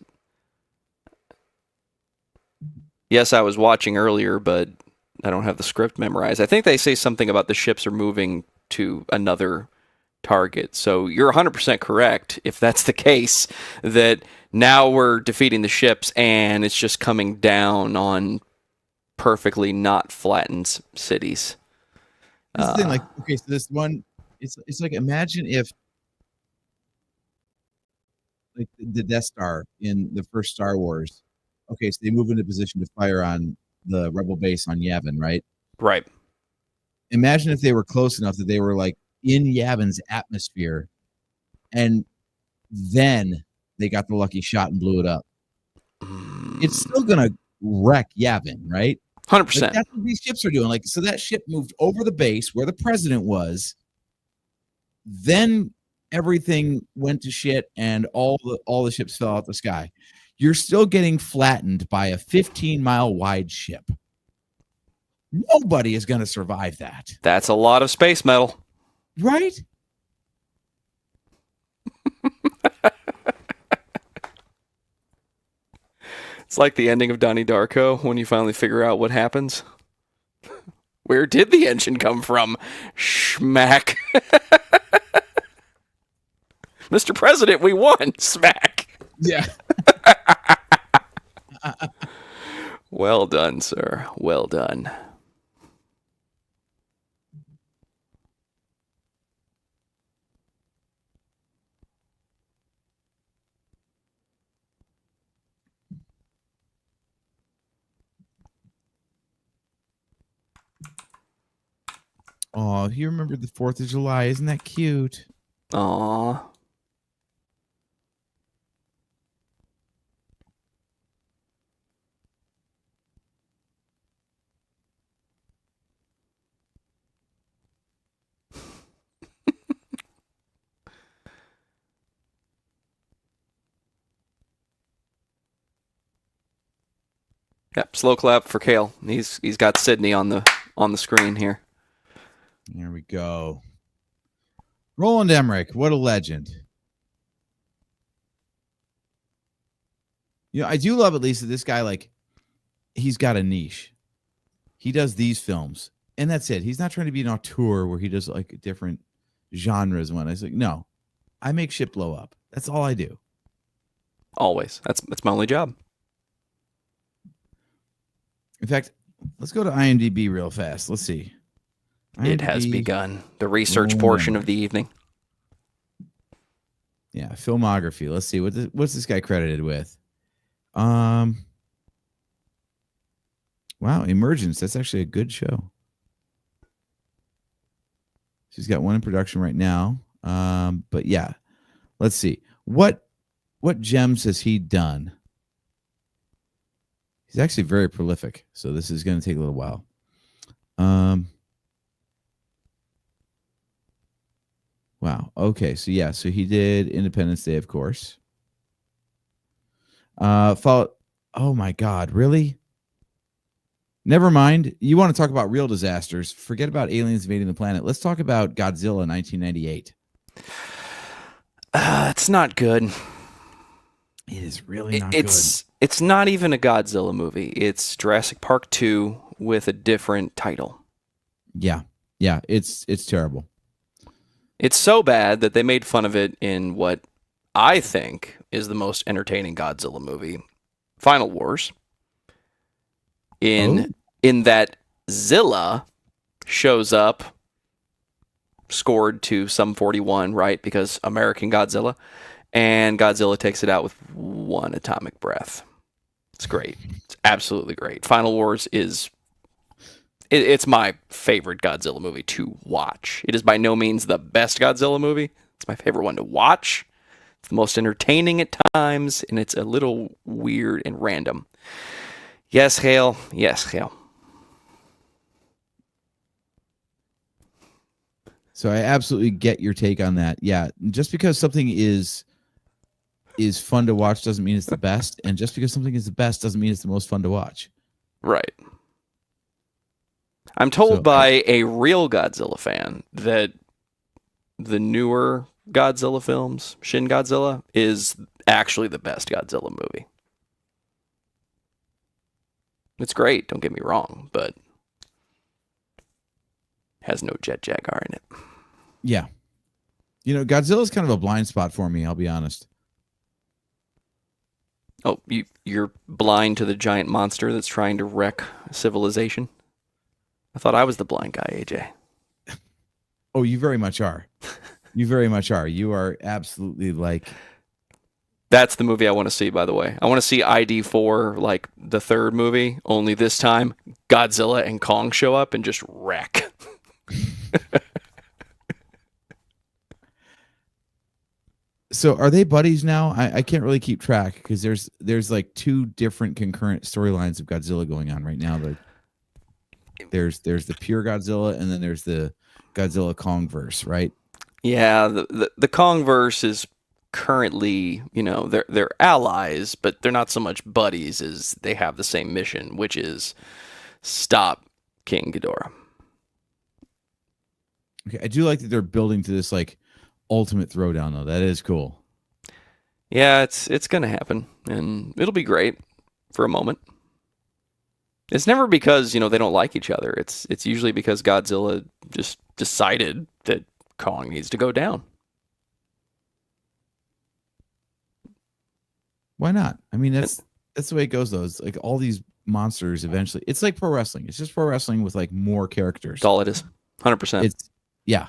Yes, I was watching earlier, but I don't have the script memorized. I think they say something about the ships are moving to another target. So you're 100% correct if that's the case, that now we're defeating the ships and it's just coming down on perfectly not flattened cities. This is the thing, like, okay, so this one, it's like, imagine if, like, the Death Star in the first Star Wars. Okay, so they move into position to fire on the rebel base on Yavin, right? Right. Imagine if they were close enough that they were like in Yavin's atmosphere, and then they got the lucky shot and blew it up. It's still gonna wreck Yavin, right? 100%. Like, that's what these ships are doing. Like, so that ship moved over the base where the president was. Then everything went to shit, and all the ships fell out the sky. You're still getting flattened by a 15-mile wide ship. Nobody is going to survive that, That's a lot of space metal. right? It's like the ending of Donnie Darko when you finally figure out what happens. Where did the engine come from? Schmack. Mr. President, we won. Smack. Yeah. Well done, sir. Well done. Oh, you remember the 4th of July? Isn't that cute? Aw. Yep, slow clap for Kale. He's got Sydney on the screen here. There we go. Roland Emmerich, what a legend. You know, I do love at least that this guy, like, he's got a niche. He does these films, and that's it. He's not trying to be an auteur where he does like different genres. One, I was like, no, I make shit blow up. That's all I do. Always. That's my only job. In fact, let's go to IMDb real fast. Let's see. It has IMDb, begun. The research Roland portion Emmerich. of the evening. Yeah, filmography. Let's see what's this guy credited with. Wow, Emergence. That's actually a good show. She's got one in production right now. But yeah, let's see what gems has he done. He's actually very prolific, so this is going to take a little while. Wow. Okay. So yeah. So he did Independence Day, of course. Followed. Oh my God! Really? Never mind. You want to talk about real disasters? Forget about aliens invading the planet. Let's talk about Godzilla 1998. It's not good. It is really not It's not even a Godzilla movie. It's Jurassic Park 2 with a different title. good. Yeah. It's terrible. It's so bad that they made fun of it in what I think is the most entertaining Godzilla movie, Final Wars. In that Zilla shows up, scored to some 41, right? Because American Godzilla, and Godzilla takes it out with one atomic breath. It's great. It's absolutely great. Final Wars is it's my favorite Godzilla movie to watch. It is by no means the best Godzilla movie. It's my favorite one to watch. It's the most entertaining at times, and it's a little weird and random. Yes, Hale. Yes, Hale. So I absolutely get your take on that. Yeah, just because something is fun to watch doesn't mean it's the best, and just because something is the best doesn't mean it's the most fun to watch. Right. I'm told So by a real Godzilla fan that the newer Godzilla films, Shin Godzilla, is actually the best Godzilla movie. It's great, don't get me wrong, but has no Jet Jaguar in it. Yeah. Godzilla's kind of a blind spot for me, I'll be honest. Oh, you're blind to the giant monster that's trying to wreck civilization? I thought I was the blind guy, AJ. Oh, you very much are. You very much are. You are absolutely like... That's the movie I want to see, by the way. I want to see ID4, like the third movie, only this time Godzilla and Kong show up and just wreck. So are they buddies now? I can't really keep track because there's like two different concurrent storylines of Godzilla going on right now. There's the pure Godzilla and then there's the Godzilla Kong verse, right? Yeah, the Kong verse is currently, they're allies, but they're not so much buddies as they have the same mission, which is stop King Ghidorah. Okay, I do like that they're building to this like ultimate throwdown though. That is cool. Yeah, it's gonna happen, and it'll be great for a moment. It's never because they don't like each other. It's usually because Godzilla just decided that Kong needs to go down. Why not? I mean, that's the way it goes though. It's like all these monsters eventually. It's like pro wrestling. It's just pro wrestling with like more characters. That's all it is. 100%. It's yeah.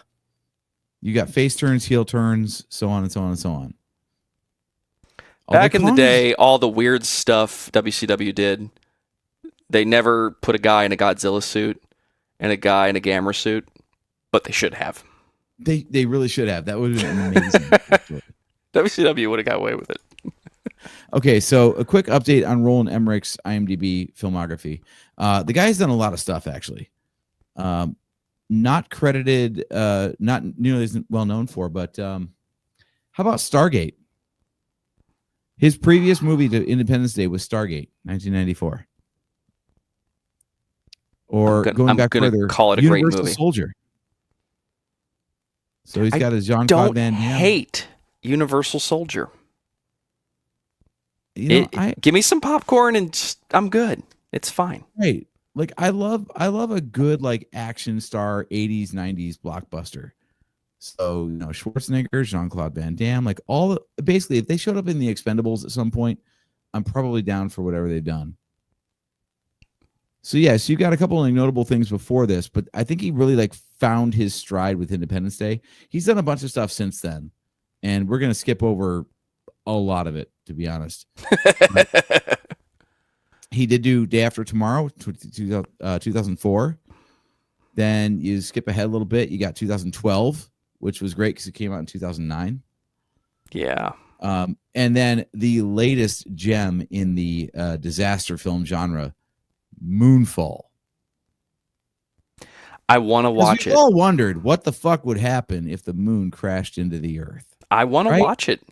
You got face turns, heel turns, so on and so on and so on. Back in the day, all the weird stuff WCW did, they never put a guy in a Godzilla suit and a guy in a Gamera suit, but they should have. They really should have. That would have been amazing. Actually. WCW would have got away with it. Okay, so a quick update on Roland Emmerich's IMDb filmography. The guy's done a lot of stuff, actually. Not credited, not nearly as well known for, but how about Stargate? His previous movie to Independence Day was Stargate, 1994. Or going back further, call it a Universal great movie. Soldier. So he's got his Jean-Claude Van Damme. Hate Universal Soldier. I give me some popcorn and I'm good. It's fine. Right. Like I love a good like action star 80s 90s blockbuster. So Schwarzenegger, Jean-Claude Van Damme, like basically if they showed up in the Expendables at some point, I'm probably down for whatever they've done. So yes, you got a couple of notable things before this, but I think he really like found his stride with Independence Day. He's done a bunch of stuff since then, and we're gonna skip over a lot of it, to be honest. He did do Day After Tomorrow, 2004. Then you skip ahead a little bit. You got 2012, which was great because it came out in 2009. Yeah. And then the latest gem in the disaster film genre, Moonfall. I want to watch it. We all wondered what the fuck would happen if the moon crashed into the earth. I want to watch it.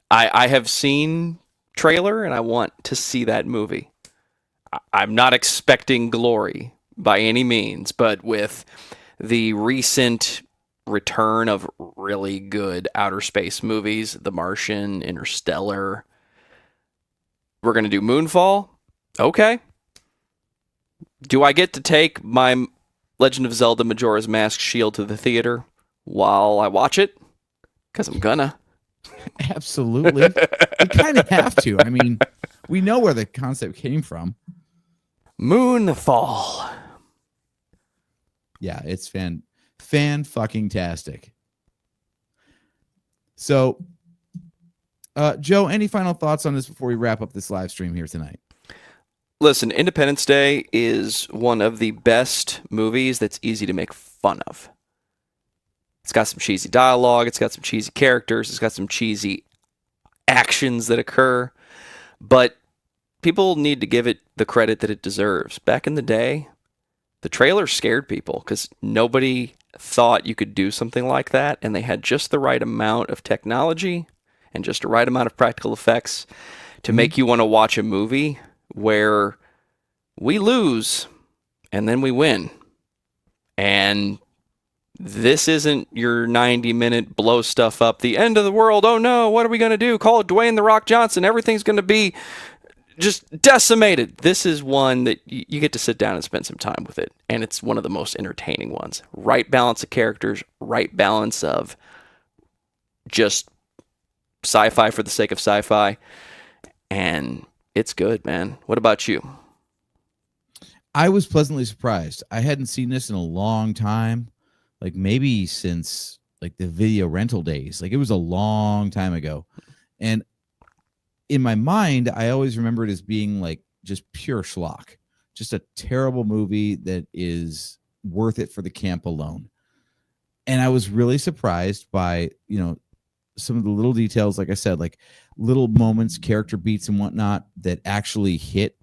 I have seen trailer and I want to see that movie. I'm not expecting glory by any means, but with the recent return of really good outer space movies, The Martian, Interstellar, we're going to do Moonfall. Okay. Do I get to take my Legend of Zelda Majora's Mask shield to the theater while I watch it? Because I'm gonna. Absolutely. We kind of have to. I mean, we know where the concept came from. Moonfall. Yeah, it's fan-fucking-tastic. So, Joe, any final thoughts on this before we wrap up this live stream here tonight? Listen, Independence Day is one of the best movies that's easy to make fun of. It's got some cheesy dialogue. It's got some cheesy characters. It's got some cheesy actions that occur. But people need to give it the credit that it deserves. Back in the day, the trailer scared people because nobody thought you could do something like that, and they had just the right amount of technology and just the right amount of practical effects to make you want to watch a movie where we lose and then we win. And this isn't your 90-minute blow stuff up, the end of the world, oh no, what are we going to do? Call it Dwayne The Rock Johnson, everything's going to be just decimated. This is one that you get to sit down and spend some time with it, and it's one of the most entertaining ones. Right balance of characters, right balance of just sci-fi for the sake of sci-fi, and it's good, man. What about you? I was pleasantly surprised. I hadn't seen this in a long time, like maybe since like the video rental days. Like it was a long time ago. And in my mind, I always remember it as being like just pure schlock, just a terrible movie that is worth it for the camp alone. And I was really surprised by, some of the little details, like I said, like little moments, character beats and whatnot that actually hit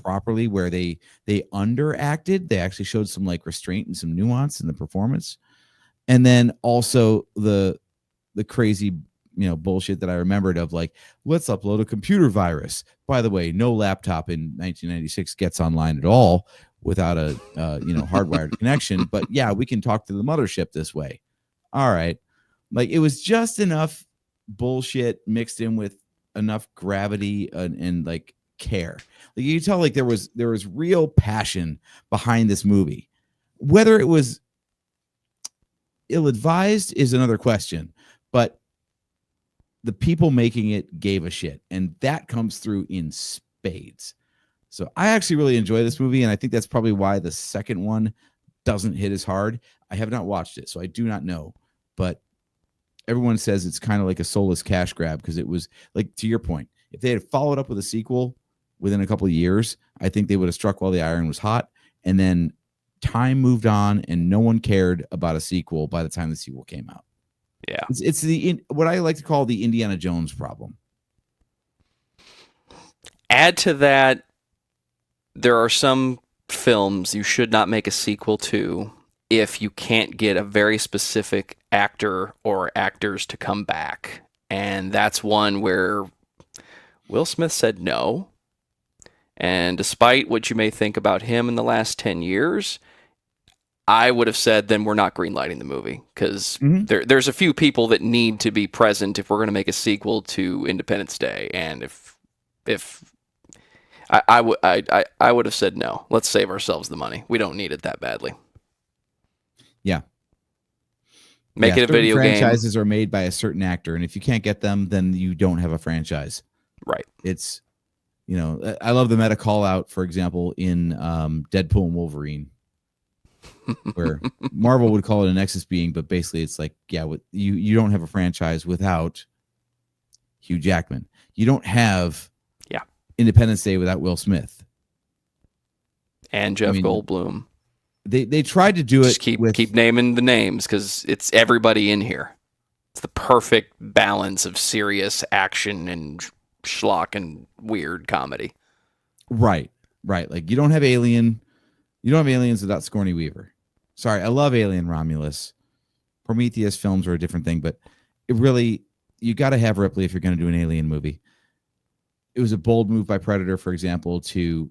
properly, where they underacted. They actually showed some like restraint and some nuance in the performance. And then also the crazy bullshit that I remembered of like, let's upload a computer virus. By the way, no laptop in 1996 gets online at all without a hardwired connection. But yeah, we can talk to the mothership this way. All right. Like it was just enough bullshit mixed in with enough gravity and like care. Like you can tell like there was real passion behind this movie. Whether it was ill-advised is another question, but the people making it gave a shit, and that comes through in spades. So I actually really enjoy this movie, and I think that's probably why the second one doesn't hit as hard. I have not watched it, so I do not know, but everyone says it's kind of like a soulless cash grab, because it was like, to your point, if they had followed up with a sequel within a couple of years, I think they would have struck while the iron was hot, and then time moved on and no one cared about a sequel by the time the sequel came out. Yeah. It's what I like to call the Indiana Jones problem. Add to that, there are some films you should not make a sequel to if you can't get a very specific actor or actors to come back. And that's one where Will Smith said no. And despite what you may think about him in the last 10 years, I would have said, then we're not greenlighting the movie, because there's a few people that need to be present if we're going to make a sequel to Independence Day. And if I would have said no, let's save ourselves the money. We don't need it that badly. Yeah. Make it a video game. Franchises are made by a certain actor, and if you can't get them, then you don't have a franchise. Right. It's, I love the meta call out, for example, in Deadpool and Wolverine, where Marvel would call it a Nexus being, but basically it's like, yeah, you don't have a franchise without Hugh Jackman. You don't have Independence Day without Will Smith. And Jeff Goldblum. They tried to do it. Just keep naming the names, because it's everybody in here. It's the perfect balance of serious action and schlock and weird comedy. Right. Like you don't have aliens without Sigourney Weaver. Sorry, I love Alien Romulus. Prometheus films are a different thing, but it really, you got to have Ripley if you're going to do an alien movie. It was a bold move by Predator, for example, to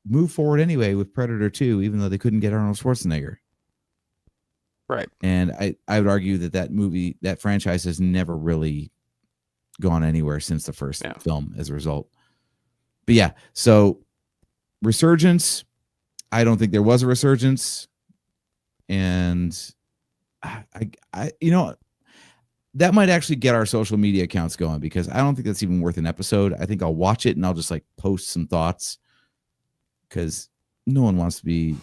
move forward anyway with Predator 2, even though they couldn't get Arnold Schwarzenegger. Right. And I would argue that franchise has never really gone anywhere since the first film as a result. But yeah, so resurgence, I don't think there was a resurgence. And I that might actually get our social media accounts going, because I don't think that's even worth an episode. I think I'll watch it and I'll just like post some thoughts, because no one wants to be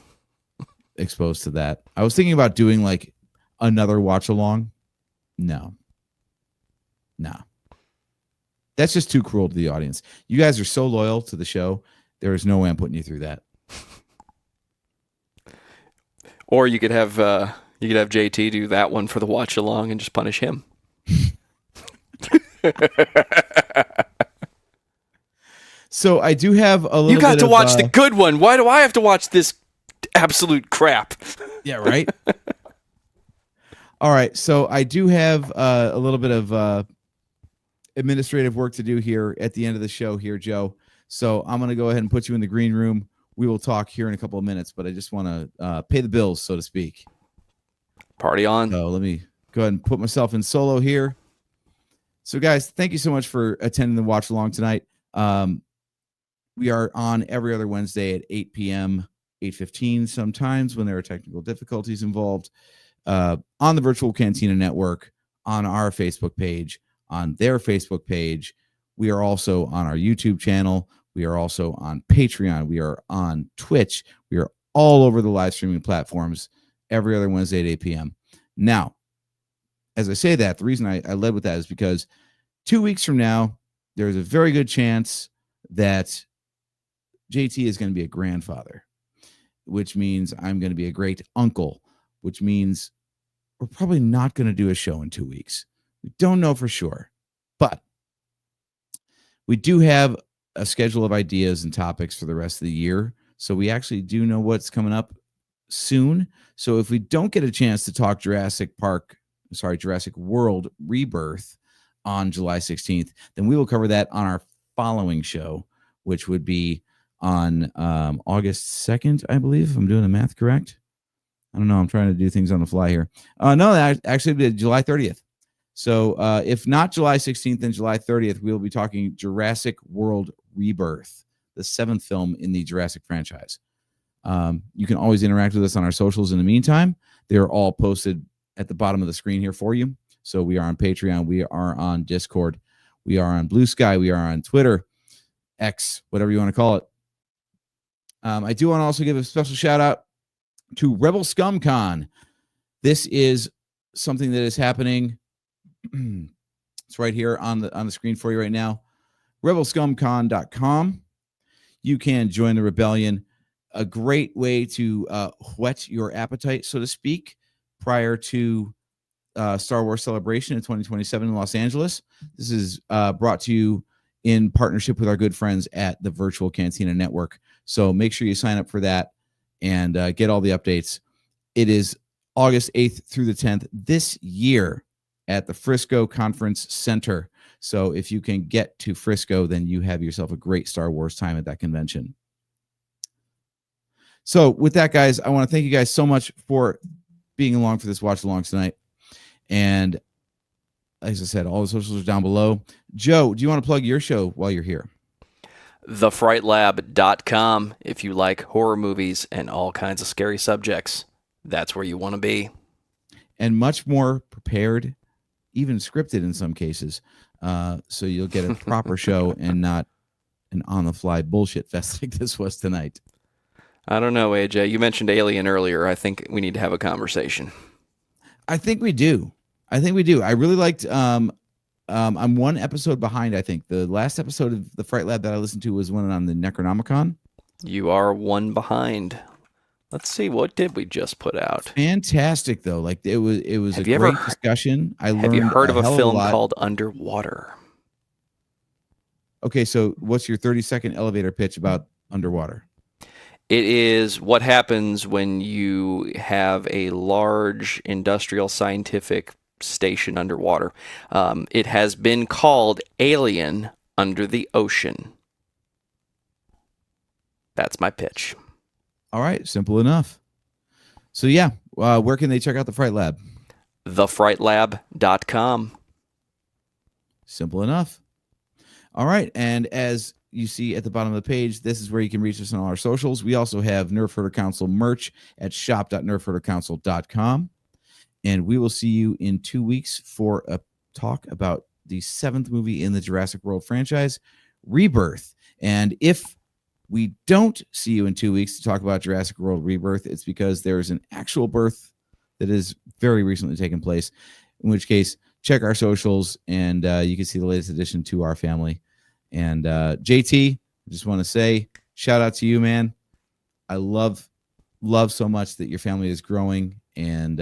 exposed to that. I was thinking about doing like another watch along. No. That's just too cruel to the audience. You guys are so loyal to the show. There is no way I'm putting you through that. Or you could have JT do that one for the watch along and just punish him. So I do have a little. You got bit to of, watch the good one. Why do I have to watch this absolute crap? Yeah, right. All right, so I do have a little bit of administrative work to do here at the end of the show here, Joe. So I'm going to go ahead and put you in the green room. We will talk here in a couple of minutes, but I just want to pay the bills, so to speak. Party on. So let me go ahead and put myself in solo here. So, guys, thank you so much for attending the watch along tonight. We are on every other Wednesday at 8 p.m., 8:15 sometimes when there are technical difficulties involved, on the Virtual Cantina Network, on our Facebook page, on their Facebook page. We are also on our YouTube channel. We are also on Patreon. We are on Twitch. We are all over the live streaming platforms every other Wednesday at 8 p.m. Now, as I say that, the reason I led with that is because 2 weeks from now, there's a very good chance that JT is going to be a grandfather, which means I'm going to be a great uncle, which means we're probably not going to do a show in 2 weeks. We don't know for sure, but we do have a schedule of ideas and topics for the rest of the year. So we actually do know what's coming up soon. So if we don't get a chance to talk Jurassic World Rebirth on July 16th, then we will cover that on our following show, which would be on August 2nd, I believe, if I'm doing the math correct. I don't know. I'm trying to do things on the fly here. No, that actually be July 30th. So if not July 16th, then July 30th, we'll be talking Jurassic World Rebirth, the 7th film in the Jurassic franchise. You can always interact with us on our socials in the meantime. They're all posted at the bottom of the screen here for you. So we are on Patreon. We are on Discord. We are on Blue Sky. We are on Twitter, X, whatever you want to call it. I do want to also give a special shout out to Rebel Scum Con. This is something that is happening. It's right here on the screen for you right now. rebelscumcon.com. You can join the rebellion. A great way to whet your appetite, so to speak, prior to Star Wars Celebration in 2027 in Los Angeles. This is brought to you in partnership with our good friends at the Virtual Cantina Network. So make sure you sign up for that and get all the updates. It is August 8th through the 10th this year at the Frisco Conference Center. So if you can get to Frisco, then you have yourself a great Star Wars time at that convention. So with that, guys, I want to thank you guys so much for being along for this watch along tonight. And as I said, all the socials are down below. Joe, do you want to plug your show while you're here? TheFrightLab.com. If you like horror movies and all kinds of scary subjects, that's where you want to be. And much more prepared, even scripted in some cases. So you'll get a proper show and not an on-the-fly bullshit fest like this was tonight. I don't know, AJ. You mentioned Alien earlier. I think we need to have a conversation. I think we do. I really liked I'm one episode behind, I think. The last episode of the Fright Lab that I listened to was one on the Necronomicon. You are one behind. Let's see, what did we just put out? Fantastic, though. Like it was a great discussion. Have you heard of a film called Underwater? Okay, so what's your 30-second elevator pitch about Underwater? It is what happens when you have a large industrial scientific station underwater. It has been called Alien Under the Ocean. That's my pitch. All right, simple enough. So yeah, where can they check out the Fright Lab? TheFrightLab.com. Simple enough. All right, and as you see at the bottom of the page, this is where you can reach us on all our socials. We also have Nerf Herder Council merch at shop.nerfherdercouncil.com. And we will see you in 2 weeks for a talk about the 7th movie in the Jurassic World franchise, Rebirth. And if we don't see you in 2 weeks to talk about Jurassic World Rebirth, it's because there's an actual birth that has very recently taken place, in which case, check our socials and you can see the latest addition to our family. And JT, I just want to say, shout out to you, man. I love so much that your family is growing, and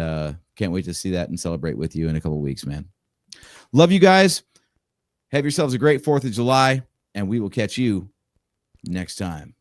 can't wait to see that and celebrate with you in a couple of weeks, man. Love you guys. Have yourselves a great 4th of July, and we will catch you next time.